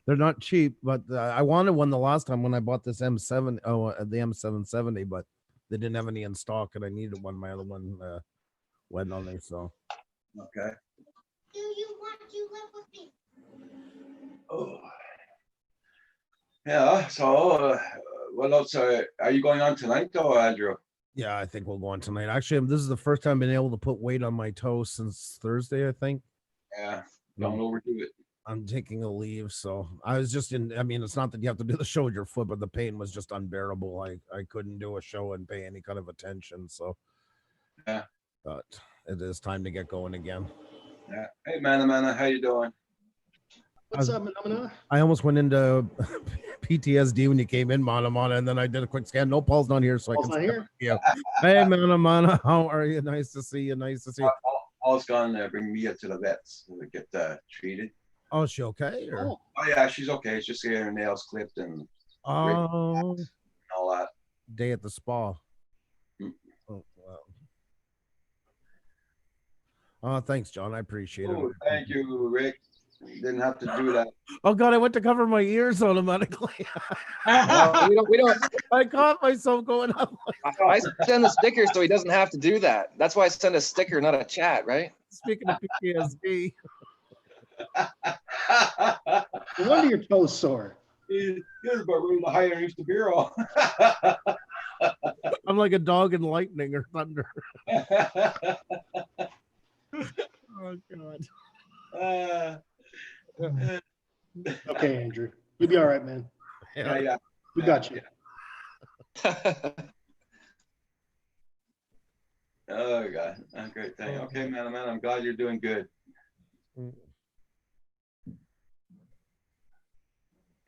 They're not cheap, but I wanted one the last time when I bought this M7. Oh, the M770, but they didn't have any in stock, and I needed one. My other one went on me, so. Okay. Do you want to live with me? Oh. Yeah, so what else are you going on tonight though, Andrew? Yeah, I think we'll go on tonight. Actually, this is the first time I've been able to put weight on my toes since Thursday, I think. Yeah, don't overdo it. I'm taking a leave, so I was just in. I mean, it's not that you have to do the show with your foot, but the pain was just unbearable. I couldn't do a show and pay any kind of attention. So, Yeah. But it is time to get going again. Yeah. Hey, Mana, how you doing? What's up, Manamana? I almost went into PTSD when you came in, Mana, and then I did a quick scan. No, Paul's not here, so Paul's I can. not here? Yeah. Hey, Mana, how are you? Nice to see you. Nice to see you. Paul's gone to bring Mia to the vets to get treated. Oh, is she okay? Or? Oh, Oh yeah, she's okay. It's just getting her nails clipped and Oh, all that. day at the spa. Mm. Oh, wow. Oh, thanks, John. I appreciate Oh, it. thank you, Rick. You didn't have to do that. Oh God, I went to cover my ears automatically. No, we don't. I caught myself going up. I send a sticker so he doesn't have to do that. That's why I send a sticker, not a chat, right? Speaking of PTSD, no wonder your toes sore. Here's about ready to hire East Bureau. I'm like a dog in lightning or thunder. Oh God. Okay, Andrew. You'll be all right, man. Yeah. We got you. Oh God, great thing. Okay, man, I'm glad you're doing good.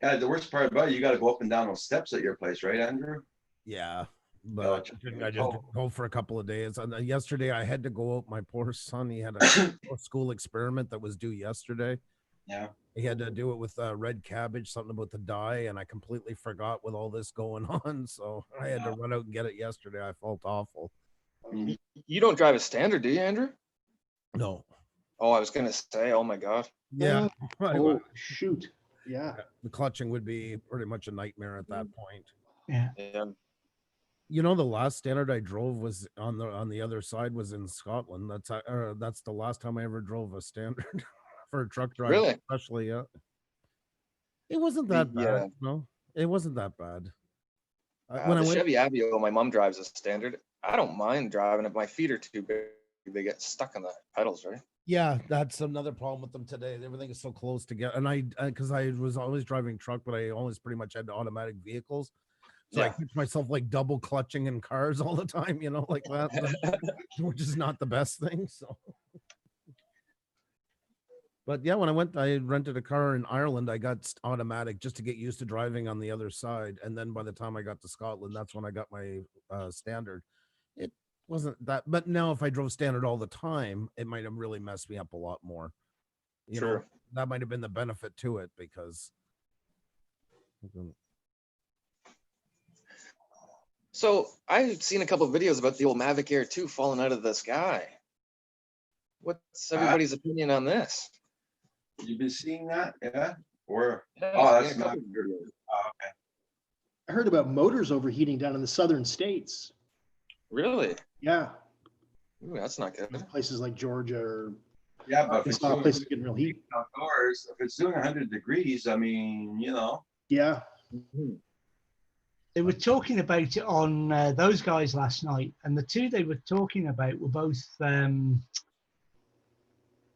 Yeah, the worst part about it, you got to go up and down those steps at your place, right, Andrew? Yeah, but Gotcha. I just go for a couple of days. And yesterday I had to go out. My poor son, he had a school experiment that was due yesterday. Yeah. He had to do it with red cabbage, something about the dye, and I completely forgot with all this going on. So I had to run out and get it yesterday. I felt awful. You don't drive a standard, do you, Andrew? No. Oh, I was gonna say, oh my God. Yeah. Oh, shoot. Yeah. The clutching would be pretty much a nightmare at that point. Yeah. Yeah. You know, the last standard I drove was on the other side was in Scotland. That's the last time I ever drove a standard for a truck driver. Really? Especially, yeah. It wasn't that bad. Yeah. No, it wasn't that bad. The Chevy Aveo, my mom drives a standard. I don't mind driving it. My feet are too big. They get stuck on the pedals, right? Yeah, that's another problem with them today. Everything is so close together. And because I was always driving truck, but I always pretty much had automatic vehicles. So I catch myself like double clutching in cars all the time, you know, like that, which is not the best thing. So, but yeah, when I rented a car in Ireland, I got automatic just to get used to driving on the other side. And then by the time I got to Scotland, that's when I got my standard. It wasn't that, but now if I drove standard all the time, it might have really messed me up a lot more. You know, that might have been the benefit to it because. So I've seen a couple of videos about the old Mavic Air 2 falling out of the sky. What's everybody's opinion on this? You've been seeing that, yeah? Or That's not not good. Oh, okay. I heard about motors overheating down in the southern states. Really? Yeah. Ooh, that's not good. Places like Georgia or Yeah, but if it's doing, places getting real heat. outdoors, if it's doing 100 degrees, I mean, you know. Yeah. They were talking about it on those guys last night, and the two they were talking about were both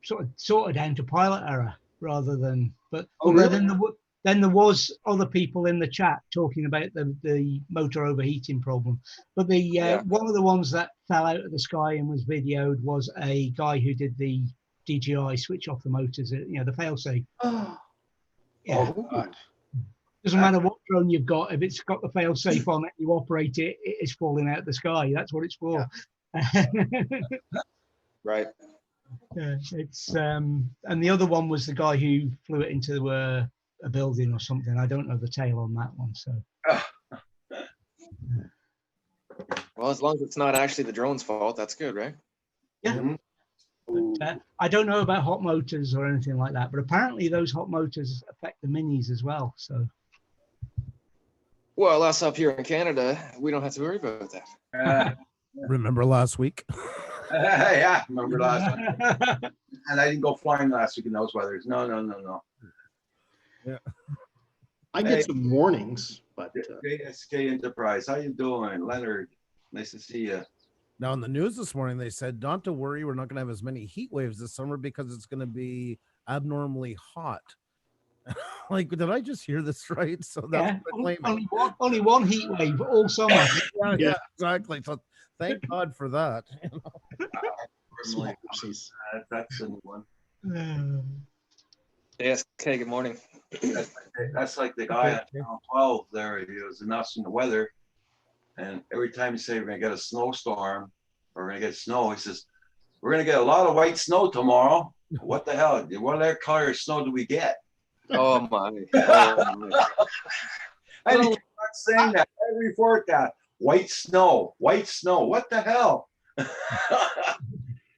sort of down to pilot error rather than. But really? then there was other people in the chat talking about the motor overheating problem. But the one of the ones that fell out of the sky and was videoed was a guy who did the DJI switch off the motors, the failsafe. Oh, Yeah. God. Doesn't matter what drone you've got, if it's got the fail-safe on it, you operate it, it is falling out of the sky. That's what it's for. Yeah. Right. It's and the other one was the guy who flew it into a building or something. I don't know the tale on that one. So. Well, as long as it's not actually the drone's fault, that's good, right? Yeah. Mm-hmm. I don't know about hot motors or anything like that, but apparently those hot motors affect the minis as well. So Well, us up here in Canada, we don't have to worry about that. Remember last week? Yeah, remember last week. And I didn't go flying last week in those weathers. No. I get some warnings, but JSK Enterprise, how you doing? Leonard, nice to see you. Now in the news this morning, they said not to worry, we're not going to have as many heat waves this summer because it's going to be abnormally hot. Like, did I just hear this right? So that's yeah, only one heat wave all summer. yeah, exactly. So thank God for that. That's a new one. Yes. Okay. Good morning. That's like the guy on 12 there. He was announcing the weather. And every time you say we're going to get a snowstorm or we're going to get snow, he says, we're going to get a lot of white snow tomorrow. What the hell? What color of snow do we get? Oh my. I keep on saying that every forecast. White snow. What the hell?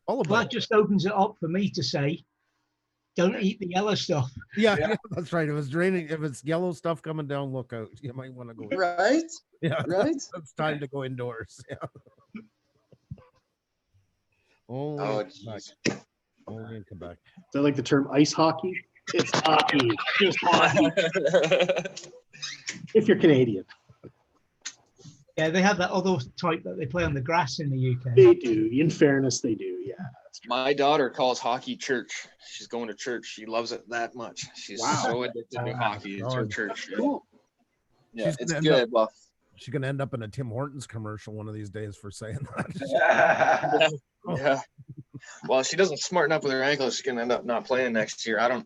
All Well, that just opens it up for me to say, don't eat the yellow stuff. Yeah, that's right. If it's raining, if it's yellow stuff coming down, look out. You might want to go. Right? Yeah, Right? It's time to go indoors. Yeah. Only Oh, in Quebec. Only in Quebec. I like the term ice hockey. It's hockey, just hockey. If you're Canadian, Yeah, they have that other type that they play on the grass in the UK. they do. In fairness, they do. Yeah, that's true. My daughter calls hockey church. She's going to church. She loves it that much. She's Wow. so addicted to hockey. It's her church. Cool. Yeah, She's it's gonna good. end up- Well, She's gonna end up in a Tim Hortons commercial one of these days for saying that. yeah. Well, she doesn't smarten up with her ankle. She's gonna end up not playing next year. I don't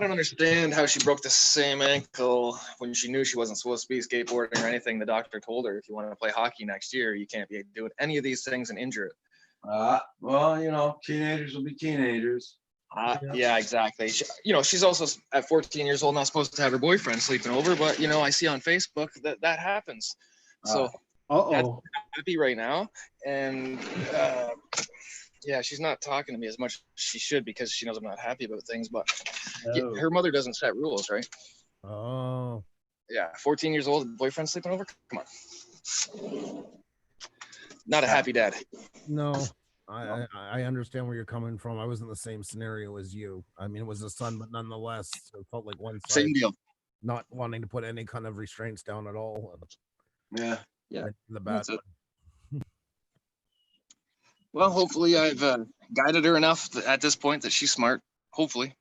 understand how she broke the same ankle when she knew she wasn't supposed to be skateboarding or anything. The doctor told her, if you want to play hockey next year, you can't be doing any of these things and injure it. Well, teenagers will be teenagers. Yeah, exactly. She's also at 14 years old, not supposed to have her boyfriend sleeping over, but I see on Facebook that happens. So that's happy right now. And yeah, she's not talking to me as much as she should because she knows I'm not happy about things, but her mother doesn't set rules, right? Oh. Yeah, 14 years old, boyfriend sleeping over? Come on. Not a happy dad. No. I understand where you're coming from. I was in the same scenario as you. I mean, it was a son, but nonetheless, it felt like one side Same deal. not wanting to put any kind of restraints down at all. Yeah. The bad That's it. Well, hopefully I've guided her enough at this point that she's smart. Hopefully.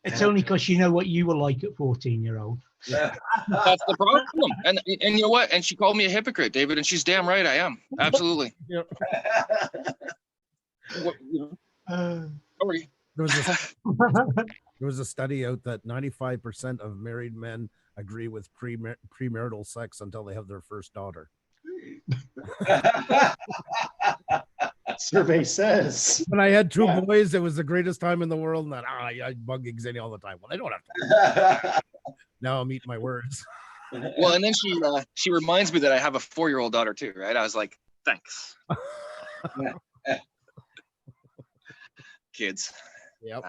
It's only because you know what you were like at 14-year-old. Yeah. That's the problem. And you know what? And she called me a hypocrite, David, and she's damn right I am. Absolutely. Sorry. There was a study out that 95% of married men agree with premarital sex until they have their first daughter. Survey says. When I had two boys, it was the greatest time in the world. And that I bug Xenia all the time. Well, I don't have to. Now I'm eating my words. Well, and then she reminds me that I have a 4-year-old daughter too, right? I was like, thanks. Kids. Yep.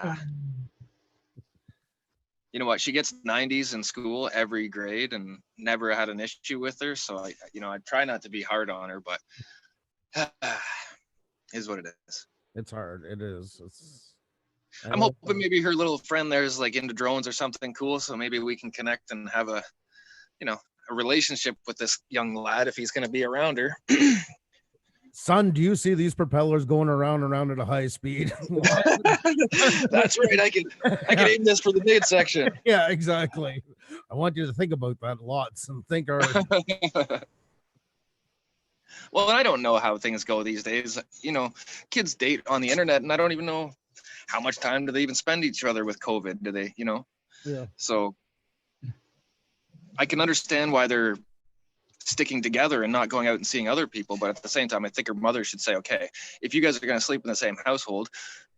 You know what? She gets 90s in school every grade and never had an issue with her. So I try not to be hard on her, but is what it is. It's hard. It is. I'm hoping maybe her little friend there is like into drones or something cool. So maybe we can connect and have a relationship with this young lad if he's going to be around her. Son, do you see these propellers going around at a high speed? That's right. I can aim this for the midsection. Yeah, exactly. I want you to think about that lots and think Well, I don't know how things go these days. Kids date on the internet, and I don't even know how much time do they even spend each other with COVID. Do they, Yeah. So I can understand why they're sticking together and not going out and seeing other people. But at the same time, I think her mother should say, okay, if you guys are going to sleep in the same household,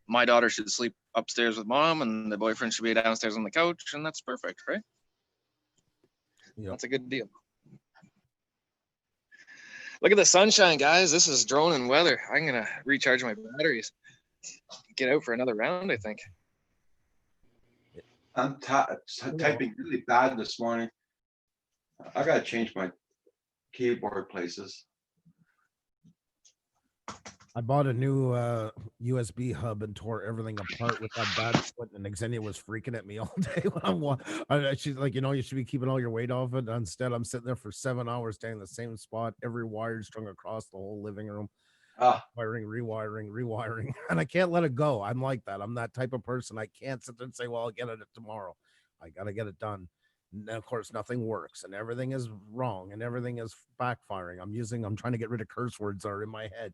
my daughter should sleep upstairs with mom and the boyfriend should be downstairs on the couch. And that's perfect, right? Yep. That's a good deal. Look at the sunshine, guys. This is drone and weather. I'm gonna recharge my batteries. Get out for another round, I think. I'm typing really bad this morning. I gotta change my keyboard places. I bought a new USB hub and tore everything apart with that bad foot, and Xenia was freaking at me all day when she's like, you should be keeping all your weight off it. Instead, I'm sitting there for 7 hours staying in the same spot, every wire strung across the whole living room. Wiring, rewiring, and I can't let it go. I'm like that. I'm that type of person. I can't sit there and say, well, I'll get it tomorrow. I gotta get it done. And of course, nothing works, and everything is wrong, and everything is backfiring. I'm trying to get rid of curse words that are in my head.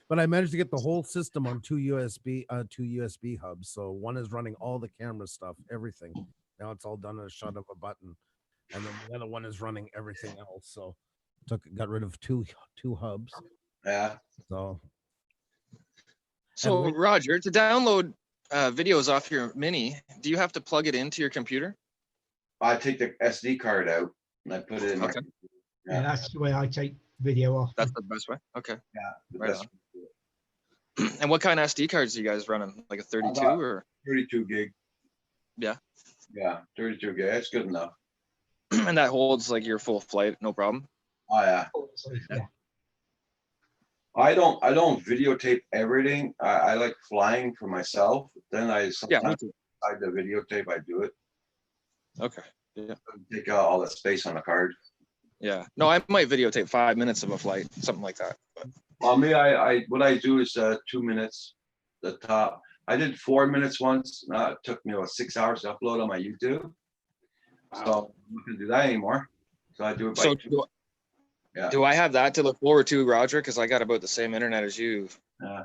But I managed to get the whole system on two USB hubs. So one is running all the camera stuff, everything. Now it's all done in a shot of a button, and then the other one is running everything else. So got rid of two hubs. Yeah. So Roger, to download videos off your Mini, do you have to plug it into your computer? I take the SD card out and I put it in. Okay. Yeah, that's the way I take video off. That's the best way. Okay. Yeah. Right on. And what kind of SD cards are you guys running? Like a 32 or 32 gig? Yeah. Yeah, 32 gig. That's good enough. And that holds like your full flight, no problem. Oh yeah. Yeah. I don't videotape everything. I like flying for myself. Then I me sometimes too. decide to videotape. I do it. Okay. Yeah. Take out all the space on the card. Yeah. No, I might videotape 5 minutes of a flight, something like that. But On me, what I do is 2 minutes. The top. I did 4 minutes once. It took me about 6 hours to upload on my YouTube. So I'm not gonna do that anymore. So I do it by so yeah. do I have that to look forward to, Roger? Because I got about the same internet as you. Yeah.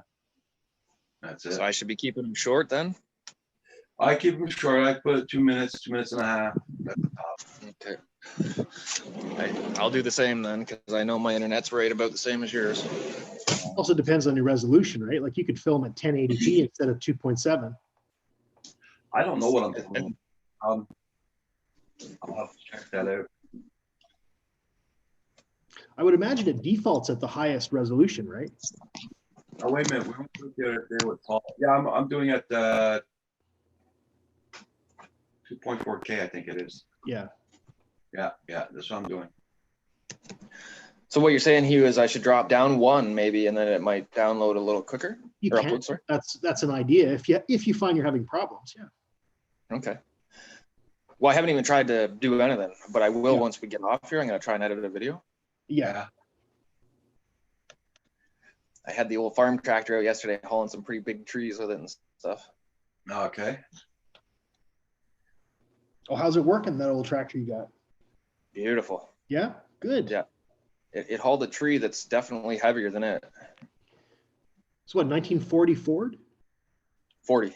That's it. So I should be keeping them short then? I keep them short. I put 2 minutes, 2 minutes and a half at the top. Okay. I'll do the same then, because I know my internet's right about the same as yours. Also depends on your resolution, right? Like you could film at 1080p instead of 2.7. I don't know what I'm doing. I'll have to check that out. I would imagine it defaults at the highest resolution, right? Oh, wait a minute. We went the other day with Paul. Yeah, I'm doing it 2.4K, I think it is. Yeah. Yeah, that's what I'm doing. So what you're saying, Hugh, is I should drop down one maybe, and then it might download a little quicker? You Or can. upload, sorry? That's an idea. If you find you're having problems, yeah. Okay. Well, I haven't even tried to do anything, but I will Yeah. once we get off here. I'm going to try and edit a video. Yeah. I had the old farm tractor out yesterday hauling some pretty big trees with it and stuff. Okay. Oh, how's it working, that old tractor you got? Beautiful. Yeah, good. Yeah. It hauled a tree that's definitely heavier than it. So what, 1940 Ford? 40.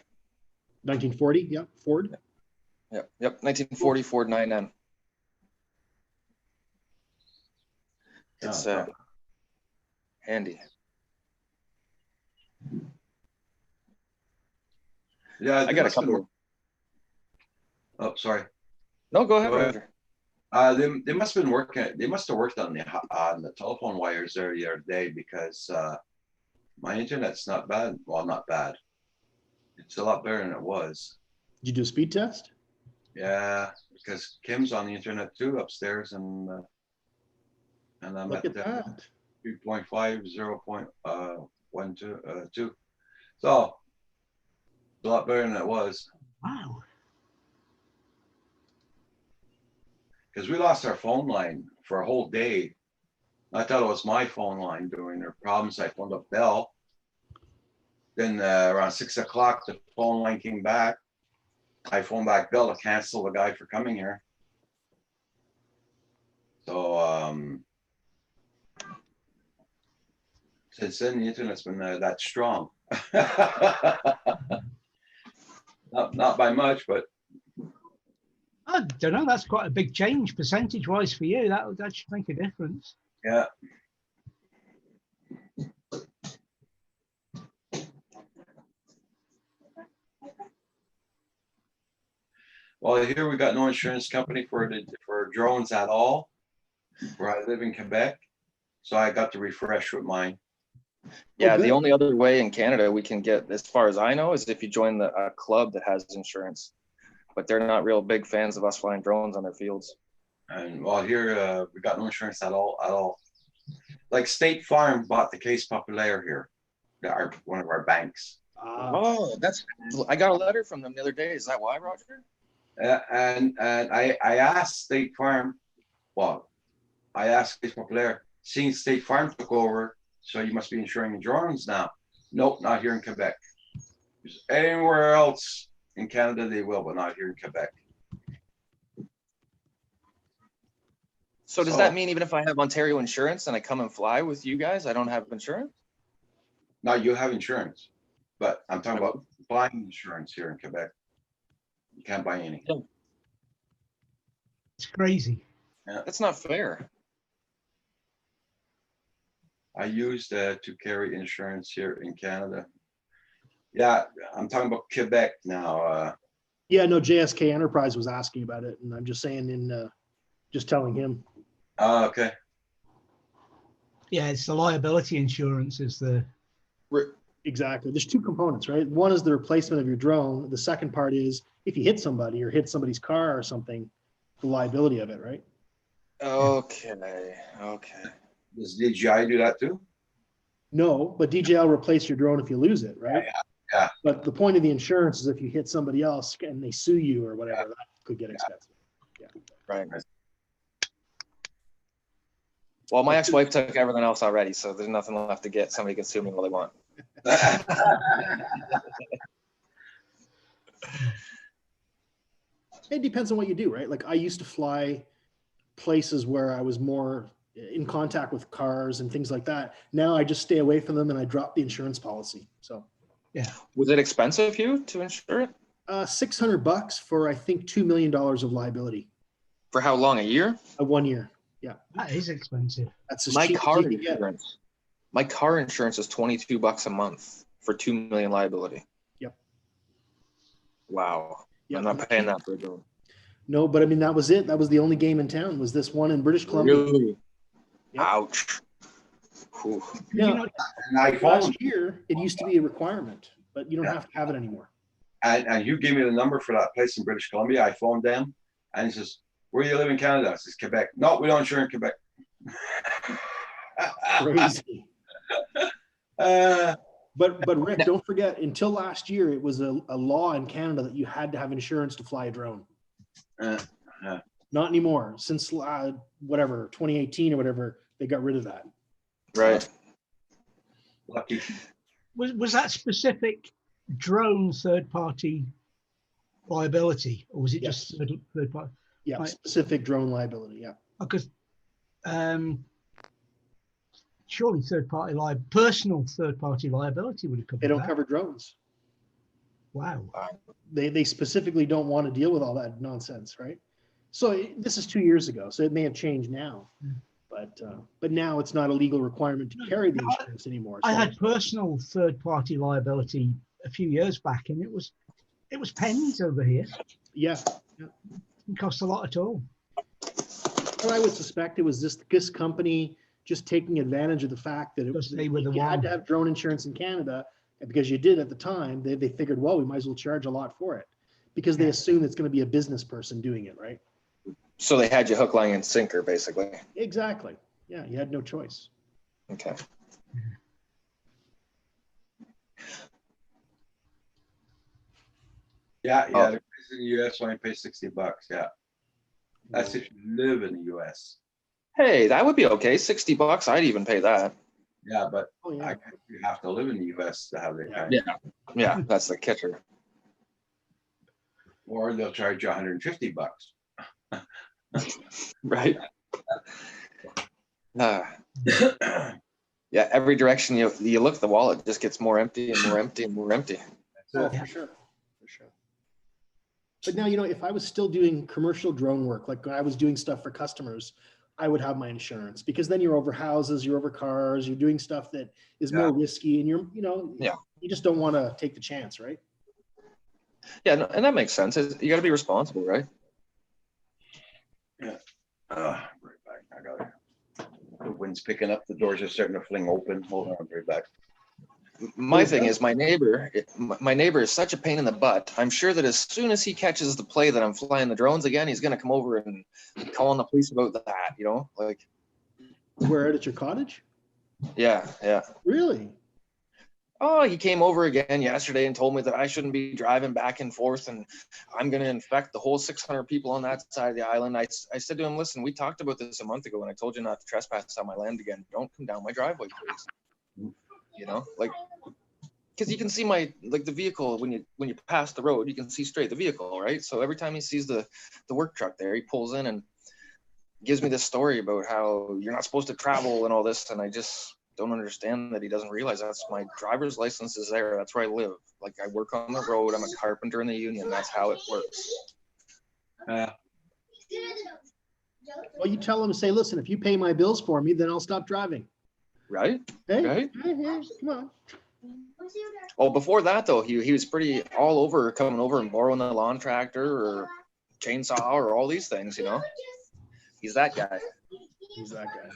1940, yeah, Ford. Yep. 1940 Ford 9N. It's handy. Yeah, I got a couple. Oh, sorry. No, go ahead, Go ahead. Roger. They must have been working. They must have worked on the telephone wires there the other day because my internet's not bad. Well, not bad. It's a lot better than it was. Did you do a speed test? Yeah, because Kim's on the internet too upstairs, and I'm Look at at that. 3.5, 0.12, 2. So it's a lot better than it was. Wow. Because we lost our phone line for a whole day. I thought it was my phone line during their problems. I phoned up Bell. Then around 6 o'clock, the phone line came back. I phoned back Bell to cancel the guy for coming here. So since then, the internet's been that strong. not by much, but I don't know. That's quite a big change percentage-wise for you. That should make a difference. yeah. Well, here we got no insurance company for drones at all. where I live in Quebec. So I got to refresh with mine. Yeah, good. the only other way in Canada we can get, as far as I know, is if you join a club that has insurance. But they're not real big fans of us flying drones on their fields. And well, here we got no insurance at all. Like State Farm bought the Case Populaire here, one of our banks. Oh, I got a letter from them the other day. Is that why, Roger? And I asked State Farm, well, I asked Case Populaire, seeing State Farm took over, so you must be insuring the drones now. Nope, not here in Quebec. Anywhere else in Canada they will, but not here in Quebec. So does that mean even if I have Ontario insurance and I come and fly with you guys, I don't have insurance? Now you have insurance, but I'm talking about buying insurance here in Quebec. You can't buy any. It's crazy. That's not fair. I used to carry insurance here in Canada. Yeah, I'm talking about Quebec now. Yeah, no, JSK Enterprise was asking about it, and I'm just saying just telling him. Okay. Yeah, it's the liability insurance is the. Exactly. There's two components, right? One is the replacement of your drone. The second part is if you hit somebody or hit somebody's car or something, the liability of it, right? Okay. Does DJI do that too? No, but DJI will replace your drone if you lose it, right? Yeah. But the point of the insurance is if you hit somebody else and they sue you or whatever, that could get expensive. Yeah. Right. Well, my ex-wife took everything else already, so there's nothing left to get. Somebody can sue me all they want. It depends on what you do, right? Like I used to fly places where I was more in contact with cars and things like that. Now I just stay away from them and I drop the insurance policy. So Yeah. Was it expensive, Hugh, to insure it? $600 for I think $2 million of liability. For how long? A year? 1 year. Yeah. That is expensive. That's as My cheap as car you can get. insurance. My car insurance is $22 a month for $2 million liability. Yep. Wow. Yep. I'm not paying that for a drone. No, but I mean, that was it. That was the only game in town was this one in British Columbia. Really? Yep. Ouch. Whew. Yeah. And I phoned, Last year, it used to be a requirement, but you don't have to have it anymore. and you gave me the number for that place in British Columbia. I phoned them, and he says, "Where do you live in Canada?" I says, "Quebec." "No, we don't insure in Quebec." Crazy. Uh, But Rick, don't forget, until last year, it was a law in Canada that you had to have insurance to fly a drone. uh, Not anymore. Since whatever 2018 or whatever, they got rid of that. Right. lucky. Was that specific drone third party liability, or was it Yes. just third party? Yeah, Right. specific drone liability. Yeah. Because surely personal third party liability would have covered They don't that. cover drones. Wow. They specifically don't want to deal with all that nonsense, right? So this is 2 years ago, so it may have changed now, but now it's not a legal requirement to carry the insurance anymore. I So- had personal third party liability a few years back, and it was pennies over here. yeah. It cost a lot at all. And I would suspect it was this company just taking advantage of the fact that Because they were the you had one. to have drone insurance in Canada, and because you did at the time, they figured, well, we might as well charge a lot for it because they assume it's going to be a business person doing it, right? So they had you hook, line, and sinker, basically. Exactly. Yeah, you had no choice. Okay. Yeah, Oh. the place in the US only pay $60. Yeah, that's if you live in the US. Hey, that would be okay. $60, I'd even pay that. Yeah, but Oh yeah. I guess you have to live in the US to have the kind. Yeah. Yeah, that's the catcher. Or they'll charge you $150. Right. Yeah, every direction you look, the wallet just gets more empty and more empty and more empty. Oh, Yeah. for sure. For sure. But now, if I was still doing commercial drone work, like when I was doing stuff for customers, I would have my insurance because then you're over houses, you're over cars, you're doing stuff that is more risky and Yeah. you just don't want to take the chance, right? Yeah, no, and that makes sense. You got to be responsible, right? Right back. I got it. The wind's picking up, the doors are starting to fling open. Hold on, I'll be right back. My thing is my neighbor is such a pain in the butt. I'm sure that as soon as he catches the play that I'm flying the drones again, he's gonna come over and call on the police about that, you know? Like, We're out at your cottage? yeah. Really? Oh, he came over again yesterday and told me that I shouldn't be driving back and forth and I'm going to infect the whole 600 people on that side of the island. I said to him, listen, we talked about this a month ago and I told you not to trespass on my land again. Don't come down my driveway, please. You know, like, because you can see the vehicle when you pass the road, you can see straight the vehicle, right? So every time he sees the work truck there, he pulls in and gives me this story about how you're not supposed to travel and all this. And I just don't understand that he doesn't realize that's my driver's license is there. That's where I live. Like, I work on the road. I'm a carpenter in the union. That's how it works. Yeah. Well, you tell him, say, listen, if you pay my bills for me, then I'll stop driving. Right? Hey, Right? hey, come on. Oh, before that though, he was pretty all over coming over and borrowing the lawn tractor or chainsaw or all these things, you know. He's that guy. He's that guy.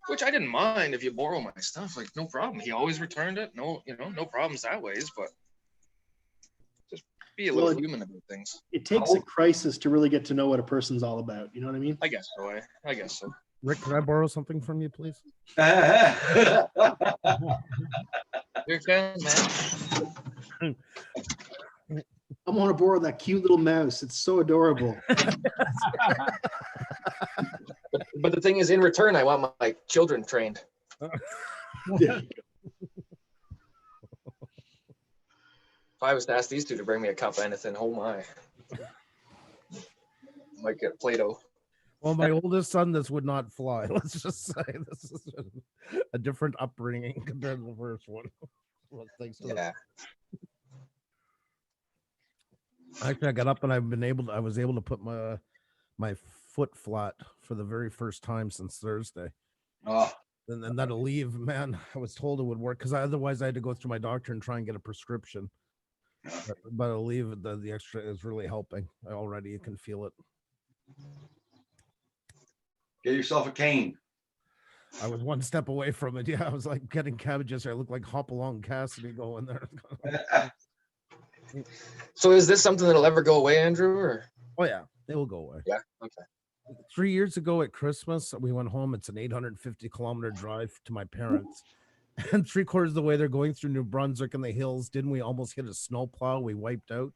Which I didn't mind if you borrow my stuff, like no problem. He always returned it. No, no problems that ways, but just be a little human about things. It takes a crisis to really get to know what a person's all about. You know what I mean? I guess so. I guess so. Rick, can I borrow something from you, please? Here it comes, man. I want to borrow that cute little mouse. It's so adorable. But the thing is, in return, I want my children trained. Yeah. If I was to ask these two to bring me a cup of anything, oh my. Might get Play-Doh. Well, my oldest son, this would not fly. Let's just say this is a different upbringing compared to the first one. Well, thanks to Yeah. Actually, I got up and I was able to put my foot flat for the very first time since Thursday. Oh, And then that'll leave, man. I was told it would work because otherwise I had to go through my doctor and try and get a prescription. But I'll leave. The extra is really helping. Already you can feel it. get yourself a cane. I was one step away from it. Yeah, I was like getting cabbages. I looked like Hopalong Cassidy going there. So is this something that'll ever go away, Andrew? Or Oh yeah, it will go away. yeah, okay. 3 years ago at Christmas, we went home. It's an 850-kilometer drive to my parents. And 3/4 of the way they're going through New Brunswick and the hills. Didn't we almost hit a snowplow? We wiped out.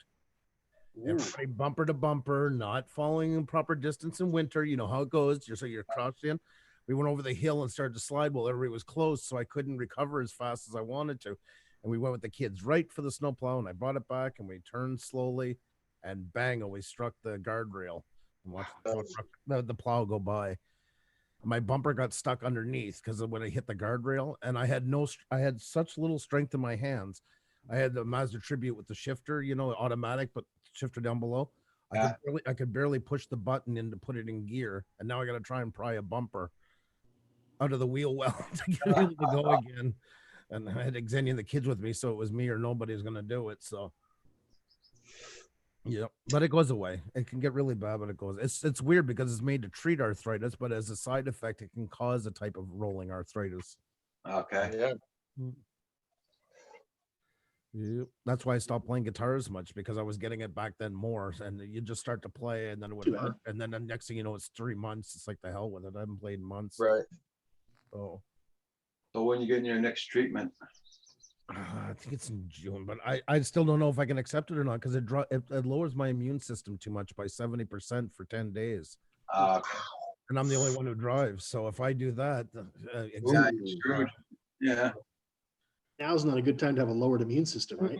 Everybody bumper to bumper, not following in proper distance in winter. You know how it goes. You're crossing. We went over the hill and started to slide while everybody was close, so I couldn't recover as fast as I wanted to. And we went with the kids right for the snowplow, and I brought it back, and we turned slowly, and bang, we struck the guardrail and watched the plow go by. My bumper got stuck underneath because of when I hit the guardrail, and I had such little strength in my hands. I had the Mazda Tribute with the shifter, automatic, but shifter down below. I could barely push the button in to put it in gear, and now I got to try and pry a bumper out of the wheel well to get able to go again. And I had Xenia and the kids with me, so it was me or nobody was going to do it. So, yeah, but it goes away. It can get really bad, but it goes. It's weird because it's made to treat arthritis, but as a side effect, it can cause a type of rolling arthritis. Okay. Yeah. Yep. That's why I stopped playing guitar as much because I was getting it back then more. And you just start to play, and then it would hurt. And then the next thing you know, it's 3 months. It's like the hell with it. I haven't played in months. Right. Oh. So when you getting your next treatment? I think it's in June, but I still don't know if I can accept it or not because it lowers my immune system too much by 70% for 10 days. Okay. And I'm the only one who drives. So if I do that, Yeah, you're screwed. Yeah. Now's not a good time to have a lowered immune system, right?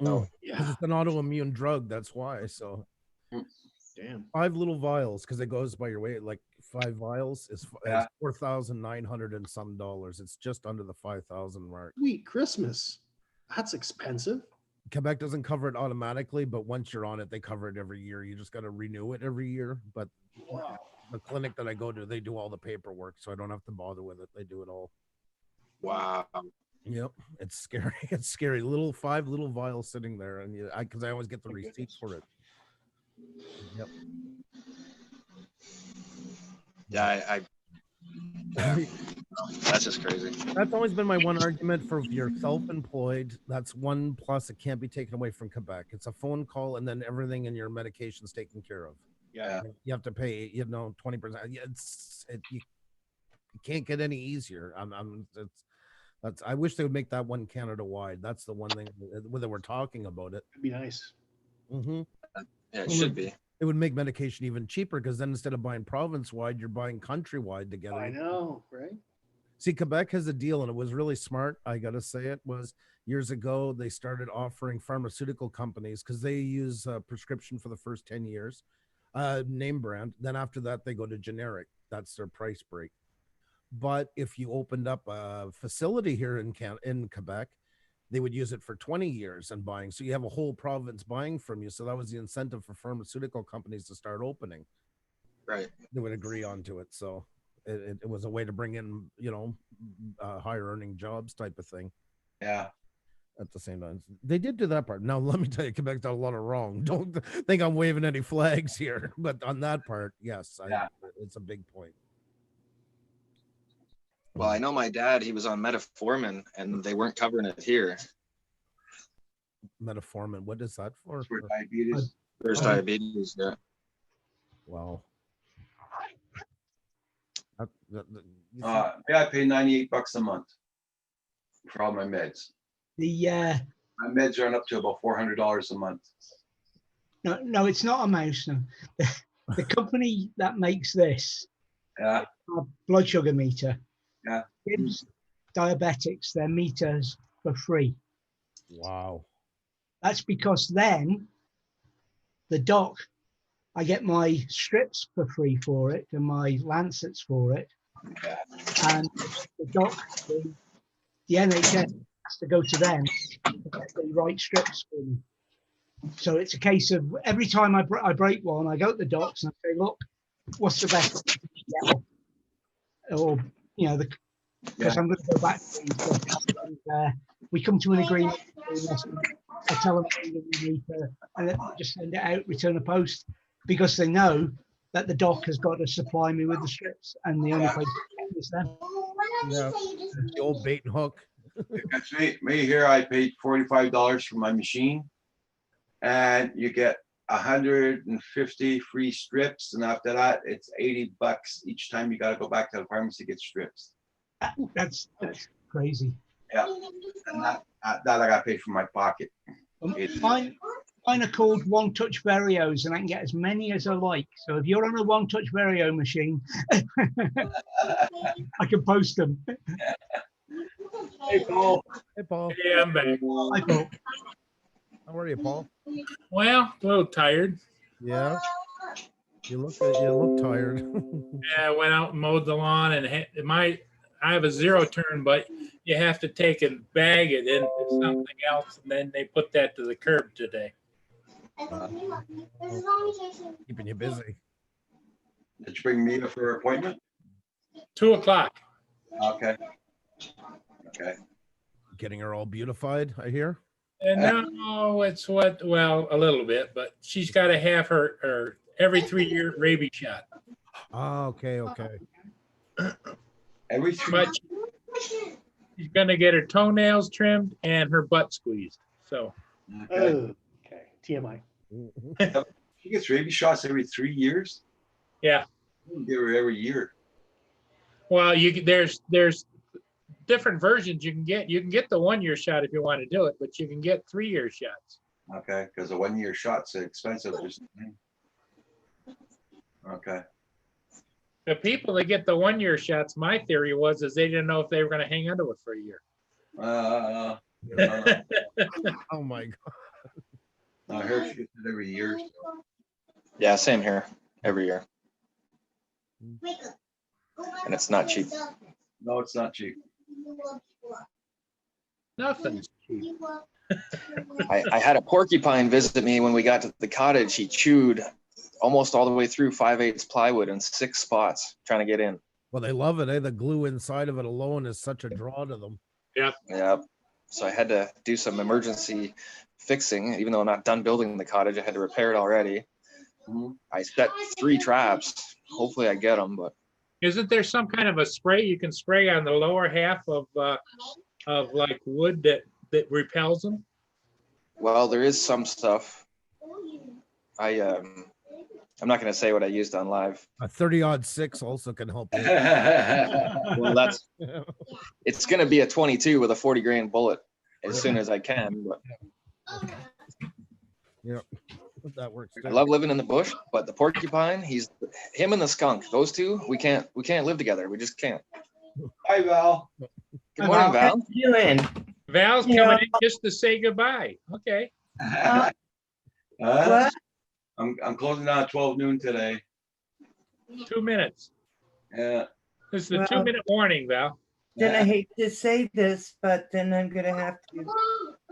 No, Yeah. it's an autoimmune drug. That's why. So Damn. 5 little vials because it goes by your weight. Like 5 vials is Yeah. $4,900 and some dollars. It's just under the 5,000 mark. Sweet Christmas. That's expensive. Quebec doesn't cover it automatically, but once you're on it, they cover it every year. You just got to renew it every year. But Wow. the clinic that I go to, they do all the paperwork, so I don't have to bother with it. They do it all. Wow. Yep, it's scary. It's scary. 5 little vials sitting there, and because I always get the receipts for it. Yep. Yeah, That's just crazy. That's always been my one argument for if you're self-employed. That's one plus it can't be taken away from Quebec. It's a phone call and then everything in your medication's taken care of. Yeah. You have to pay, 20%. You can't get any easier. I wish they would make that one Canada wide. That's the one thing whether we're talking about it. It'd be nice. Mm-hmm. Yeah, it should be. It would make medication even cheaper because then instead of buying province wide, you're buying countrywide together. I know, right? See, Quebec has a deal, and it was really smart. I gotta say, it was years ago. They started offering pharmaceutical companies because they use prescription for the first 10 years, name brand. Then after that, they go to generic. That's their price break. But if you opened up a facility here in Quebec, they would use it for 20 years and buying. So you have a whole province buying from you. So that was the incentive for pharmaceutical companies to start opening. Right. They would agree onto it. So it was a way to bring in, higher earning jobs type of thing. Yeah. At the same time, they did do that part. Now, let me tell you, Quebec's done a lot of wrong. Don't think I'm waving any flags here, but on that part, yes, it's a big point. Well, I know my dad, he was on metformin and they weren't covering it here. Metformin, what is that for? For diabetes. There's diabetes, yeah. Wow. Yeah, I pay $98 a month for all my meds. My meds are up to about $400 a month. No, it's not a mouse. No. The company that makes this blood sugar meter gives diabetics their meters for free. Wow. That's because then the doc, I get my strips for free for it and my lancets for it. And the doc, the NHS has to go to them to get the right strips for me. So it's a case of every time I break one, I go to the docs and I say, look, what's the best? Or, because I'm going to go back to them. And, we come to an agreement. I tell them we need to, and then just send it out, return a post, because they know that the doc has got to supply me with the strips, and the only place to get is them. Yeah, the old bait and hook. That's me here. I paid $45 for my machine, and you get 150 free strips, and after that, it's $80 each time you got to go back to the pharmacy to get strips. That's crazy. Yeah, and that I got paid from my pocket. Mine are called One Touch Verios, and I can get as many as I like. So if you're on a One Touch Verio machine, I can post them. Hey, Paul. Hey, Paul. Yeah, I'm back. Hi, Paul. How are you, Paul? Well, a little tired. Yeah. You look tired. Yeah, I went out and mowed the lawn, and I have a zero turn, but you have to take and bag it into something else, and then they put that to the curb today. Keeping you busy. Did you bring Mia for her appointment? 2 o'clock. Okay. Getting her all beautified, I hear. And no, it's a little bit, but she's got to have her every 3-year rabies shot. Oh, okay. Every 3 But she's going to get her toenails trimmed and her butt squeezed. So. Okay. Okay. TMI. She gets rabies shots every 3 years. Yeah. Give her every year. Well, there's different versions you can get. You can get the 1-year shot if you want to do it, but you can get 3-year shots. Okay, because the 1-year shot's expensive. Okay. The people that get the 1-year shots, my theory is they didn't know if they were going to hang onto it for a year. Oh my God. I heard she gets it every year. So. Yeah, same here. Every year. And it's not cheap. No, it's not cheap. Nothing's cheap. I had a porcupine visit me when we got to the cottage. He chewed almost all the way through 5/8 plywood in 6 spots trying to get in. Well, they love it, eh? The glue inside of it alone is such a draw to them. Yep. So I had to do some emergency fixing, even though I'm not done building the cottage. I had to repair it already. I set 3 traps. Hopefully I get them, but Isn't there some kind of a spray you can spray on the lower half of like wood that repels them? Well, there is some stuff. I'm not going to say what I used on live. A 30-06 also can help you. Well, it's going to be a 22 with a 40 grain bullet as soon as I can. But That works. I love living in the bush, but the porcupine, him and the skunk, those two, we can't live together. We just can't. Hi, Val. Good morning, Val. How you doing? Val's Yeah. coming in just to say goodbye. Okay. What? I'm closing down at 12 noon today. 2 minutes. Yeah. This is a Well- 2-minute warning, Val. Then I hate to say this, but then I'm gonna have to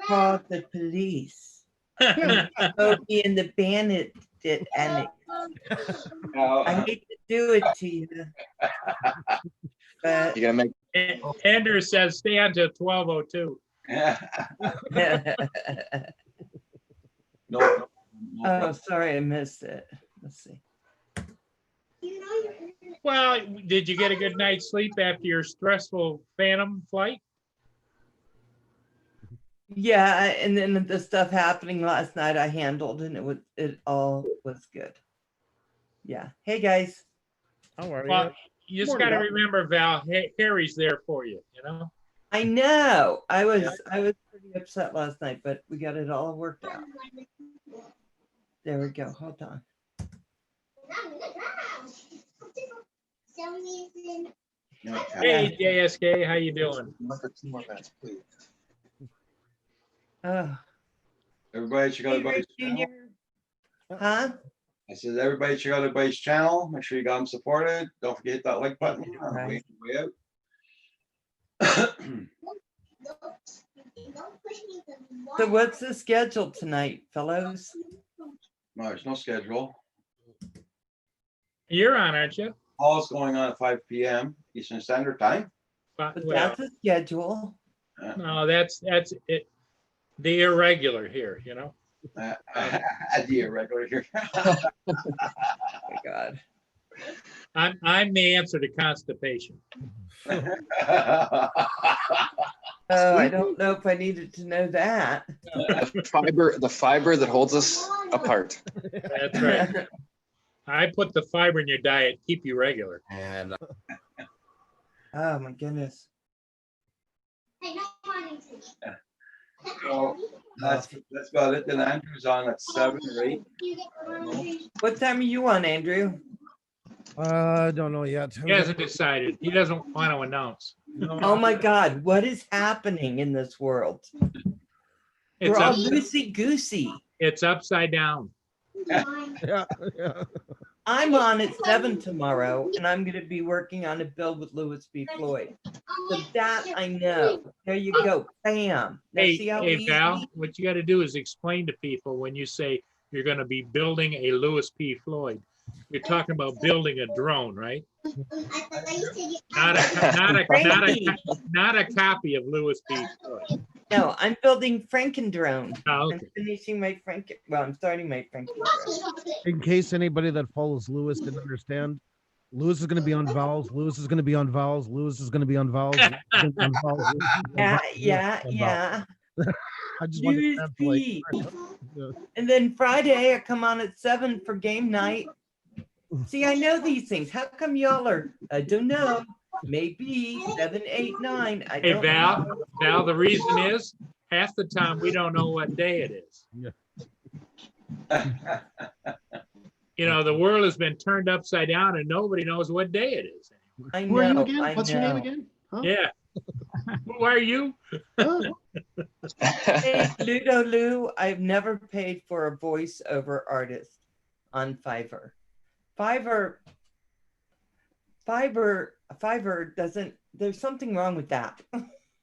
call the police. Go be in the bandit annex. I hate to do it to you. But You're going to make Andrew says stay until 12:02. No. oh, sorry, I missed it. Let's see. Well, did you get a good night's sleep after your stressful Phantom flight? Yeah, and then the stuff happening last night I handled, and it all was good. Yeah. Hey guys. How are Well, you? you just Morning, got to Val. remember, Val, Harry's there for you, you know? I know. I was pretty upset last night, but we got it all worked out. There we go. Hold on. Hey, JSK, how you doing? Oh, Everybody check out hey, everybody's Rick channel. Jr. Huh? I said, everybody check out everybody's channel. Make sure you got them supported. Don't forget to hit that like button. I'm Right. way out. So what's the schedule tonight, fellows? No, there's no schedule. You're on, aren't you? All's going on at 5 p.m. Eastern Standard Time. But Well, that's a schedule. no, that's it. The irregular here, you know? The irregular here. Oh my God. I'm the answer to constipation. Oh, I don't know if I needed to know that. the fiber that holds us apart. That's right. I put the fiber in your diet, keep you regular. And Oh my goodness. So that's about it. Then Andrew's on at 7 or 8. What time are you on, Andrew? I don't know yet. He hasn't decided. He doesn't want to announce. Oh my God, what is happening in this world? It's, We're all up, loosey goosey. it's upside down. Yeah, yeah. I'm on at 7 tomorrow, and I'm going to be working on a bill with Louis B. Floyd. So that I know. There you go. Bam. Now Hey, see how hey, easy- Val, what you got to do is explain to people when you say you're going to be building a Louis P. Floyd. You're talking about building a drone, right? Not a copy of Louis P. Floyd. No, I'm building Frankendrone. Oh, I'm okay. finishing my I'm starting my Frankendrone. In case anybody that follows Lewis didn't understand, Lewis is going to be on vowels. Lewis is going to be on vowels. Lewis is going to be on vowels. Lewis is gonna be on vowels, Lewis is gonna be on Yeah, vowels, yeah, yeah. I just want to Louis translate. P. Yeah. And then Friday, I come on at 7 for game night. See, I know these things. How come y'all are? I don't know. Maybe 7, 8, 9. I Hey, don't Val, know. Val, the reason is half the time we don't know what day it is. You know, the world has been turned upside down and nobody knows what day it is. I Who are you know, again? I What's your name know. again? Huh? Yeah. Who are you? Huh? Hey, Ludo Lou, I've never paid for a voiceover artist on Fiverr. Fiverr doesn't, there's something wrong with that.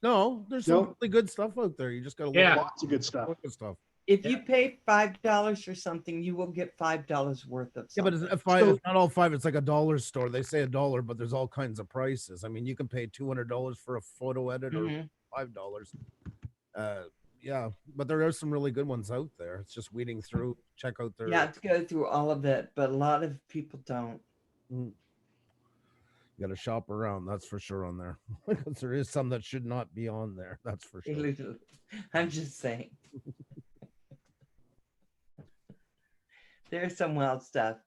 No, there's some Nope. really good stuff out there. You just got to look, Yeah. Lots of good stuff. look at stuff. If you pay $5 for something, you will get $5 worth of Yeah, but something. it's not all five. It's like a dollar store. They say $1, but there's all kinds of prices. I mean, you can pay $200 for a photo edit or Mhm. $5. Yeah, but there are some really good ones out there. It's just weeding through. Check out their. You have to go through all of it, but a lot of people don't. You got to shop around, that's for sure on there. Because there is some that should not be on there, that's for sure. I'm just saying. There's some wild stuff.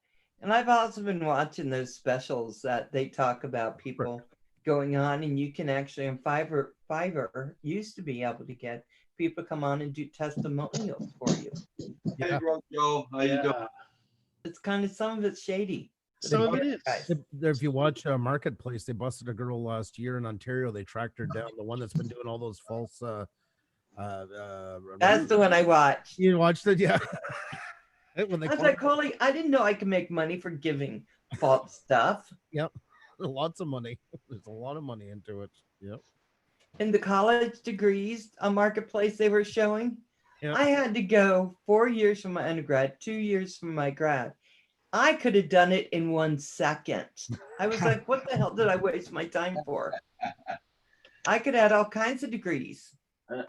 And I've also been watching those specials that they talk about people going on, and you can actually on Fiverr used to be able to get people come on and do testimonials for you. Hey, bro, Joe, how you doing? It's kind of, some of it's shady. Some of it is. If you watch Marketplace, they busted a girl last year in Ontario. They tracked her down, the one that's been doing all those false That's the one I watched. you watched it, yeah. When they I was like, holy, I didn't know I could make money for giving false stuff. Yep. Lots of money. There's a lot of money into it. Yep. And the college degrees on Marketplace they were showing, Yep. I had to go 4 years from my undergrad, 2 years from my grad. I could have done it in 1 second. I was like, what the hell did I waste my time for? I could add all kinds of degrees. I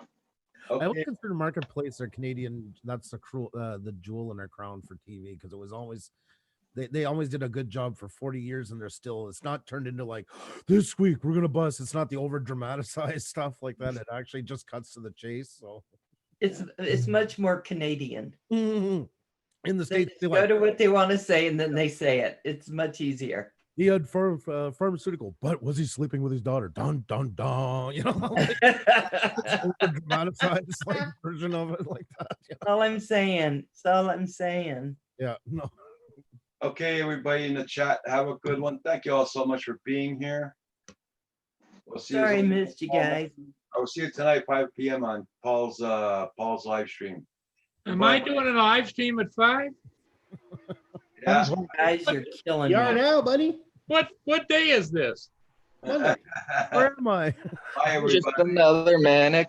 would consider Marketplace their Canadian. That's the jewel in their crown for TV, because it was always they always did a good job for 40 years, and they're still. It's not turned into like this week we're gonna bust. It's not the over dramatized stuff like that. It actually just cuts to the chase. So It's much more Canadian. in the They States, just go to what they want to say and then they say it. It's much easier. he had pharmaceutical, but was he sleeping with his daughter? Dun dun dun. You know, like, over dramatized like version of it like that. Yeah. All I'm saying. That's all I'm saying. Yeah, no. Okay, everybody in the chat, have a good one. Thank you all so much for being here. We'll see Sorry I you. missed you guys. I'll see you tonight, 5 p.m. on Paul's live stream. Am I doing a live stream at 5? Yeah. Guys, you're killing You are me. now, buddy. What day is this? Where am I? Bye, Just everybody. another manic